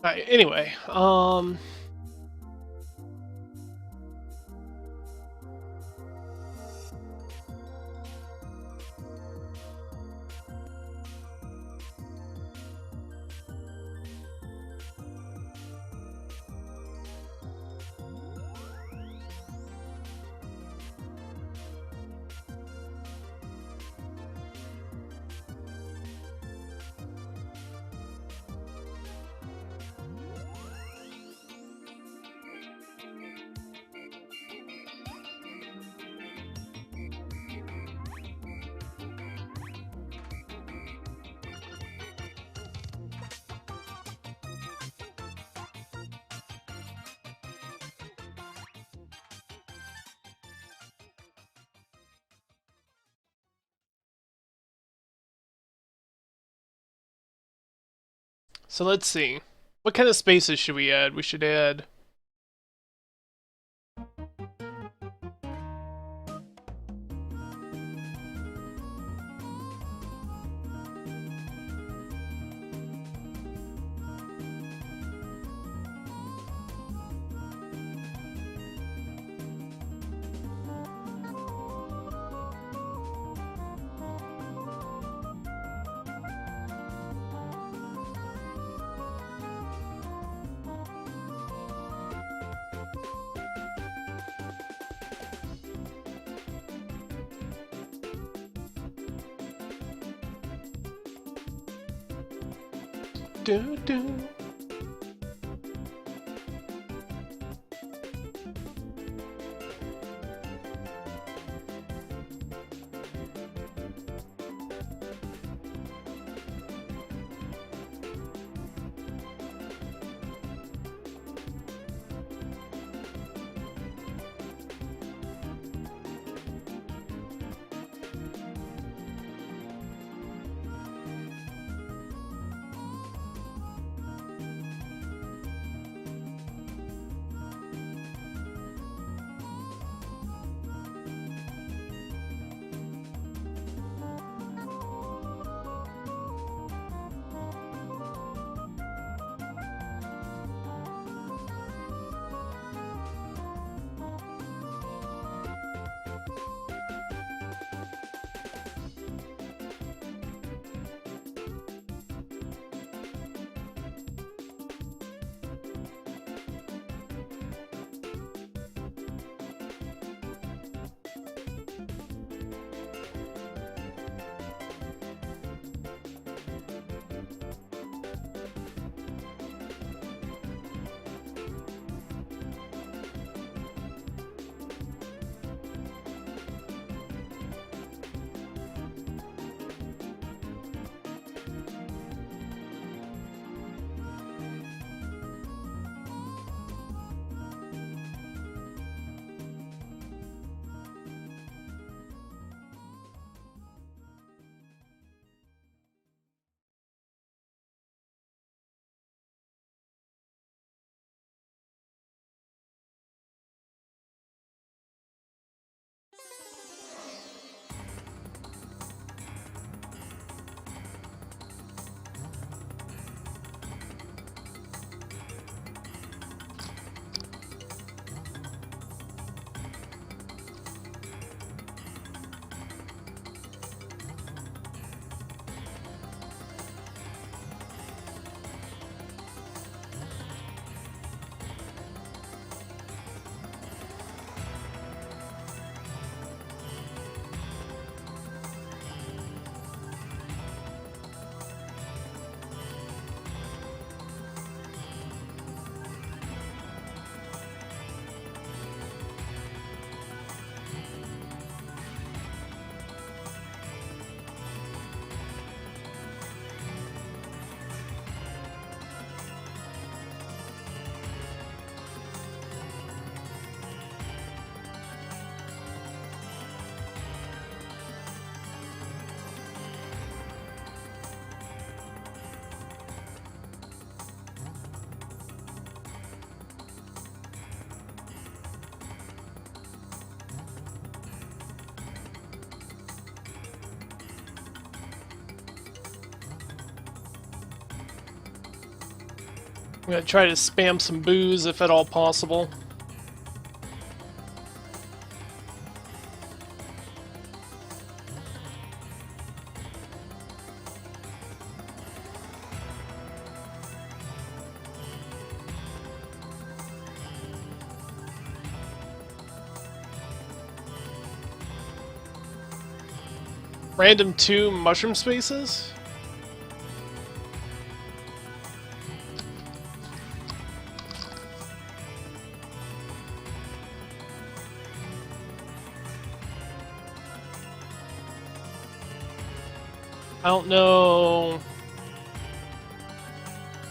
Alright, anyway, so let's see. What kind of spaces should we add? We should add... Do, do. I'm gonna try to spam some booze if at all possible. Random 2 mushroom spaces? I don't know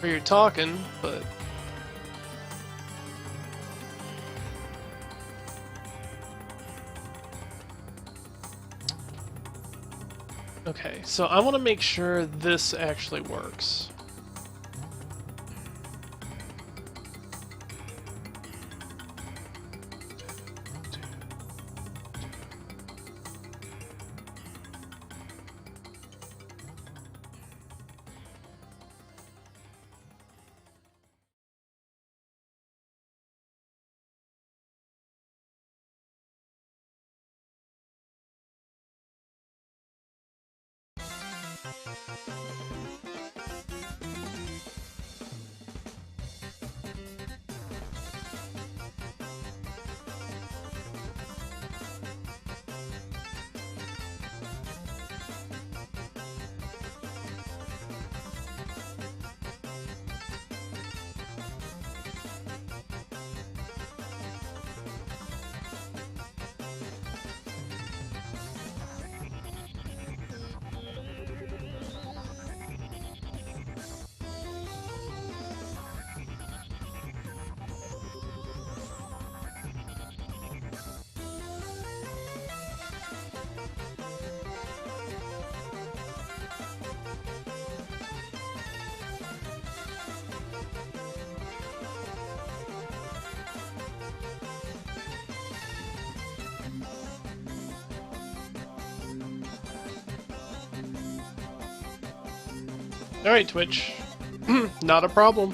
where you're talking, but... Okay, so I want to make sure this actually works. Alright, Twitch. Not a problem.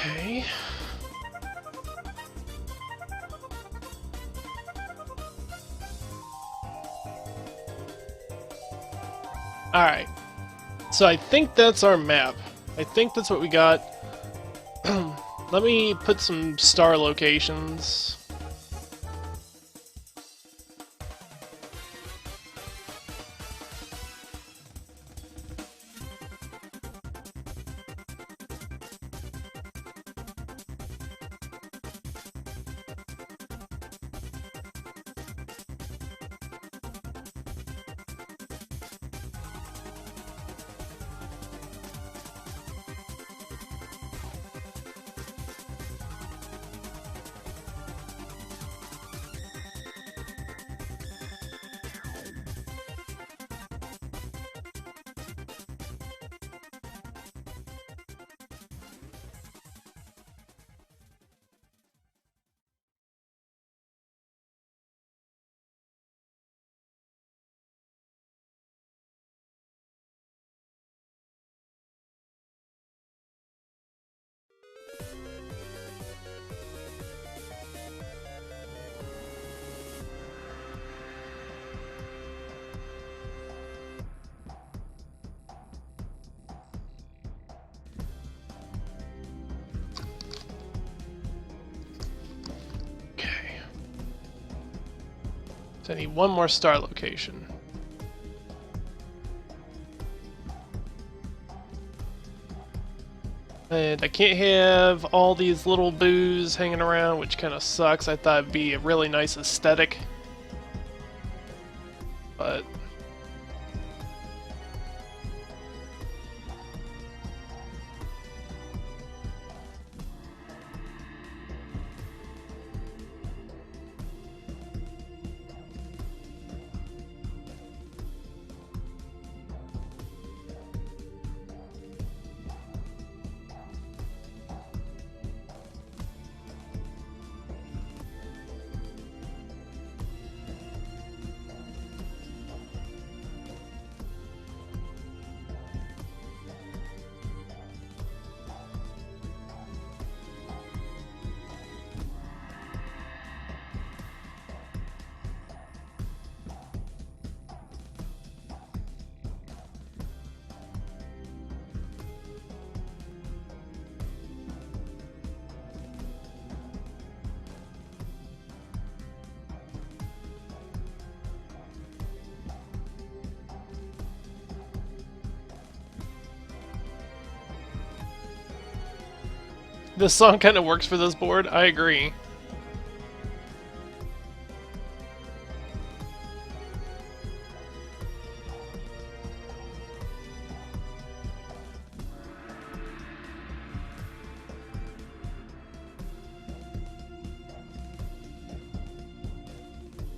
Okay. Alright. So I think that's our map. I think that's what we got. Let me put some star locations. Okay. So I need one more star location. And I can't have all these little boos hanging around, which kind of sucks. I thought it'd be a really nice aesthetic. But this song kind of works for this board. I agree.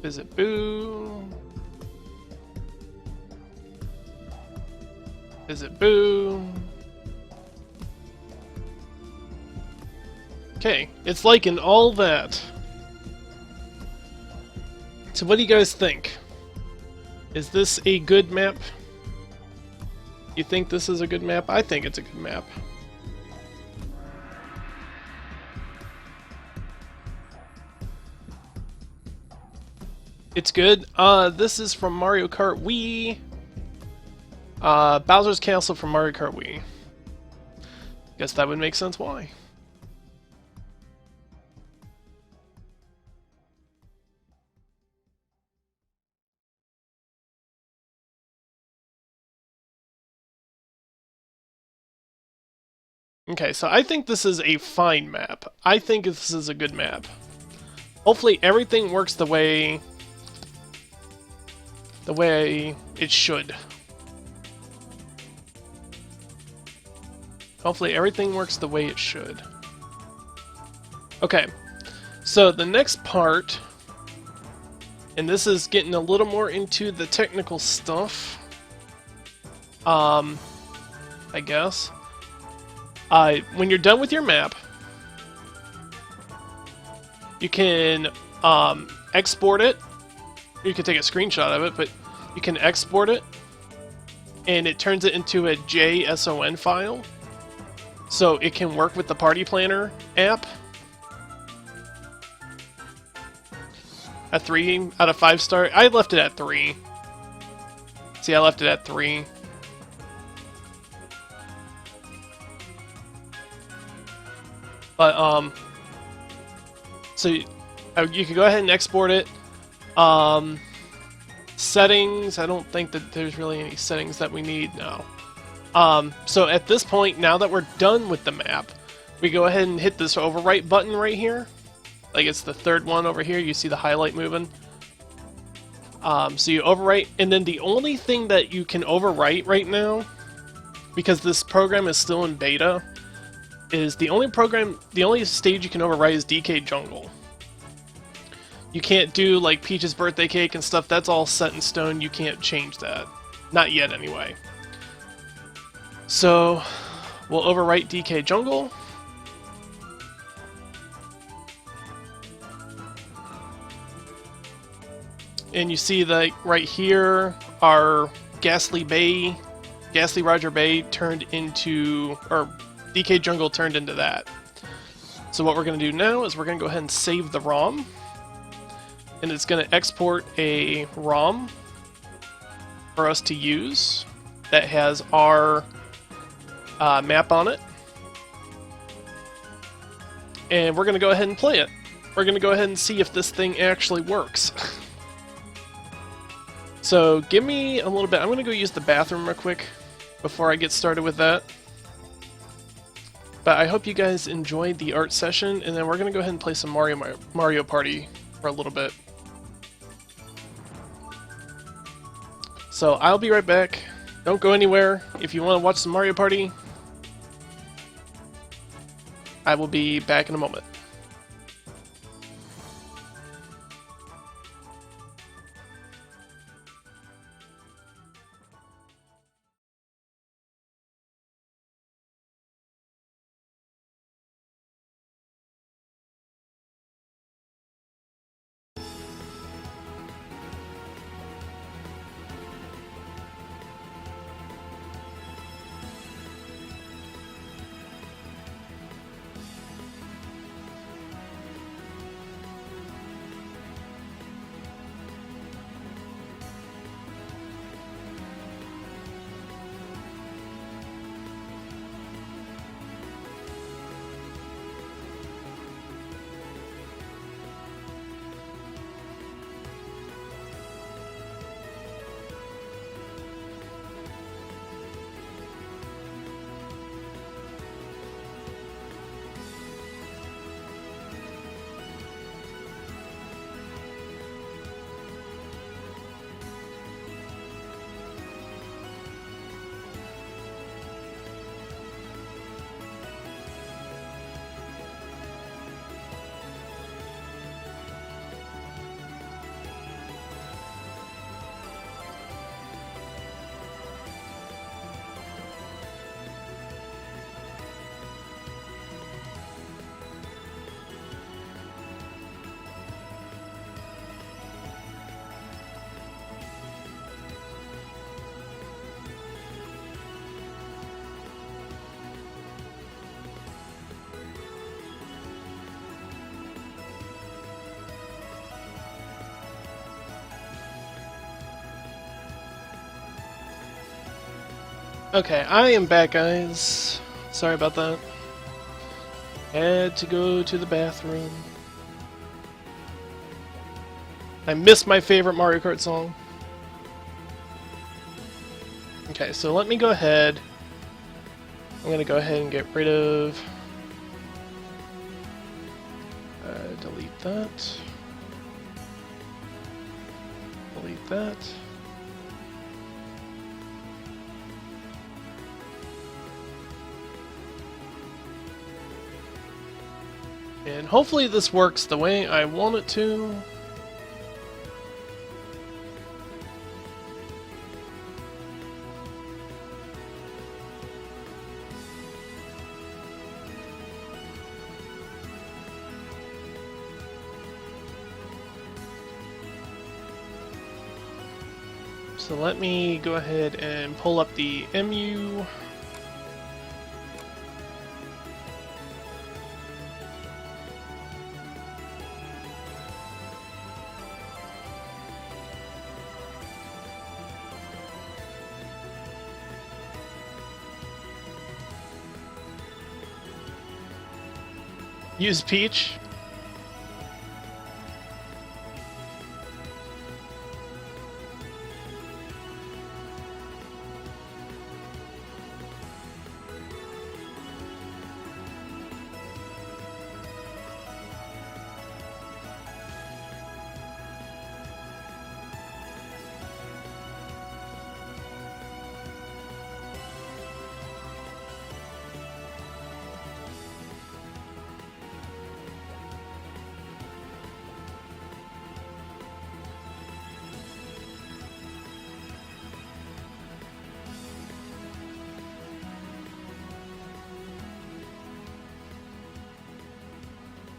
Visit Boo. Visit Boo. Okay, it's liking all that. So what do you guys think? Is this a good map? You think this is a good map? I think it's a good map. It's good. This is from Mario Kart Wii. Bowser's Castle from Mario Kart Wii. Guess that would make sense why. Okay, so I think this is a fine map. I think this is a good map. Hopefully everything works the way it should. Hopefully everything works the way it should. Okay, so the next part, and this is getting a little more into the technical stuff, I guess. When you're done with your map, you can export it. You can take a screenshot of it, but you can export it, and it turns it into a JSON file. so it can work with the Party Planner app. A 3 out of 5 star. I left it at 3. See, I left it at 3. But, so you can go ahead and export it. Settings, I don't think that there's really any settings that we need now. So at this point, now that we're done with the map, we go ahead and hit this overwrite button right here. Like it's the third one over here, you see the highlight moving. So you overwrite, and then the only thing that you can overwrite right now, because this program is still in beta, is the only stage you can overwrite is DK Jungle. You can't do like Peach's birthday cake and stuff, that's all set in stone, you can't change that. Not yet anyway. So we'll overwrite DK Jungle. And you see that right here, our Ghastly Roger Bay turned into, or DK Jungle turned into that. So what we're going to do now is we're going to go ahead and save the ROM. And it's going to export a ROM for us to use that has our map on it. And we're going to go ahead and play it. We're going to go ahead and see if this thing actually works. So give me a little bit. I'm going to go use the bathroom real quick before I get started with that. But I hope you guys enjoyed the art session, and then we're going to go ahead and play some Mario Party for a little bit. So I'll be right back. Don't go anywhere. If you want to watch some Mario Party, I will be back in a moment. Okay, I am back, guys. Sorry about that. Had to go to the bathroom. I missed my favorite Mario Kart song. Okay, so let me go ahead. I'm gonna go ahead and get rid of... delete that. Delete that. And hopefully this works the way I want it to. So let me go ahead and pull up the MU. Use Peach.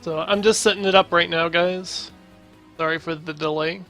So I'm just setting it up right now, guys. Sorry for the delay.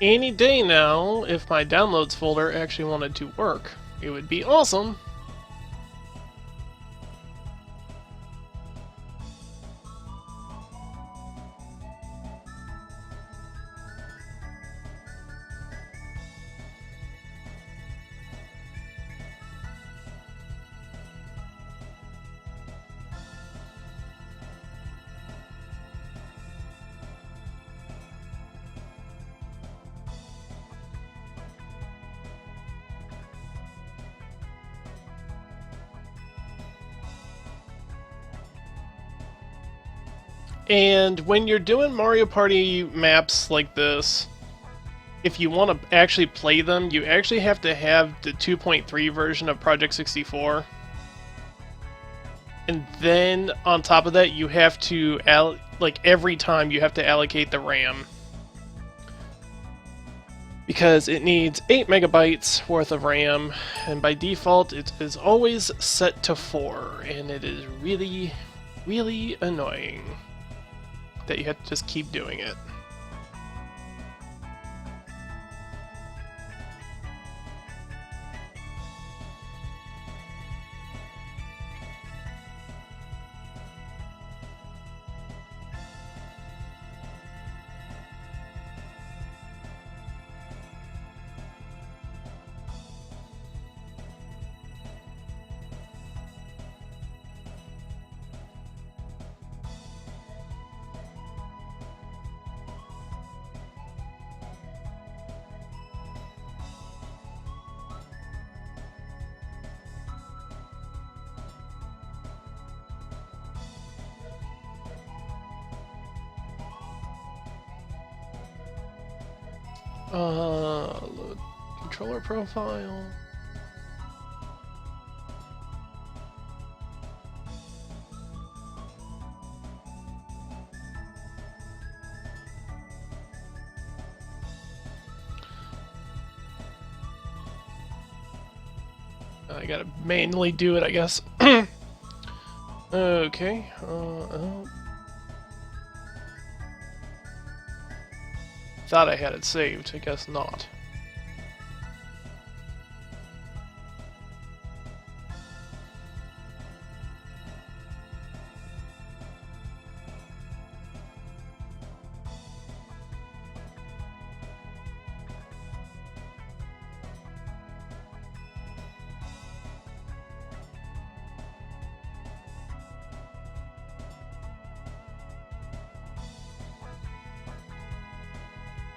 Any day now, if my downloads folder actually wanted to work, it would be awesome. And when you're doing Mario Party maps like this, if you want to actually play them, you actually have to have the 2.3 version of Project 64. And then on top of that, you have to like every time you have to allocate the RAM. Because it needs 8 megabytes worth of RAM, and by default it is always set to 4, and it is really, really annoying that you have to just keep doing it. Load controller profile. I gotta manually do it, I guess. Okay. Thought I had it saved. I guess not.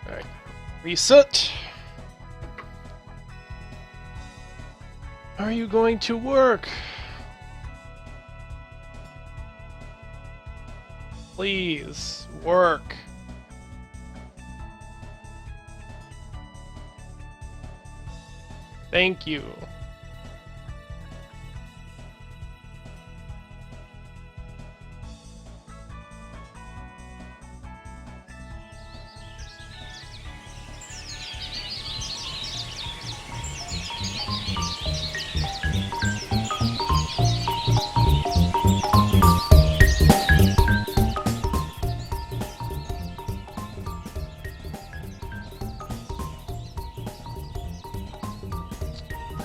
Alright. Reset. Are you going to work? Please, work. Thank you.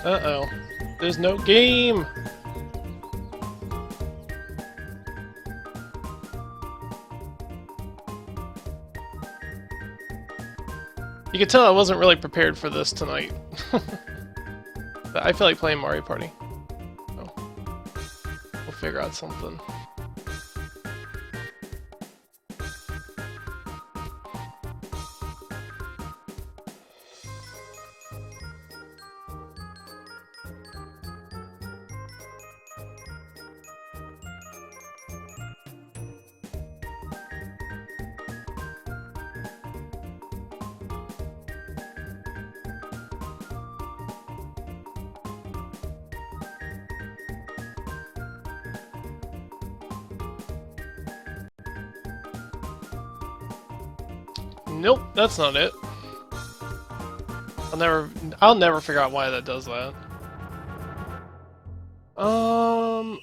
Uh-oh. There's no game! You can tell I wasn't really prepared for this tonight. But I feel like playing Mario Party. So we'll figure out something. Nope, that's not it. I'll never figure out why that does that.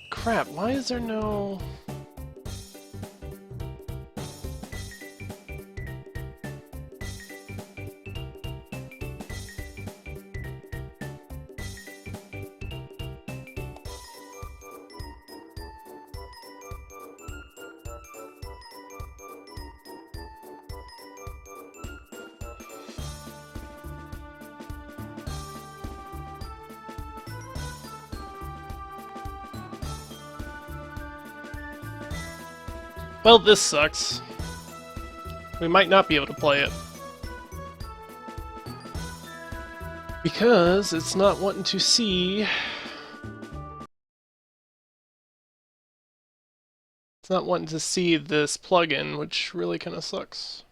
Crap, why is there no... Well, this sucks. We might not be able to play it. Because it's not wanting to see... It's not wanting to see this plugin, which really kind of sucks.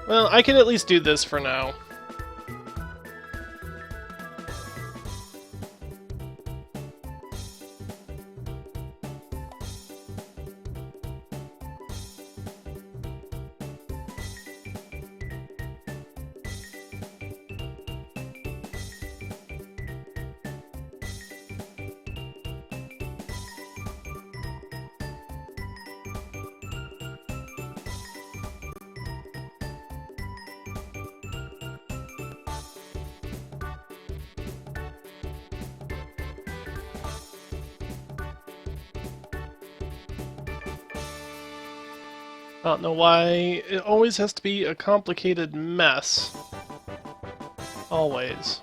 Well, I can at least do this for now. I don't know why it always has to be a complicated mess. Always.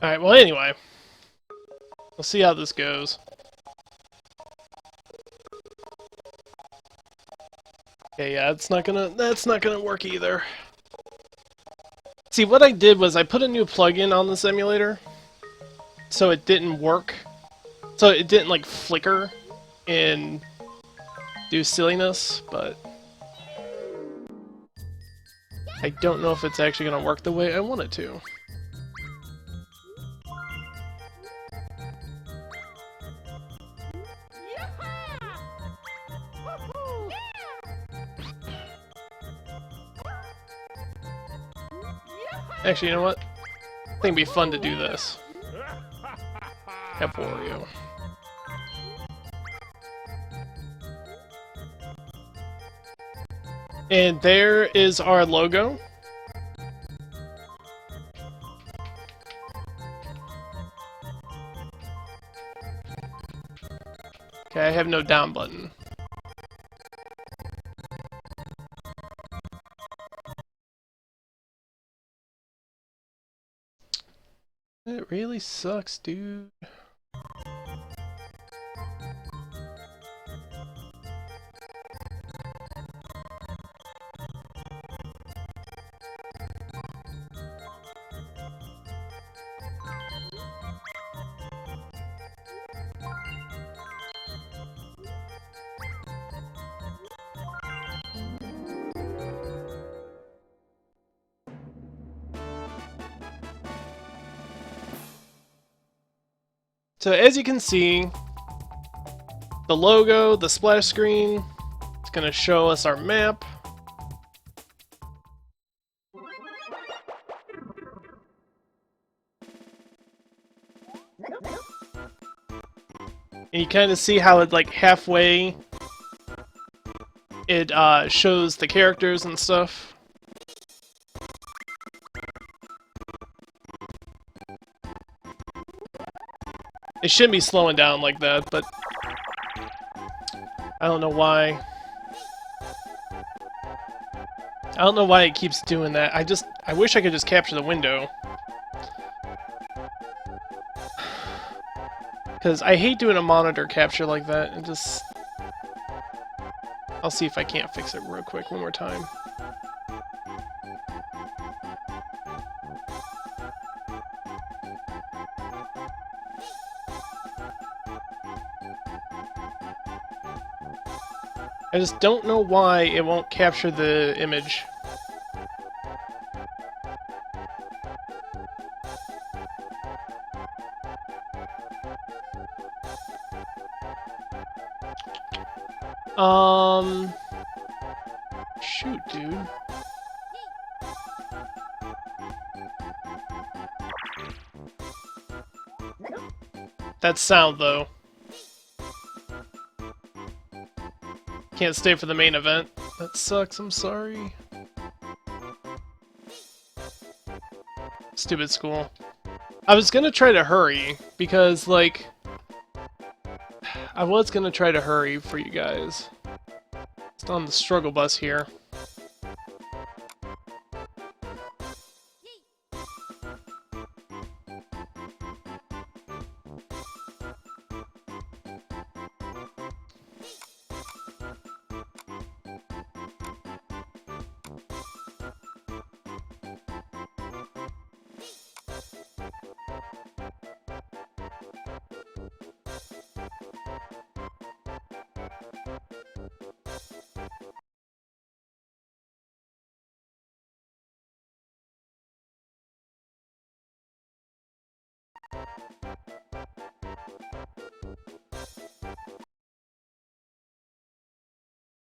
Alright, well anyway. We'll see how this goes. Okay, yeah, that's not gonna work either. See, what I did was I put a new plugin on this emulator, so it didn't work. So it didn't, like, flicker and do silliness, but I don't know if it's actually gonna work the way I want it to. Actually, you know what? I think it'd be fun to do this. have Wario. And there is our logo. Okay, I have no down button. It really sucks, dude. So as you can see, the logo, the splash screen, it's going to show us our map. And you kind of see how it, like, halfway, it shows the characters and stuff. It shouldn't be slowing down like that, but I don't know why. I don't know why it keeps doing that. I wish I could just capture the window. Because I hate doing a monitor capture like that, and just... I'll see if I can't fix it real quick one more time. I just don't know why it won't capture the image. Shoot, dude. That sound, though. Can't stay for the main event. That sucks, I'm sorry. Stupid school. I was gonna try to hurry, because, like... I was gonna try to hurry for you guys. Just on the struggle bus here.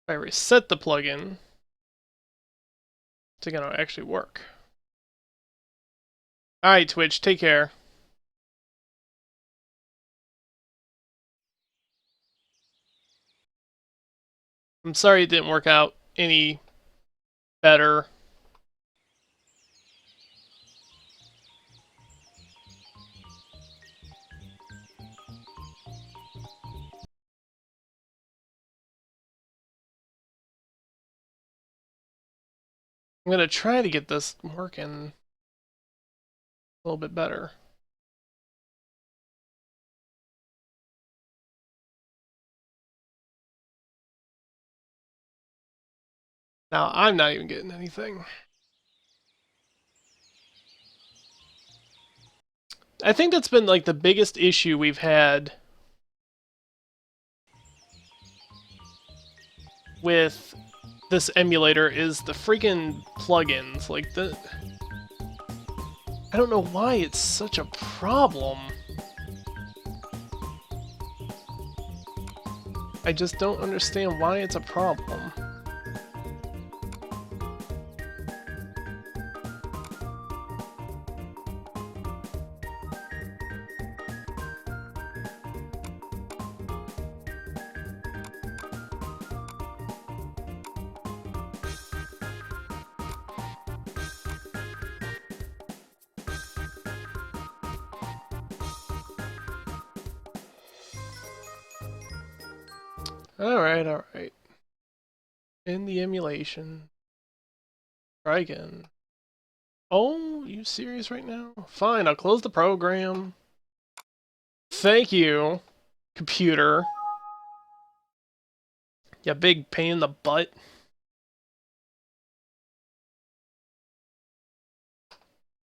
If I reset the plugin, it's gonna actually work. Alright, Twitch, take care. I'm sorry it didn't work out any better. I'm gonna try to get this working a little bit better. Now, I'm not even getting anything. I think that's been, like, the biggest issue we've had with this emulator is the freaking plugins. Like, I don't know why it's such a problem. I just don't understand why it's a problem. Alright, alright. In the emulation. Try again. Oh, you serious right now? Fine, I'll close the program. Thank you, computer. You big pain in the butt.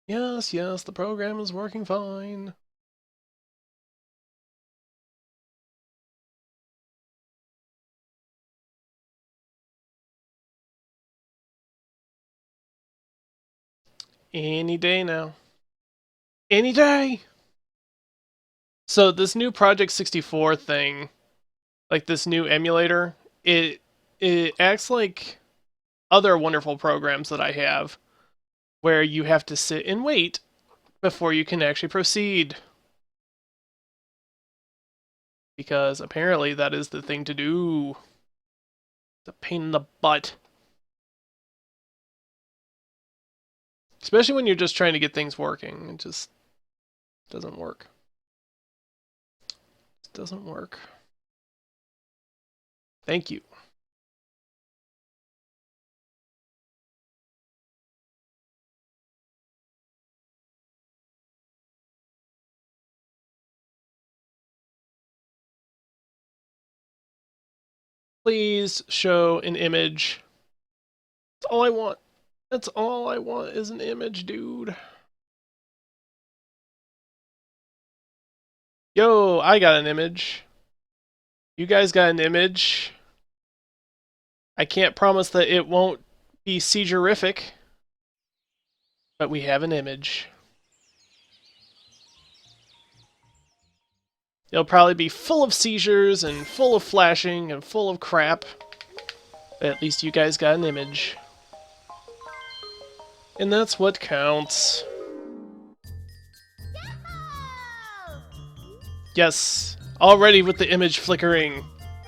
Yes, yes, the program is working fine. Any day now. Any day! So this new Project 64 thing, like this new emulator, it acts like other wonderful programs that I have, where you have to sit and wait before you can actually proceed. Because apparently that is the thing to do. It's a pain in the butt. Especially when you're just trying to get things working. It just doesn't work. It doesn't work. Thank you. Please show an image. That's all I want. That's all I want is an image, dude. Yo, I got an image. You guys got an image. I can't promise that it won't be seizure-rific, but we have an image. It'll probably be full of seizures and full of flashing and full of crap. But at least you guys got an image. And that's what counts. Yes, already with the image flickering.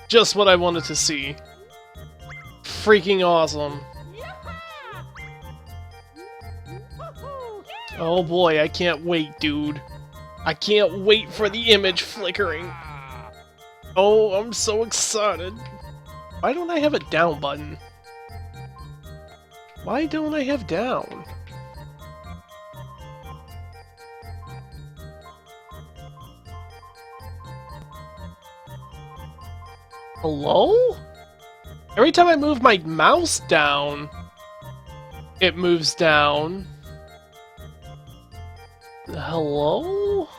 Just what I wanted to see. Freaking awesome. Oh boy, I can't wait, dude. I can't wait for the image flickering. Oh, I'm so excited. Why don't I have a down button? Why don't I have down? Hello? Every time I move my mouse down, it moves down. Hello?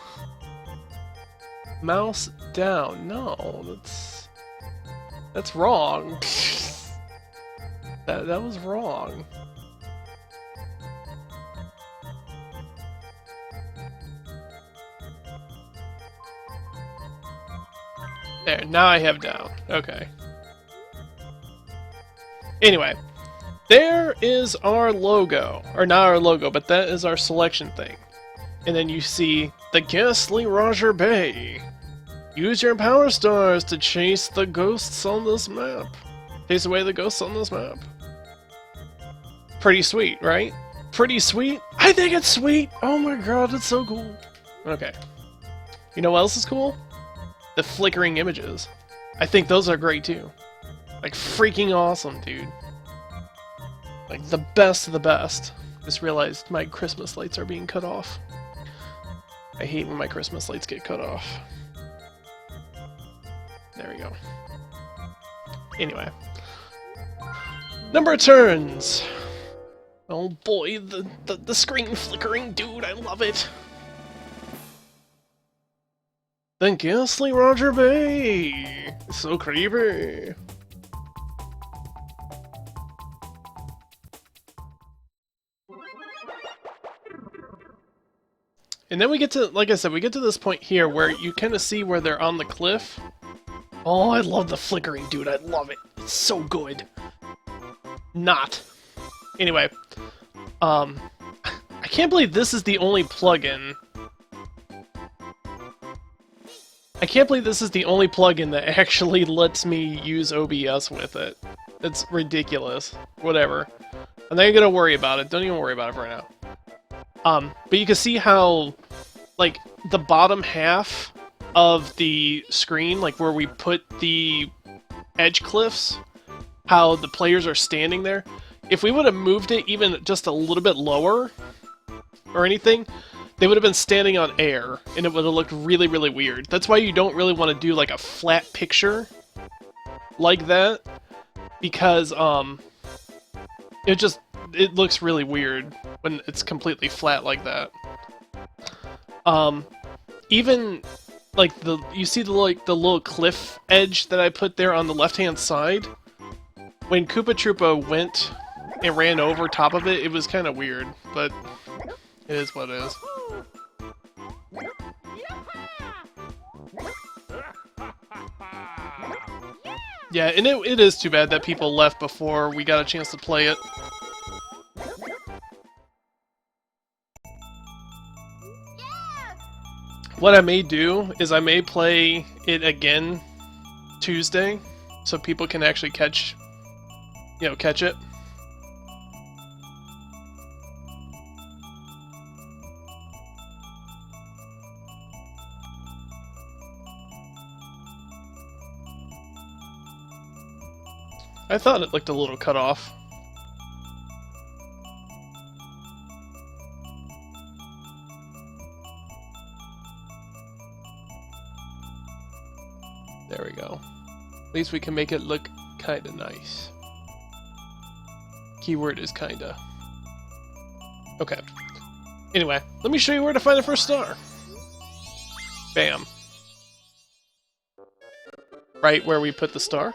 Mouse down. No, that's wrong. that was wrong. There, now I have down. Okay. Anyway, there is our logo. Or not our logo, but that is our selection thing. And then you see the ghastly Roger Bay. Use your power stars to chase the ghosts on this map. Chase away the ghosts on this map. Pretty sweet, right? Pretty sweet? I think it's sweet! Oh my god, it's so cool. Okay. You know what else is cool? The flickering images. I think those are great too. Like freaking awesome, dude. Like the best of the best. Just realized my Christmas lights are being cut off. I hate when my Christmas lights get cut off. There we go. Anyway. Number of turns! Oh boy, the screen flickering, dude, I love it! The ghastly Roger Bay! So creepy! And then we get to, like I said, we get to this point here where you kind of see where they're on the cliff. Oh, I love the flickering, dude. I love it. It's so good. Not. Anyway. I can't believe this is the only plugin. I can't believe this is the only plugin that actually lets me use OBS with it. It's ridiculous. Whatever. I'm not even gonna worry about it. Don't even worry about it for now. But you can see how, like, the bottom half of the screen, like where we put the edge cliffs, how the players are standing there. If we would have moved it even just a little bit lower or anything, they would have been standing on air, and it would have looked really, really weird. That's why you don't really want to do like a flat picture like that, because it looks really weird when it's completely flat like that. Even like you see the little cliff edge that I put there on the left-hand side. When Koopa Troopa went and ran over top of it, it was kind of weird, but it is what it is. Yeah, and it is too bad that people left before we got a chance to play it. What I may do is I may play it again Tuesday, so people can actually catch it. I thought it looked a little cut off. There we go. At least we can make it look kinda nice. Keyword is kinda. Okay. Anyway, let me show you where to find the first star. Bam. Right where we put the star.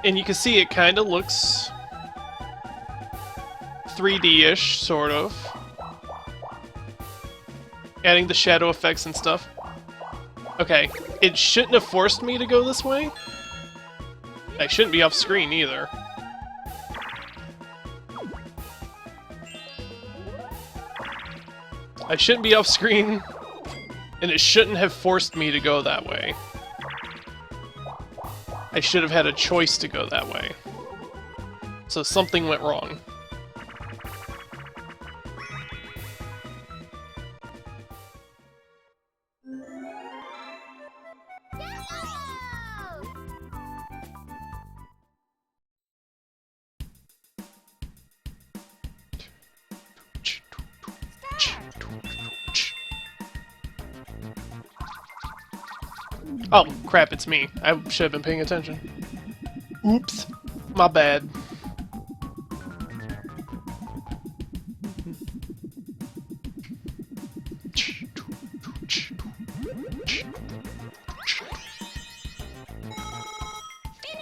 And you can see it kind of looks 3D-ish, sort of. Adding the shadow effects and stuff. Okay, it shouldn't have forced me to go this way. I shouldn't be off screen either. I shouldn't be off screen, and it shouldn't have forced me to go that way. I should have had a choice to go that way. So something went wrong. Oh, crap, it's me. I should have been paying attention. Oops. My bad.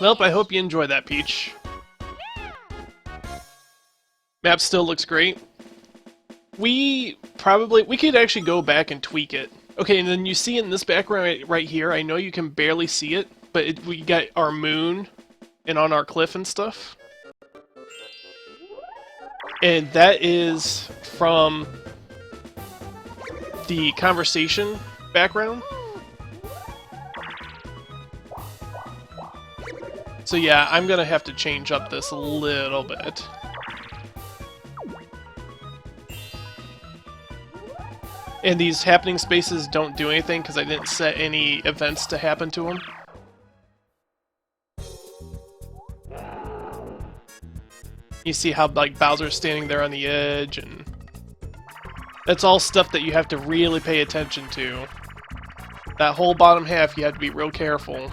Well, I hope you enjoy that, Peach. Map still looks great. We could actually go back and tweak it. Okay, and then you see in this background right here, I know you can barely see it, but we got our moon and on our cliff and stuff. And that is from the conversation background. So yeah, I'm gonna have to change up this a little bit. And these happening spaces don't do anything because I didn't set any events to happen to them. You see how like Bowser's standing there on the edge, and that's all stuff that you have to really pay attention to. That whole bottom half, you have to be real careful.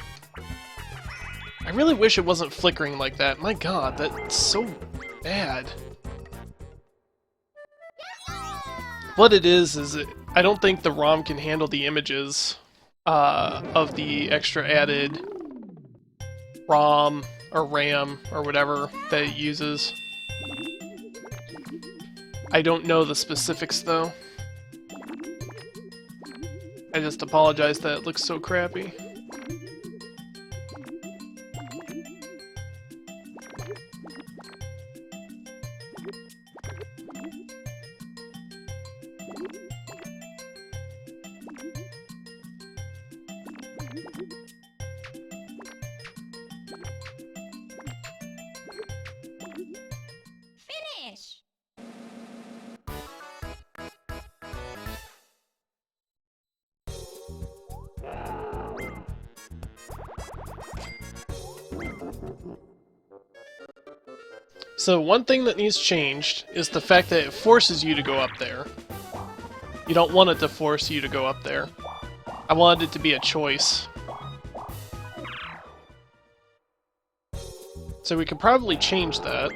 I really wish it wasn't flickering like that. My god, that's so bad. What it is I don't think the ROM can handle the images of the extra added ROM or RAM or whatever that it uses. I don't know the specifics though. I just apologize that it looks so crappy. So one thing that needs changed is the fact that it forces you to go up there. You don't want it to force you to go up there. I wanted it to be a choice. So we could probably change that.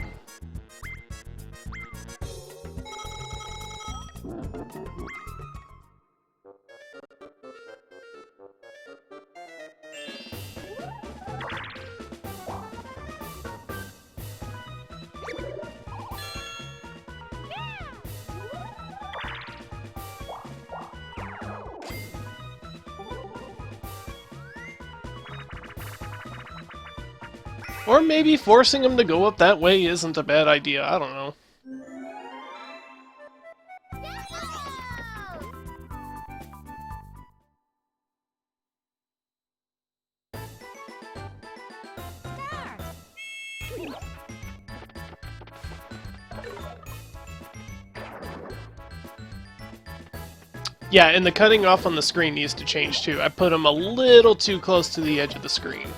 Or maybe forcing him to go up that way isn't a bad idea, I don't know. Yeah, and the cutting off on the screen needs to change too. I put him a little too close to the edge of the screen.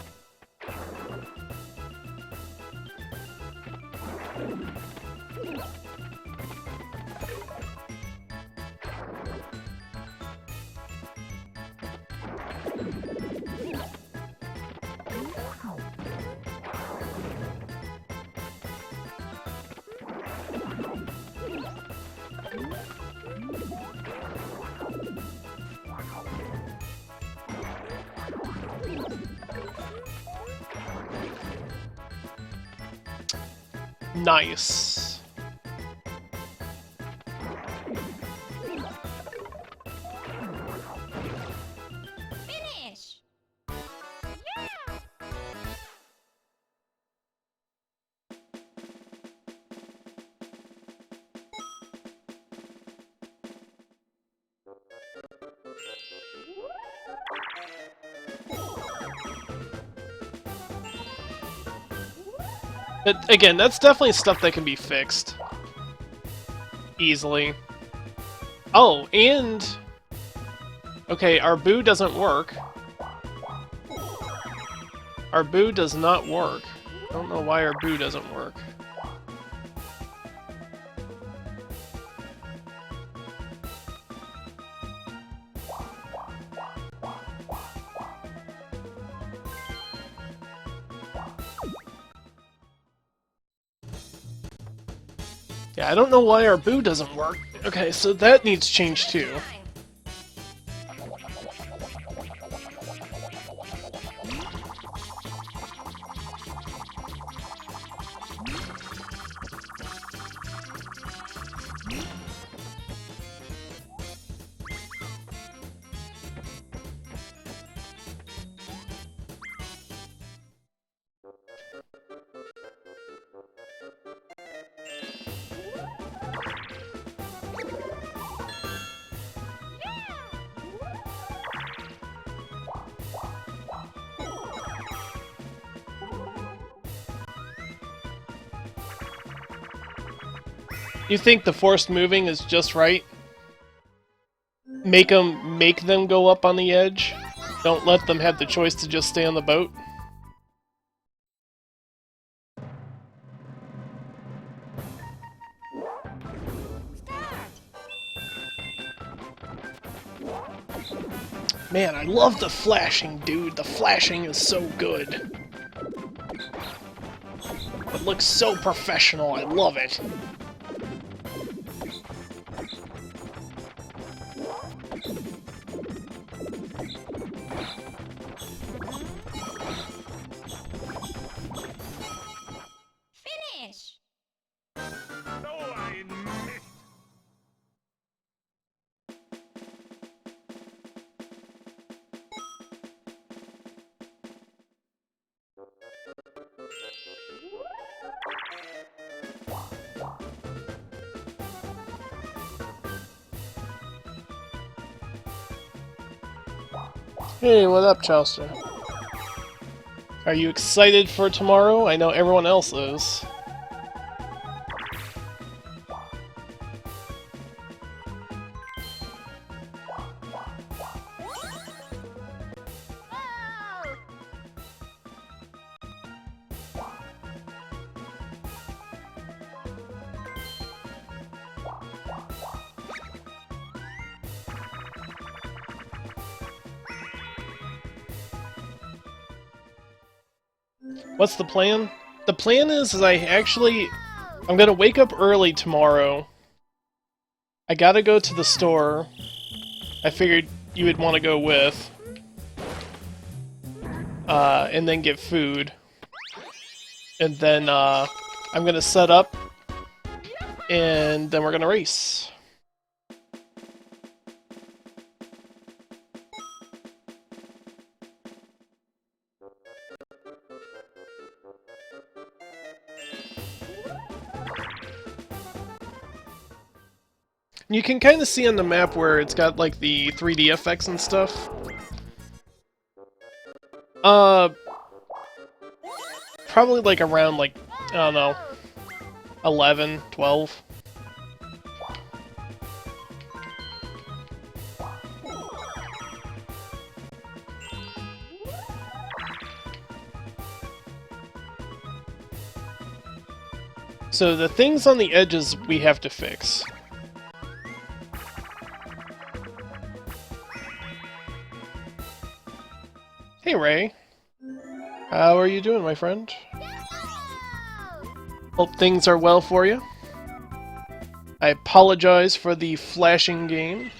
Nice. Finish! Yeah! But again, that's definitely stuff that can be fixed easily. Oh, and okay, our boo doesn't work. Our boo does not work. I don't know why our boo doesn't work. Yeah, I don't know why our boo doesn't work. Okay, so that needs change too. You think the forced moving is just right? Make them go up on the edge? Don't let them have the choice to just stay on the boat? Man, I love the flashing, dude. The flashing is so good. It looks so professional. I love it. Finish! Hey, what up, Chauster? Are you excited for tomorrow? I know everyone else is. What's the plan? The plan is I'm gonna wake up early tomorrow. I gotta go to the store. I figured you would want to go with. And then get food. And then, I'm gonna set up, and then we're gonna race. You can kind of see on the map where it's got, like, the 3D effects and stuff. Probably, like, around, like, I don't know, 11, 12. So the things on the edges we have to fix. Hey Ray, how are you doing, my friend? Hope things are well for you. I apologize for the flashing game.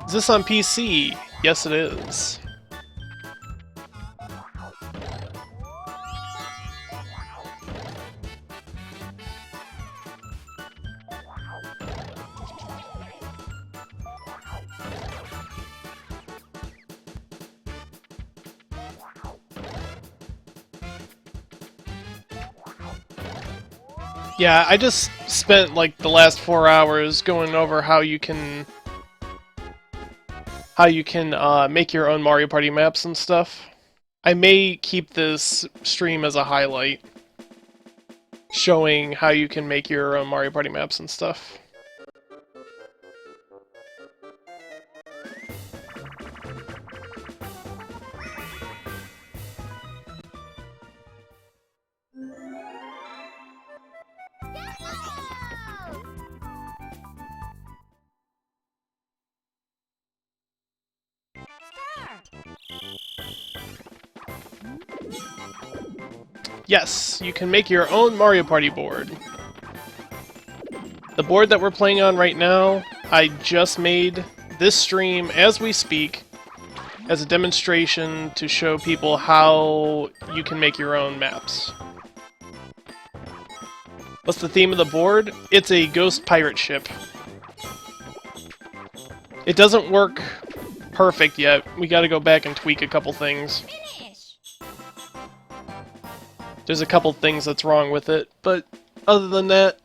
Is this on PC? Yes, it is. Yeah, I just spent like the last 4 hours going over how you can make your own Mario Party maps and stuff. I may keep this stream as a highlight, showing how you can make your own Mario Party maps and stuff. Yes, you can make your own Mario Party board. The board that we're playing on right now, I just made this stream as we speak as a demonstration to show people how you can make your own maps. What's the theme of the board? It's a ghost pirate ship. It doesn't work perfect yet. We gotta go back and tweak a couple things. There's a couple things that's wrong with it, but other than that,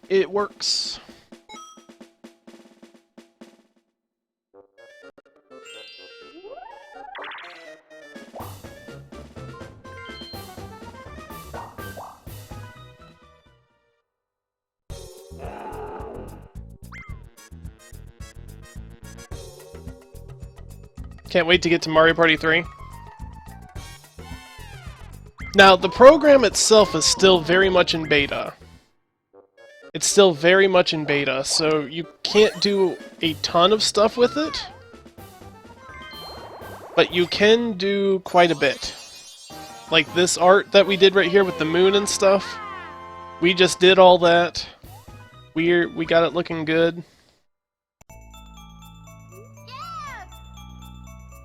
it works. Can't wait to get to Mario Party 3. Now, the program itself is still very much in beta. It's still very much in beta, so you can't do a ton of stuff with it. But you can do quite a bit. Like this art that we did right here with the moon and stuff. We just did all that. We got it looking good.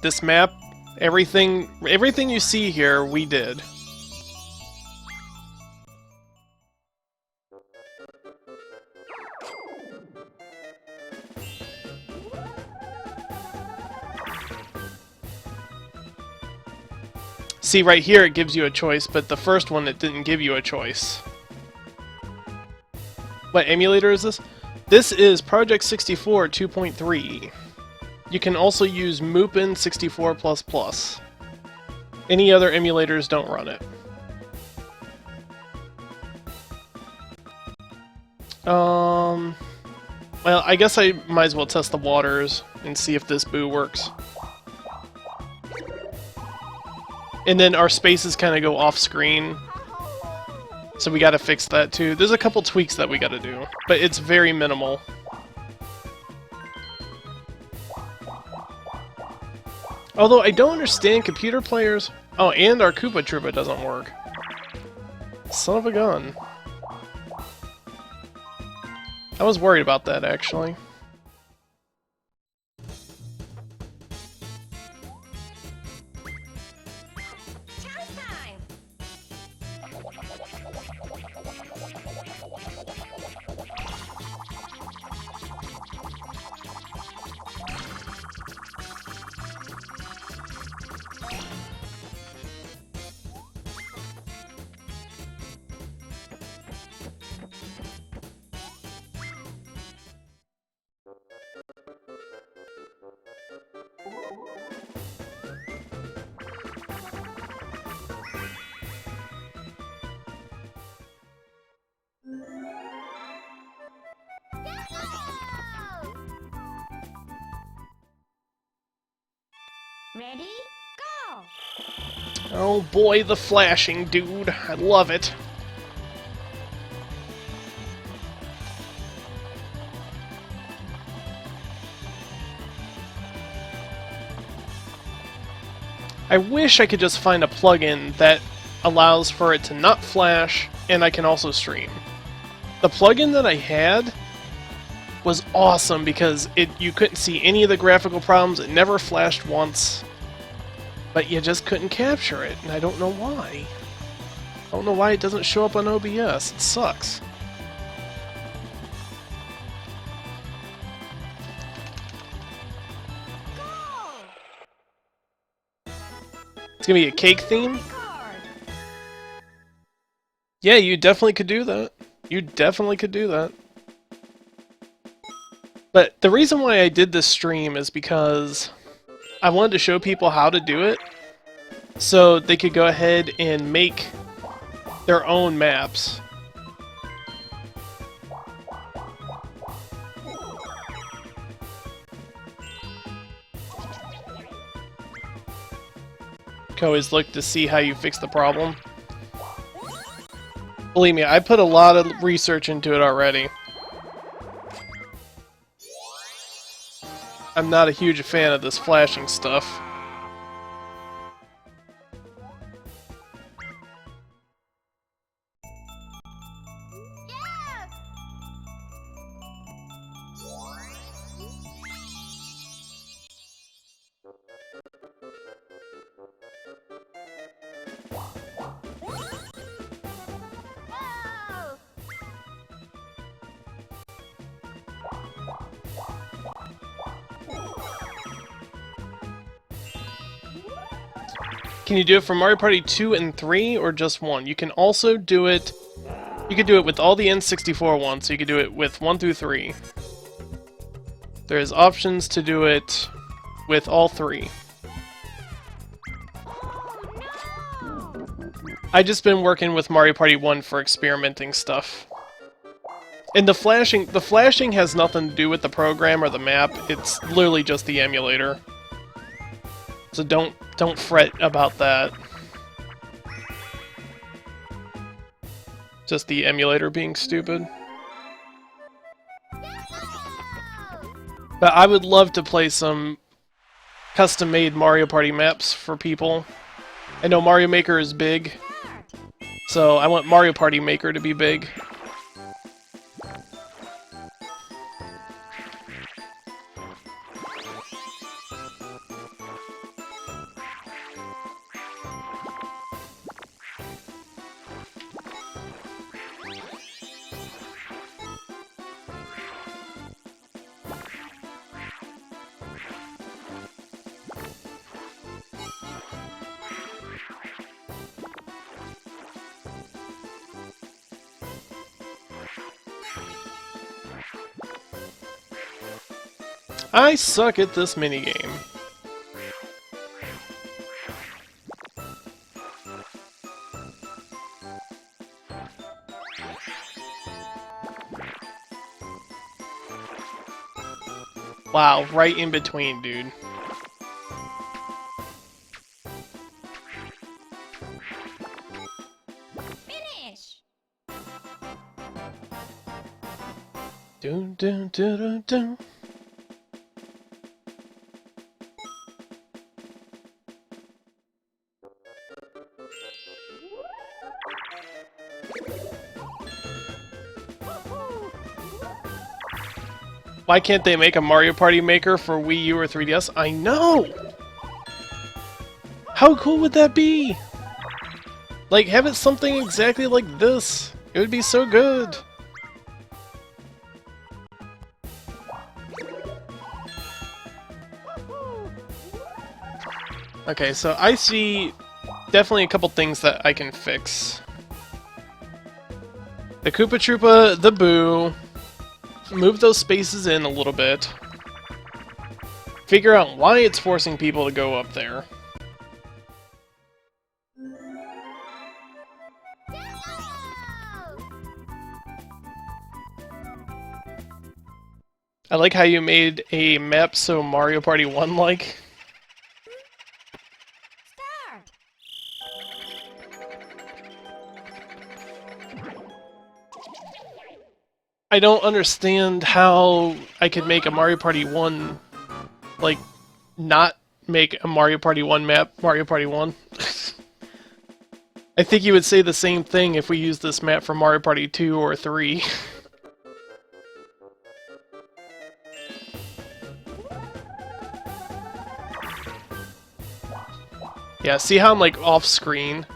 This map, everything you see here, we did. See, right here it gives you a choice, but the first one it didn't give you a choice. What emulator is this? This is PartyPlaner64 2.3. You can also use Mupen 64++. Any other emulators don't run it. Well, I guess I might as well test the waters and see if this boo works. And then our spaces kind of go off screen. So we gotta fix that too. There's a couple tweaks that we gotta do, but it's very minimal. Although I don't understand computer players... Oh, and our Koopa Troopa doesn't work. Son of a gun. I was worried about that, actually. Ready? Go! Oh boy, the flashing, dude. I love it. I wish I could just find a plugin that allows for it to not flash, and I can also stream. The plugin that I had was awesome because you couldn't see any of the graphical problems, it never flashed once, but you just couldn't capture it, and I don't know why. I don't know why it doesn't show up on OBS, it sucks. It's gonna be a cake theme? Yeah, you definitely could do that. You definitely could do that. But the reason why I did this stream is because I wanted to show people how to do it so they could go ahead and make their own maps. You can always look to see how you fix the problem. Believe me, I put a lot of research into it already. I'm not a huge fan of this flashing stuff. Can you do it for Mario Party 2 and 3, or just 1? You can also do it... You could do it with all the N64 ones, so you could do it with 1 through 3. There's options to do it with all 3. I just been working with Mario Party 1 for experimenting stuff. And the flashing has nothing to do with the program or the map, it's literally just the emulator. So don't fret about that. Just the emulator being stupid. But I would love to play some custom-made Mario Party maps for people. I know Mario Maker is big, so I want Mario Party Maker to be big. I suck at this minigame. Wow, right in between, dude. Dun, dun, dun, dun, dun. Why can't they make a Mario Party Maker for Wii U or 3DS? I know! How cool would that be? Like, have it something exactly like this. It would be so good. Okay, so I see definitely a couple things that I can fix. The Koopa Troopa, the Boo. Move those spaces in a little bit. Figure out why it's forcing people to go up there. I like how you made a map so Mario Party 1-like. Start. I don't understand how I could make a Mario Party 1, like, not make a Mario Party 1 map Mario Party 1. I think you would say the same thing if we used this map for Mario Party 2 or 3. Yeah, see how I'm, like, off-screen?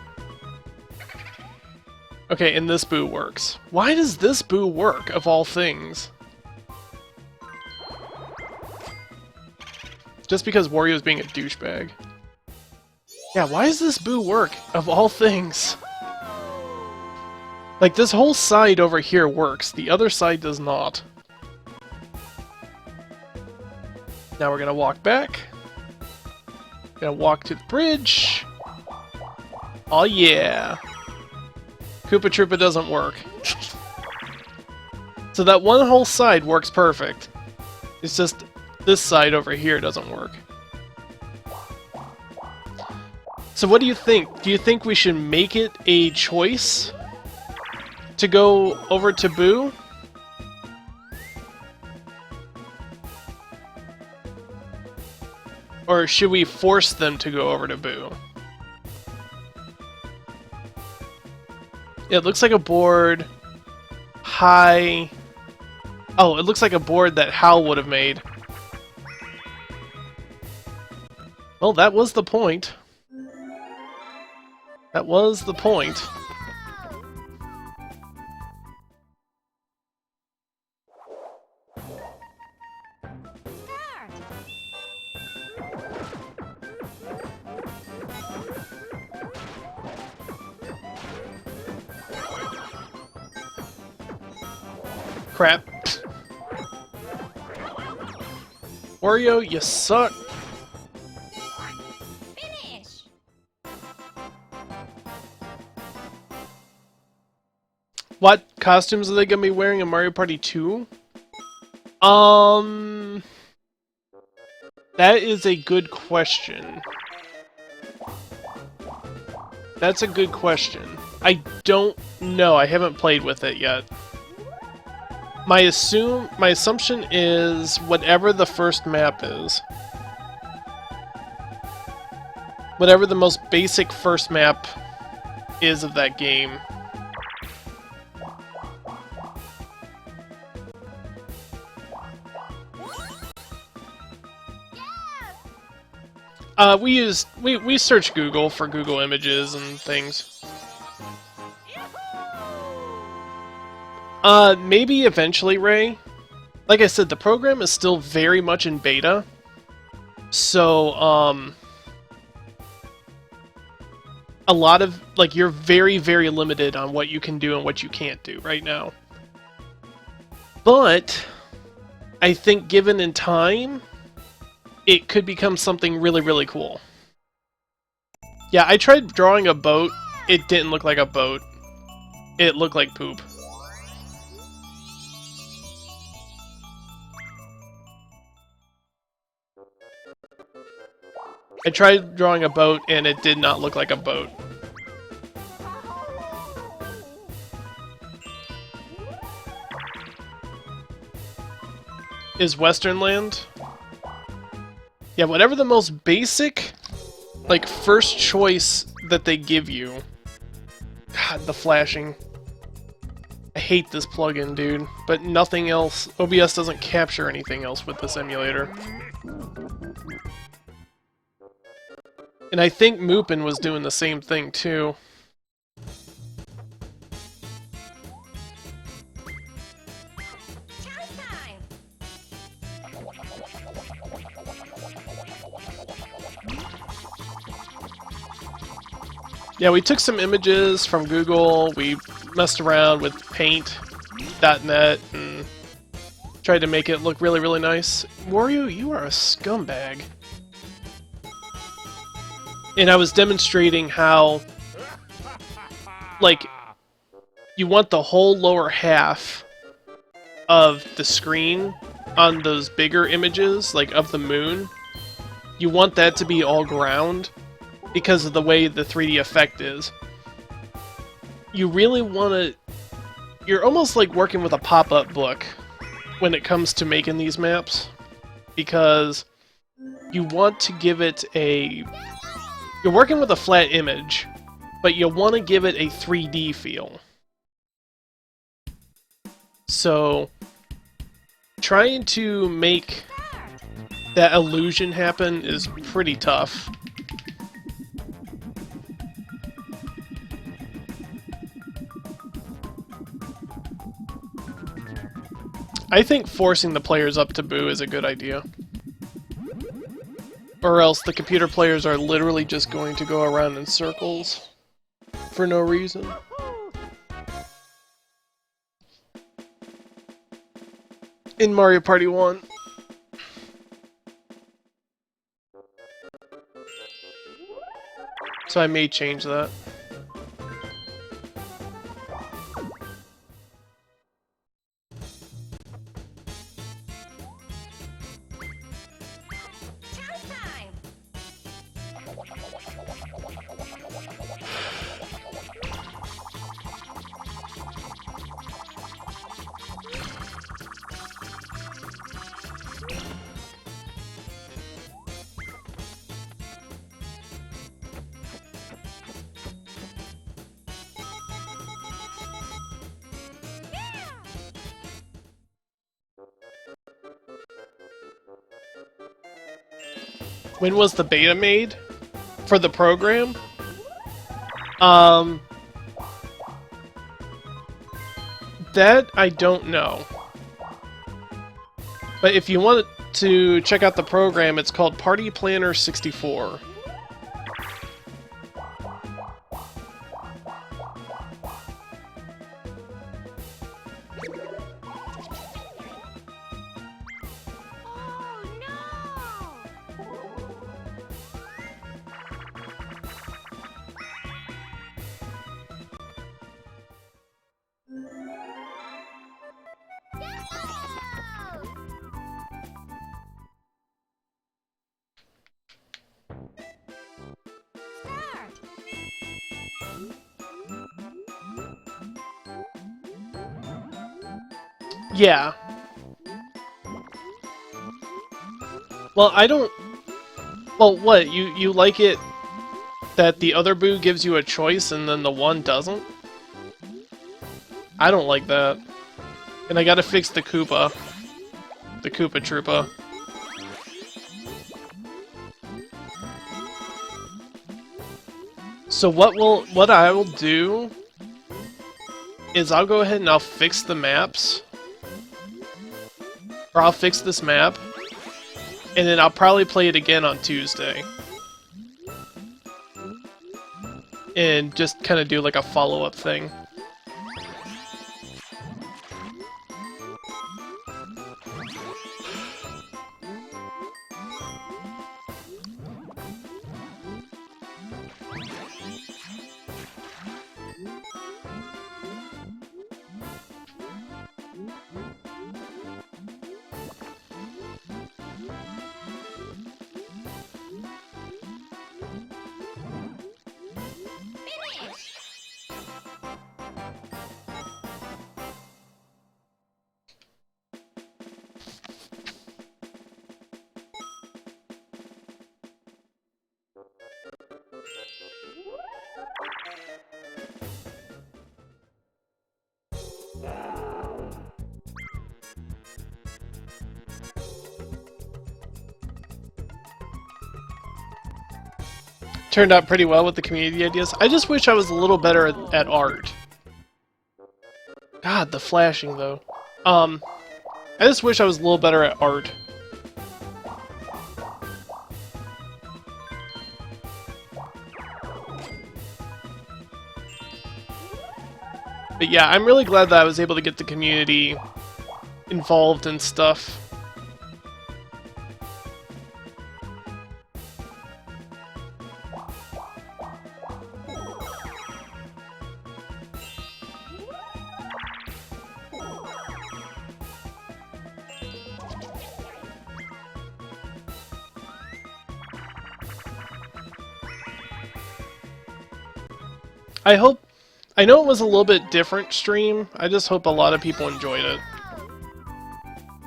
Okay, and this Boo works. Why does this Boo work, of all things? Just because Wario's being a douchebag. Yeah, why does this Boo work, of all things? Like, this whole side over here works, the other side does not. Now we're gonna walk back. Gonna walk to the bridge. Oh yeah! Koopa Troopa doesn't work. So that one whole side works perfect. It's just this side over here doesn't work. So what do you think? Do you think we should make it a choice to go over to Boo? Or should we force them to go over to Boo? It looks like a board. High. Oh, it looks like a board that Hal would have made. Well, that was the point. That was the point. Start. Crap. Wario, you suck. Finish. What costumes are they gonna be wearing in Mario Party 2? That is a good question. That's a good question. I don't know. I haven't played with it yet. My assumption is whatever the first map is. Whatever the most basic first map is of that game. We search Google for Google Images and things. Maybe eventually, Ray. Like I said, the program is still very much in beta. So, a lot of, like, you're very, very limited on what you can do and what you can't do right now. But, I think given in time, it could become something really, really cool. Yeah, I tried drawing a boat. It didn't look like a boat. It looked like poop. I tried drawing a boat, and it did not look like a boat. is Western Land. Yeah, whatever the most basic, like, first choice that they give you. God, the flashing. I hate this plugin, dude. But nothing else, OBS doesn't capture anything else with this emulator. And I think Moopin was doing the same thing, too. Yeah, we took some images from Google, we messed around with paint.net, and tried to make it look really, really nice. Wario, you are a scumbag. And I was demonstrating how, like, you want the whole lower half of the screen on those bigger images, like of the moon. You want that to be all ground because of the way the 3D effect is. You really want to... You're almost like working with a pop-up book when it comes to making these maps, because you want to give it a... You're working with a flat image, but you want to give it a 3D feel. So, trying to make that illusion happen is pretty tough. I think forcing the players up to boo is a good idea. Or else the computer players are literally just going to go around in circles for no reason. In Mario Party 1. So I may change that. When was the beta made? For the program? That I don't know. But if you want to check out the program, it's called PartyPlaner64. Yeah. Well, I don't... Well, what? You like it that the other Boo gives you a choice and then the one doesn't? I don't like that. And I gotta fix the Koopa. The Koopa Troopa. So what I will do is I'll go ahead and I'll fix the maps. Or I'll fix this map. And then I'll probably play it again on Tuesday. And just kind of do like a follow-up thing. turned out pretty well with the community ideas. I just wish I was a little better at art. God, the flashing though. I just wish I was a little better at art. But yeah, I'm really glad that I was able to get the community involved and stuff. I know it was a little bit different stream, I just hope a lot of people enjoyed it.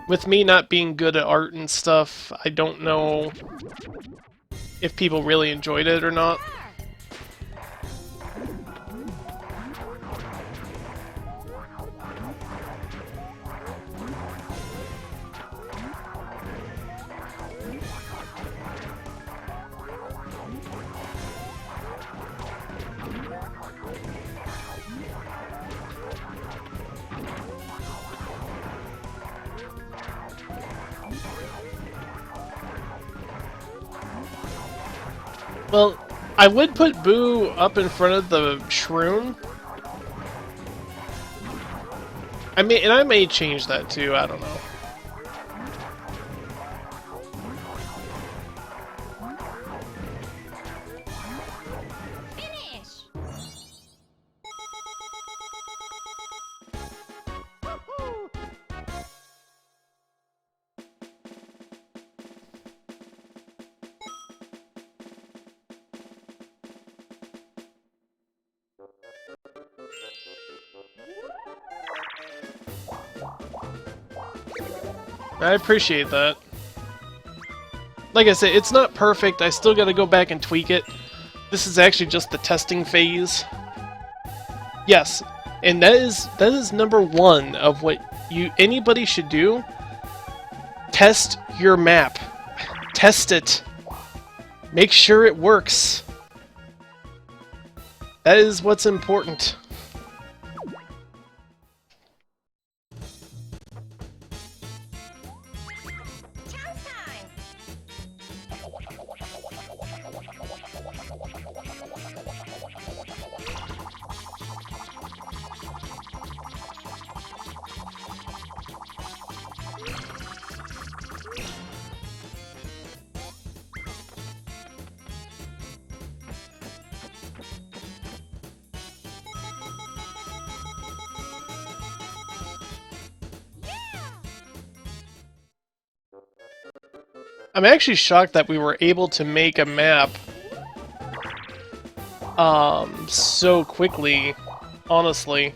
With me not being good at art and stuff, I don't know if people really enjoyed it or not. Well, I would put Boo up in front of the shroom. And I may change that too, I don't know. Finish! I appreciate that. Like I said, it's not perfect. I still gotta go back and tweak it. This is actually just the testing phase. Yes, and that is number one of what anybody should do. Test your map. Test it. Make sure it works. That is what's important. Chance time! I'm actually shocked that we were able to make a map so quickly, honestly.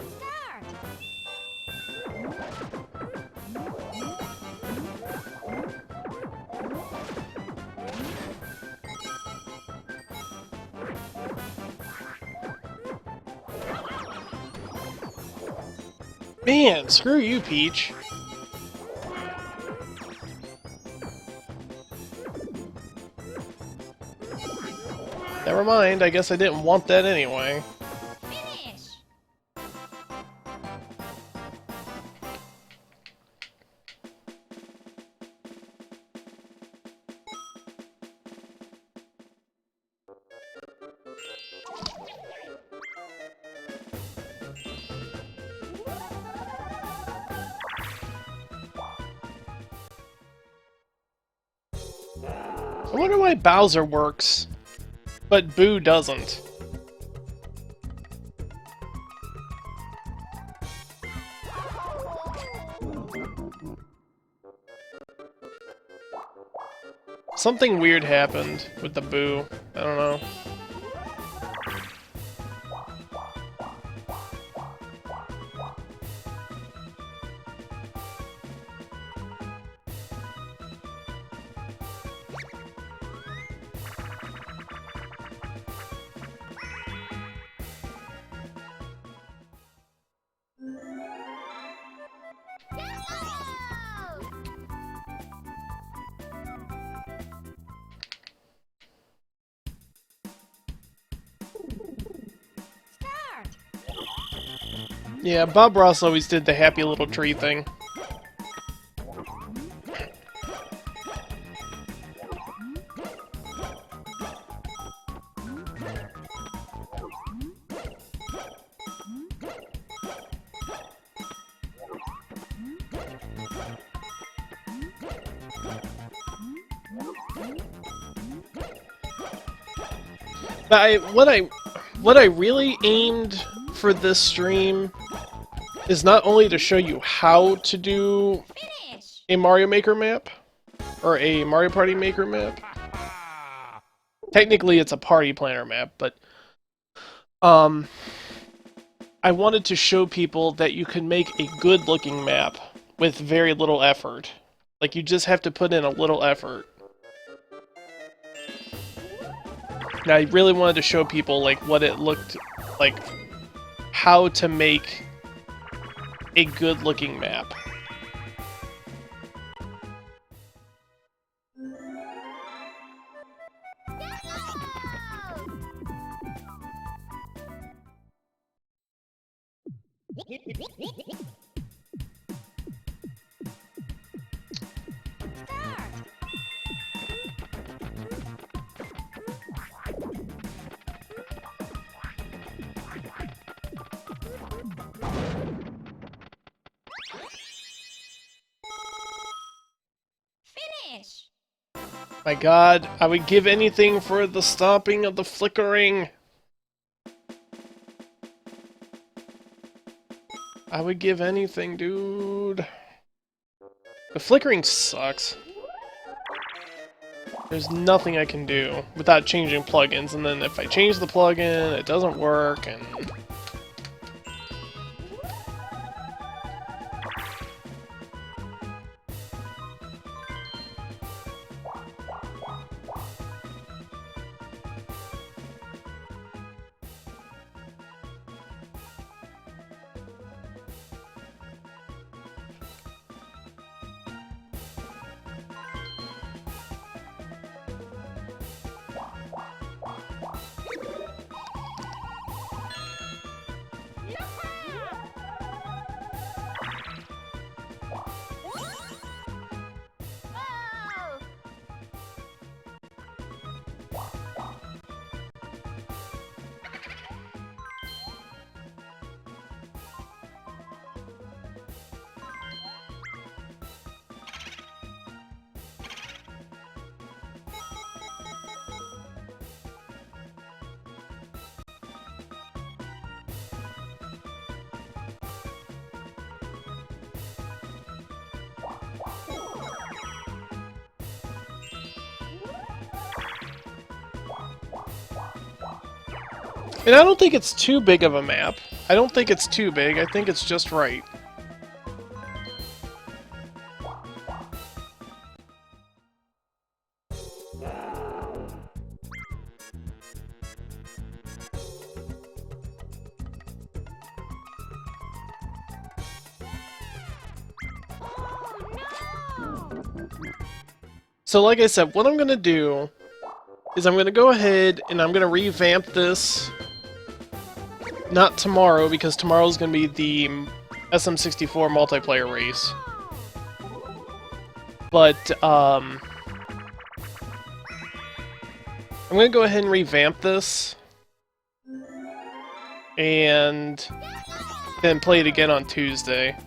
Start! Man, screw you, Peach. Never mind, I guess I didn't want that anyway. Finish! I wonder why Bowser works, but Boo doesn't. Something weird happened with the boo. I don't know. Start. Yeah, Bob Ross always did the happy little tree thing. But what I really aimed for this stream is not only to show you how to do Finish. a Mario Maker map, or a Mario Party Maker map. Technically it's a Party Planner map, but I wanted to show people that you can make a good looking map with very little effort. Like, you just have to put in a little effort. Now, I really wanted to show people, like, what it looked like, how to make a good-looking map. Start. Finish. My god, I would give anything for the stopping of the flickering. I would give anything, dude. The flickering sucks. There's nothing I can do without changing plugins, and then if I change the plugin, it doesn't work, and... Oh. And I don't think it's too big of a map. I don't think it's too big, I think it's just right. So like I said, what I'm gonna do is I'm gonna go ahead and I'm gonna revamp this. Not tomorrow, because tomorrow's gonna be the SM64 multiplayer race. But, I'm gonna go ahead and revamp this. And then play it again on Tuesday.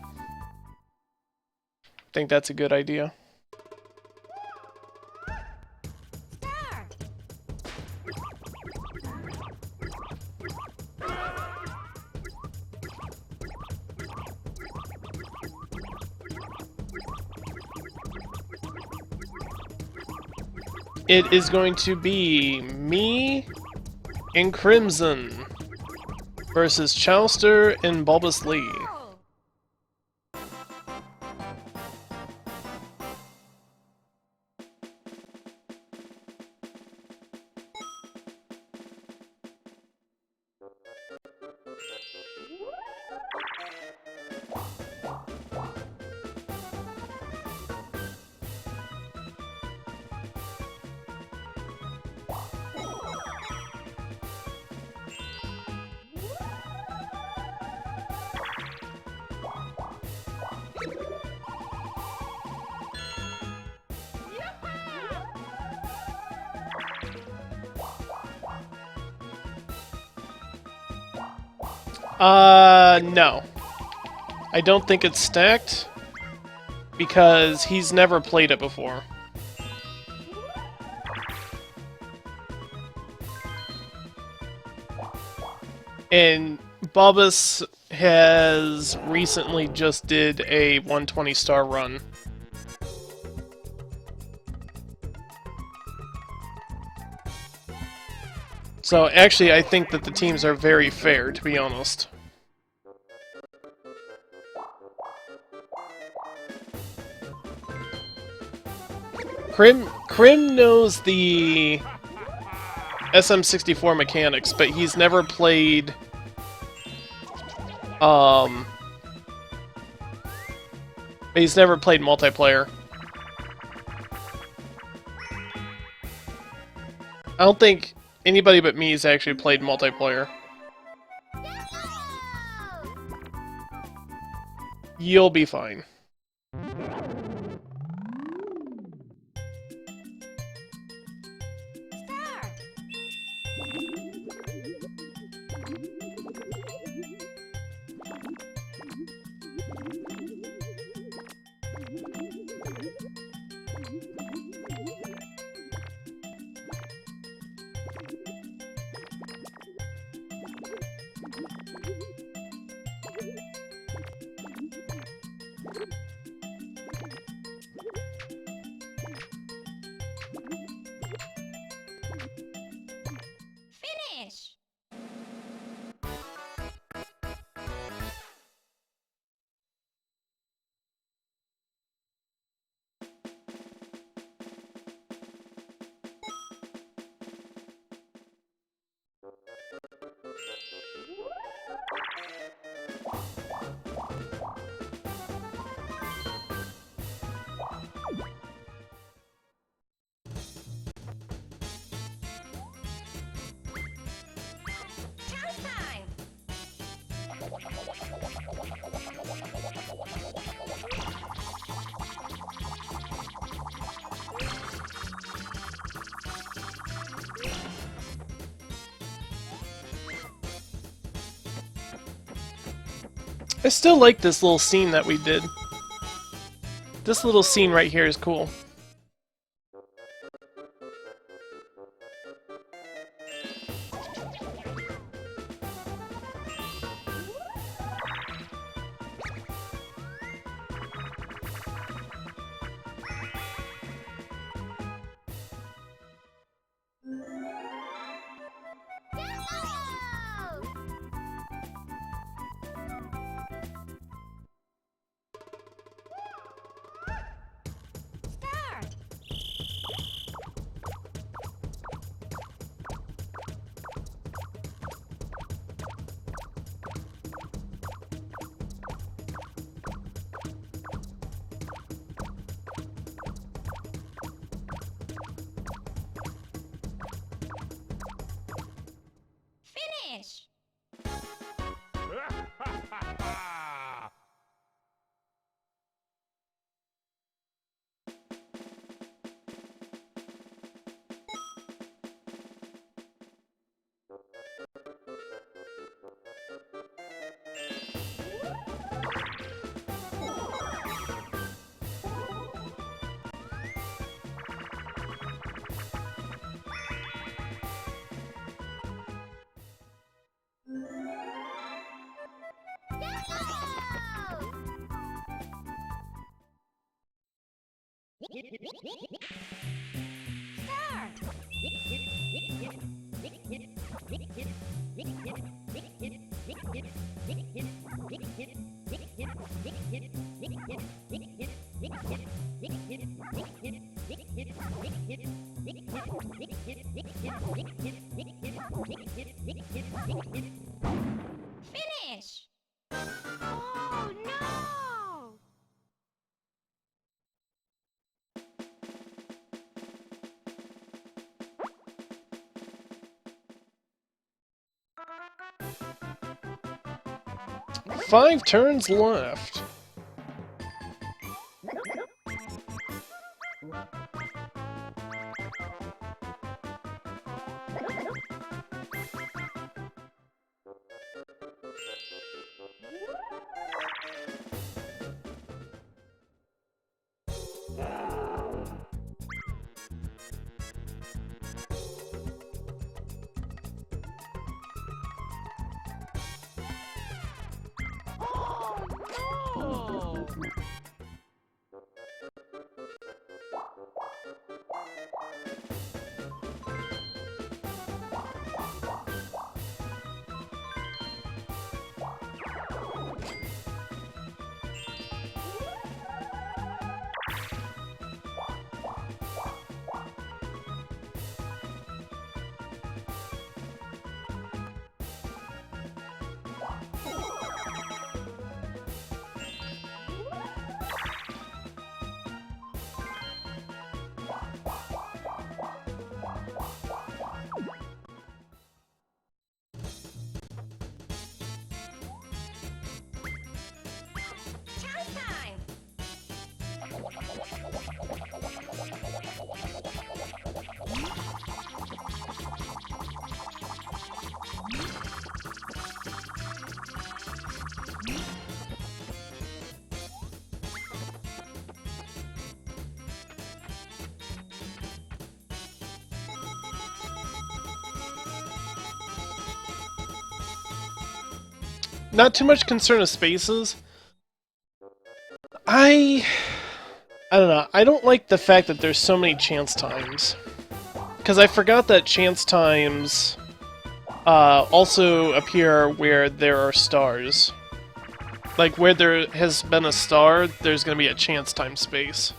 Think that's a good idea. Start. it is going to be me and Crimson versus Chowster and Bulbous Lee. Oh. No. I don't think it's stacked because he's never played it before. And Bulbous has recently just did a 120-star run. So actually, I think that the teams are very fair, to be honest. Crim knows the SM64 mechanics, but he's never played multiplayer. I don't think anybody but me has actually played multiplayer. You'll be fine. Start. Finish. Chance time. I still like this little scene that we did. This little scene right here is cool. Start. Finish. Start. Finish! Oh, no! 5 turns left. Oh, no! Chance time! Not too much concern of spaces. I don't know. I don't like the fact that there's so many chance times. Because I forgot that chance times also appear where there are stars. Like, where there has been a star, there's going to be a chance time space.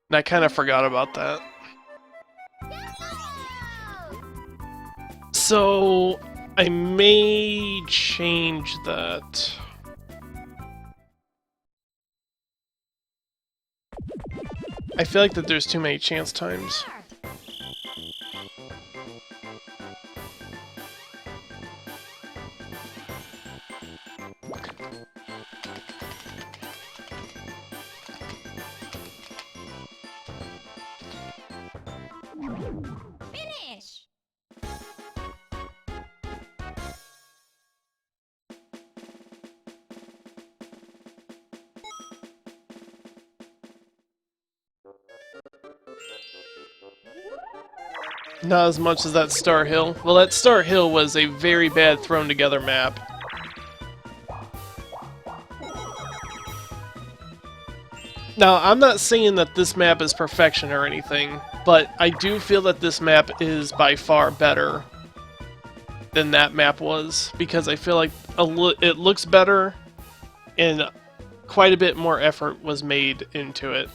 And I kind of forgot about that. So, I may change that. I feel like that there's too many chance times. Finish! Not as much as that Star Hill. Well, that Star Hill was a very bad thrown together map. Now, I'm not saying that this map is perfection or anything, but I do feel that this map is by far better than that map was, because I feel like it looks better and quite a bit more effort was made into it.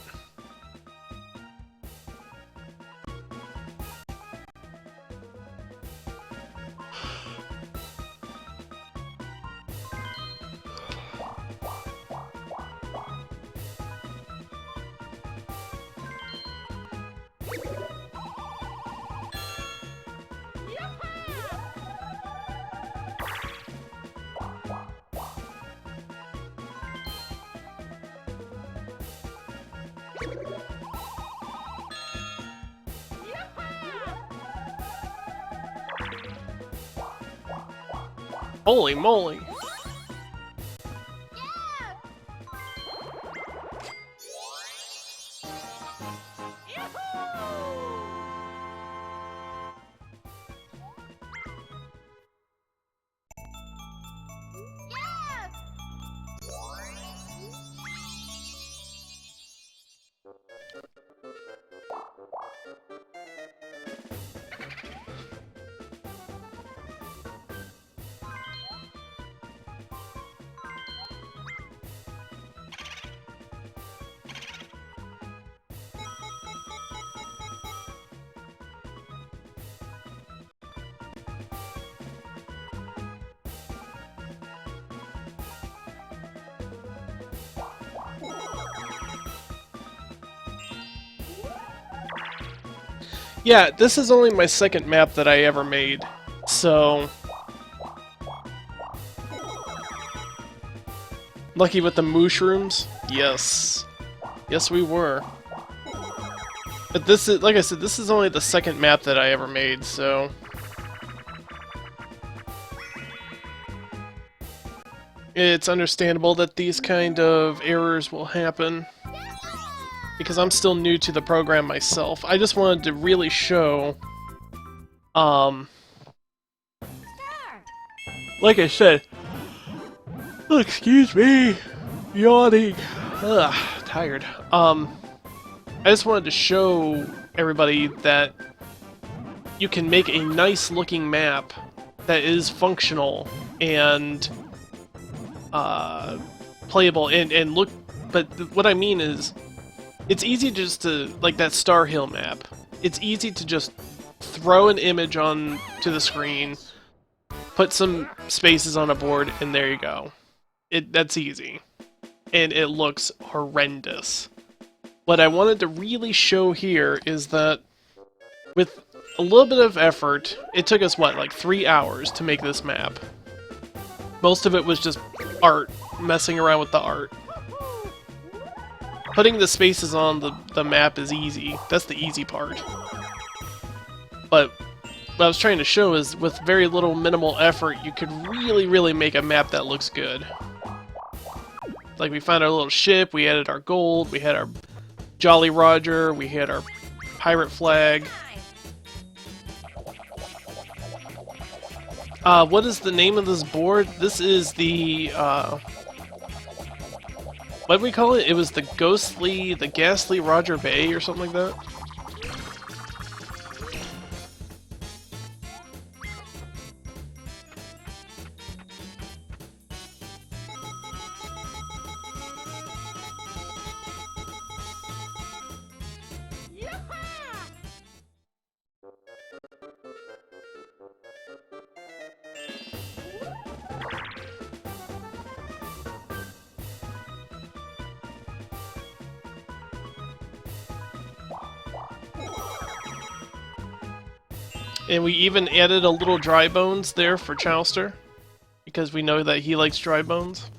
Holy moly! Yeah, this is only my second map that I ever made, so... Lucky with the mushrooms? Yes. Yes, we were. But this is, like I said, this is only the second map that I ever made, so... It's understandable that these kind of errors will happen. Because I'm still new to the program myself. I just wanted to really show... Like I said... Oh, excuse me! Yawning! Ugh, tired. I just wanted to show everybody that you can make a nice looking map that is functional and playable and look, but what I mean is it's easy just to, like that Star Hill map, it's easy to just throw an image on to the screen, put some spaces on a board, and there you go. That's easy. And it looks horrendous. What I wanted to really show here is that with a little bit of effort, it took us, what, like 3 hours to make this map. Most of it was just art, messing around with the art. Putting the spaces on the map is easy. That's the easy part. But what I was trying to show is with very little minimal effort, you could really, really make a map that looks good. Like, we found our little ship, we added our gold, we had our Jolly Roger, we had our pirate flag. What is the name of this board? This is the, what do we call it? It was the Ghastly Roger Bay or something like that? And we even added a little dry bones there for Chowster, because we know that he likes dry bones.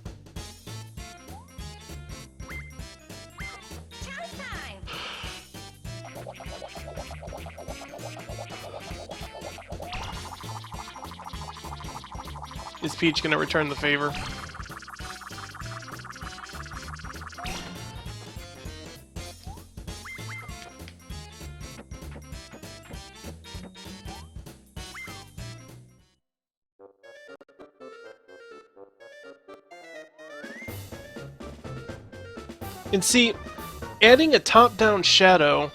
Is Peach gonna return the favor? And see, adding a top-down shadow,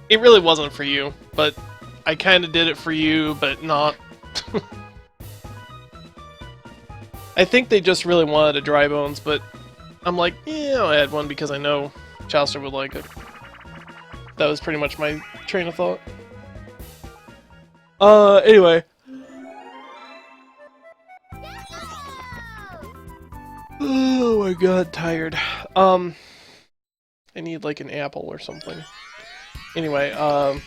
it really wasn't for you, but I kind of did it for you, but not. I think they just really wanted a dry bones, but I'm like, yeah, I'll add one because I know Chowster would like it. That was pretty much my train of thought. Anyway. Oh my god, tired. I need like an apple or something. Anyway, I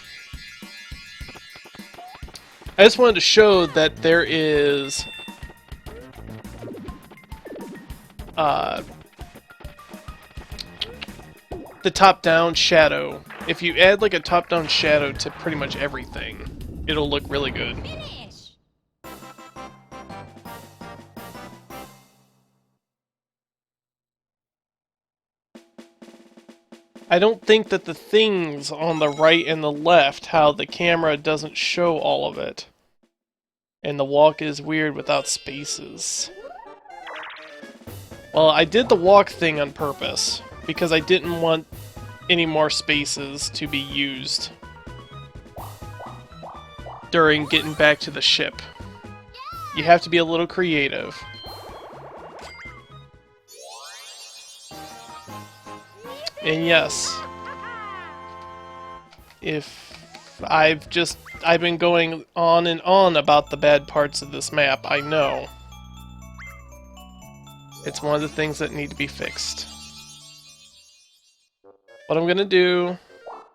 just wanted to show that there is the top-down shadow. If you add like a top-down shadow to pretty much everything, it'll look really good. Finish. I don't think that the things on the right and the left, how the camera doesn't show all of it. And the walk is weird without spaces. Well, I did the walk thing on purpose, because I didn't want any more spaces to be used during getting back to the ship. You have to be a little creative. And yes, if I've been going on and on about the bad parts of this map, I know. It's one of the things that need to be fixed. What I'm gonna do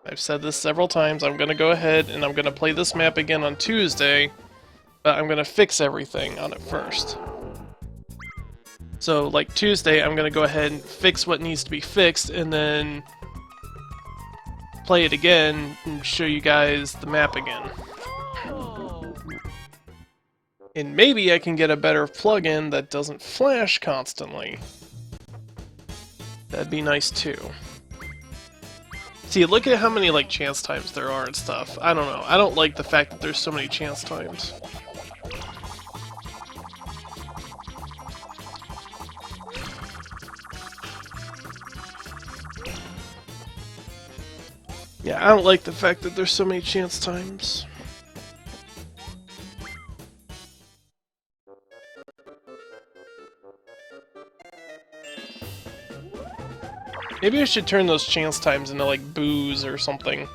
I've said this several times, I'm going to go ahead and I'm going to play this map again on Tuesday, but I'm going to fix everything on it first. So, like Tuesday, I'm going to go ahead and fix what needs to be fixed, and then play it again and show you guys the map again. And maybe I can get a better plugin that doesn't flash constantly. That'd be nice too. See, look at how many like chance times there are and stuff. I don't know. I don't like the fact that there's so many chance times. Yeah, I don't like the fact that there's so many chance times. Maybe I should turn those chance times into like booze or something.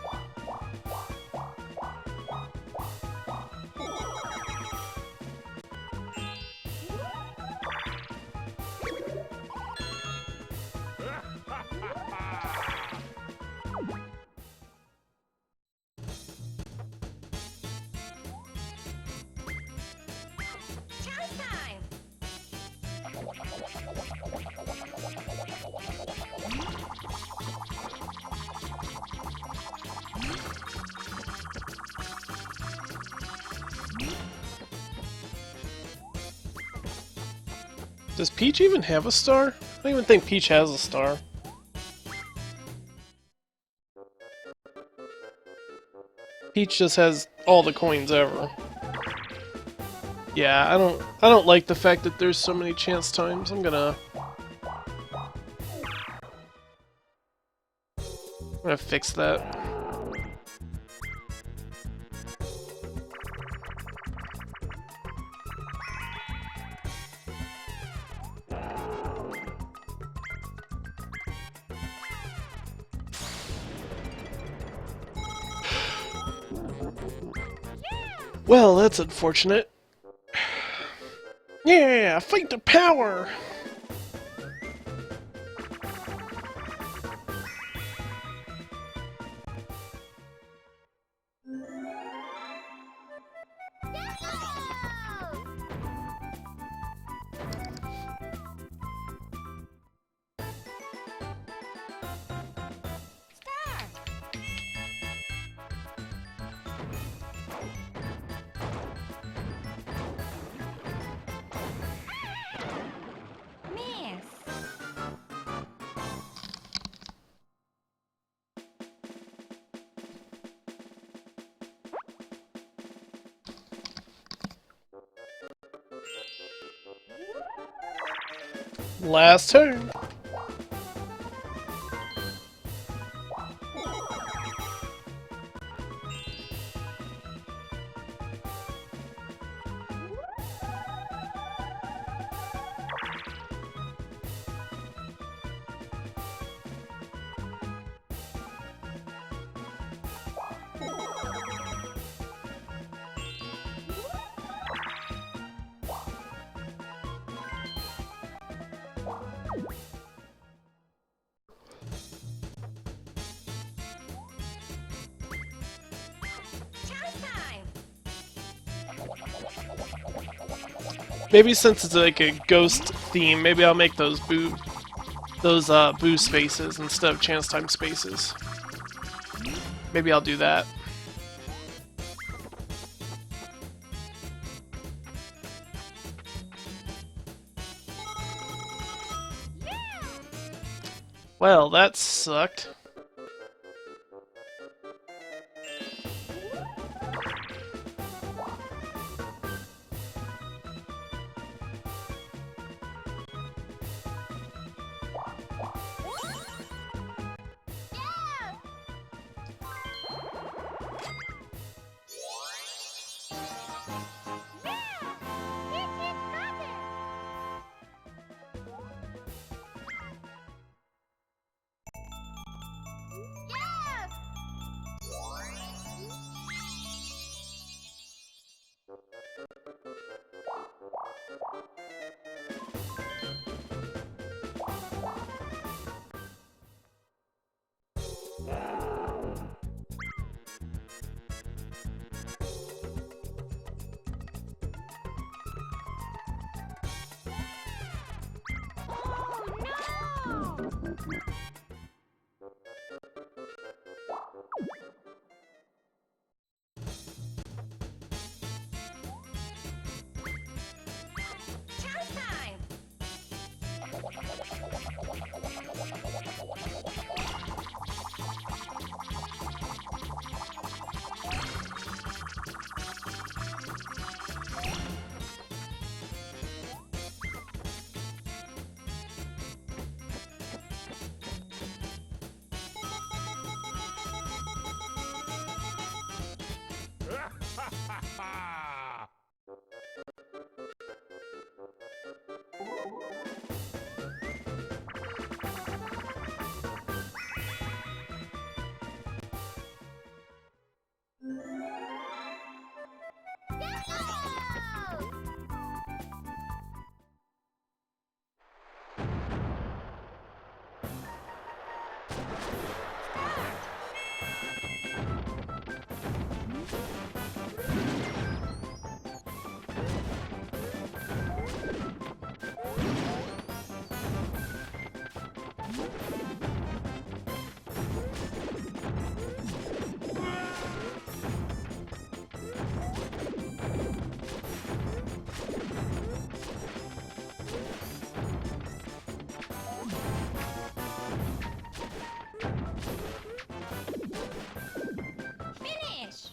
Chance time. Does Peach even have a star? I don't even think Peach has a star. Peach just has all the coins ever. Yeah, I don't like the fact that there's so many chance times. I'm gonna fix that. Well, that's unfortunate. Yeah, fight the power! Miss. Last turn. Chance time. Maybe since it's like a ghost theme, maybe I'll make those boo spaces instead of chance time spaces. Maybe I'll do that. Well, that sucked. Showtime! Finish!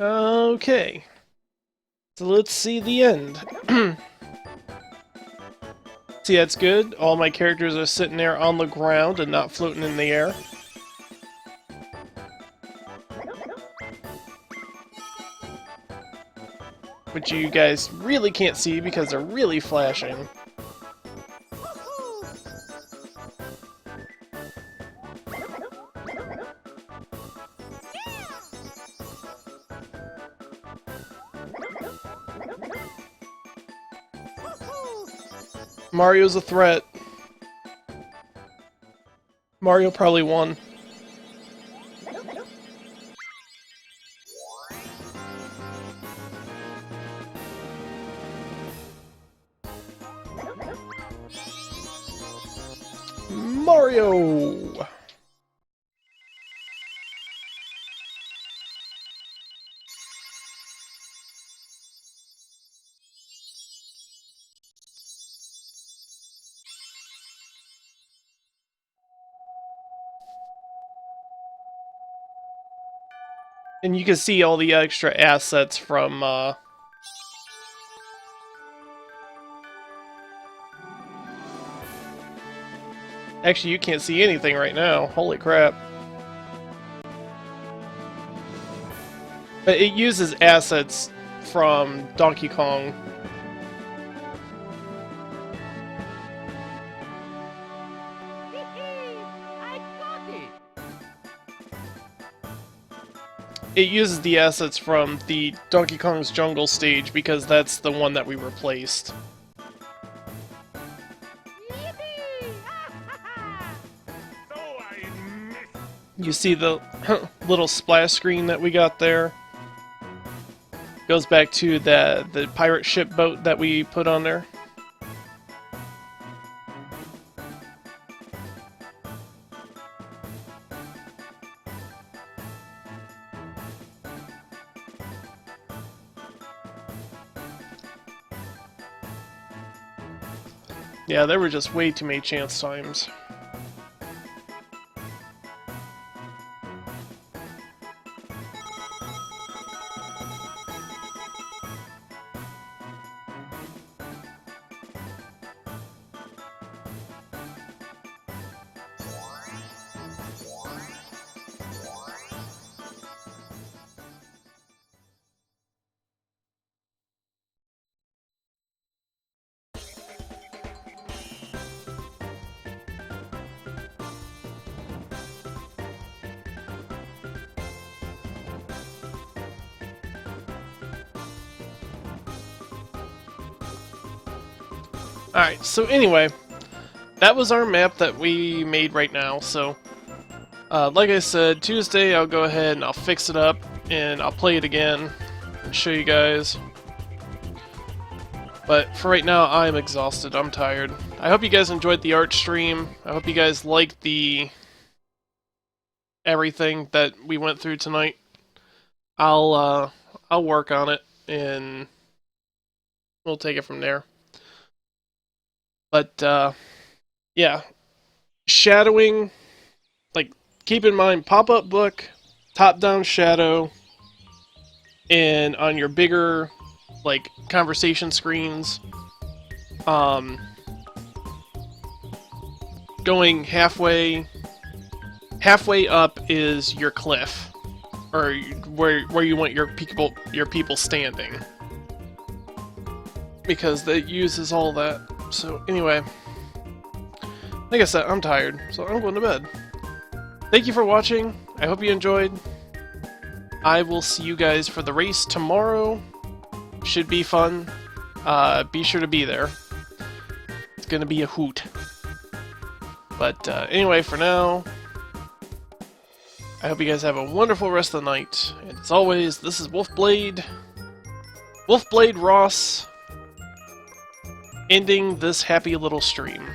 Okay. So let's see the end. See, that's good. All my characters are sitting there on the ground and not floating in the air. Which you guys really can't see because they're really flashing. Mario's a threat. Mario probably won. Mario! And you can see all the extra assets from, Actually, you can't see anything right now. Holy crap. But it uses assets from Donkey Kong. I got it! It uses the assets from the Donkey Kong's Jungle stage because that's the one that we replaced. Yippee! So I missed. You see the little splash screen that we got there? Goes back to the pirate ship boat that we put on there. Yeah, there were just way too many chance times. Alright, so anyway, that was our map that we made right now, so like I said, Tuesday I'll go ahead and I'll fix it up, and I'll play it again and show you guys. But for right now, I'm exhausted. I'm tired. I hope you guys enjoyed the art stream. I hope you guys liked the everything that we went through tonight. I'll work on it and we'll take it from there. But yeah, shadowing, like, keep in mind pop-up book, top-down shadow, and on your bigger, like, conversation screens, going halfway up is your cliff, or where you want your people standing, because that uses all that. So anyway, like I said, I'm tired, so I'm going to bed. Thank you for watching. I hope you enjoyed. I will see you guys for the race tomorrow. Should be fun. Be sure to be there. It's gonna be a hoot. But anyway, for now, I hope you guys have a wonderful rest of the night. And as always, this is Wolfblade Ross, ending this happy little stream.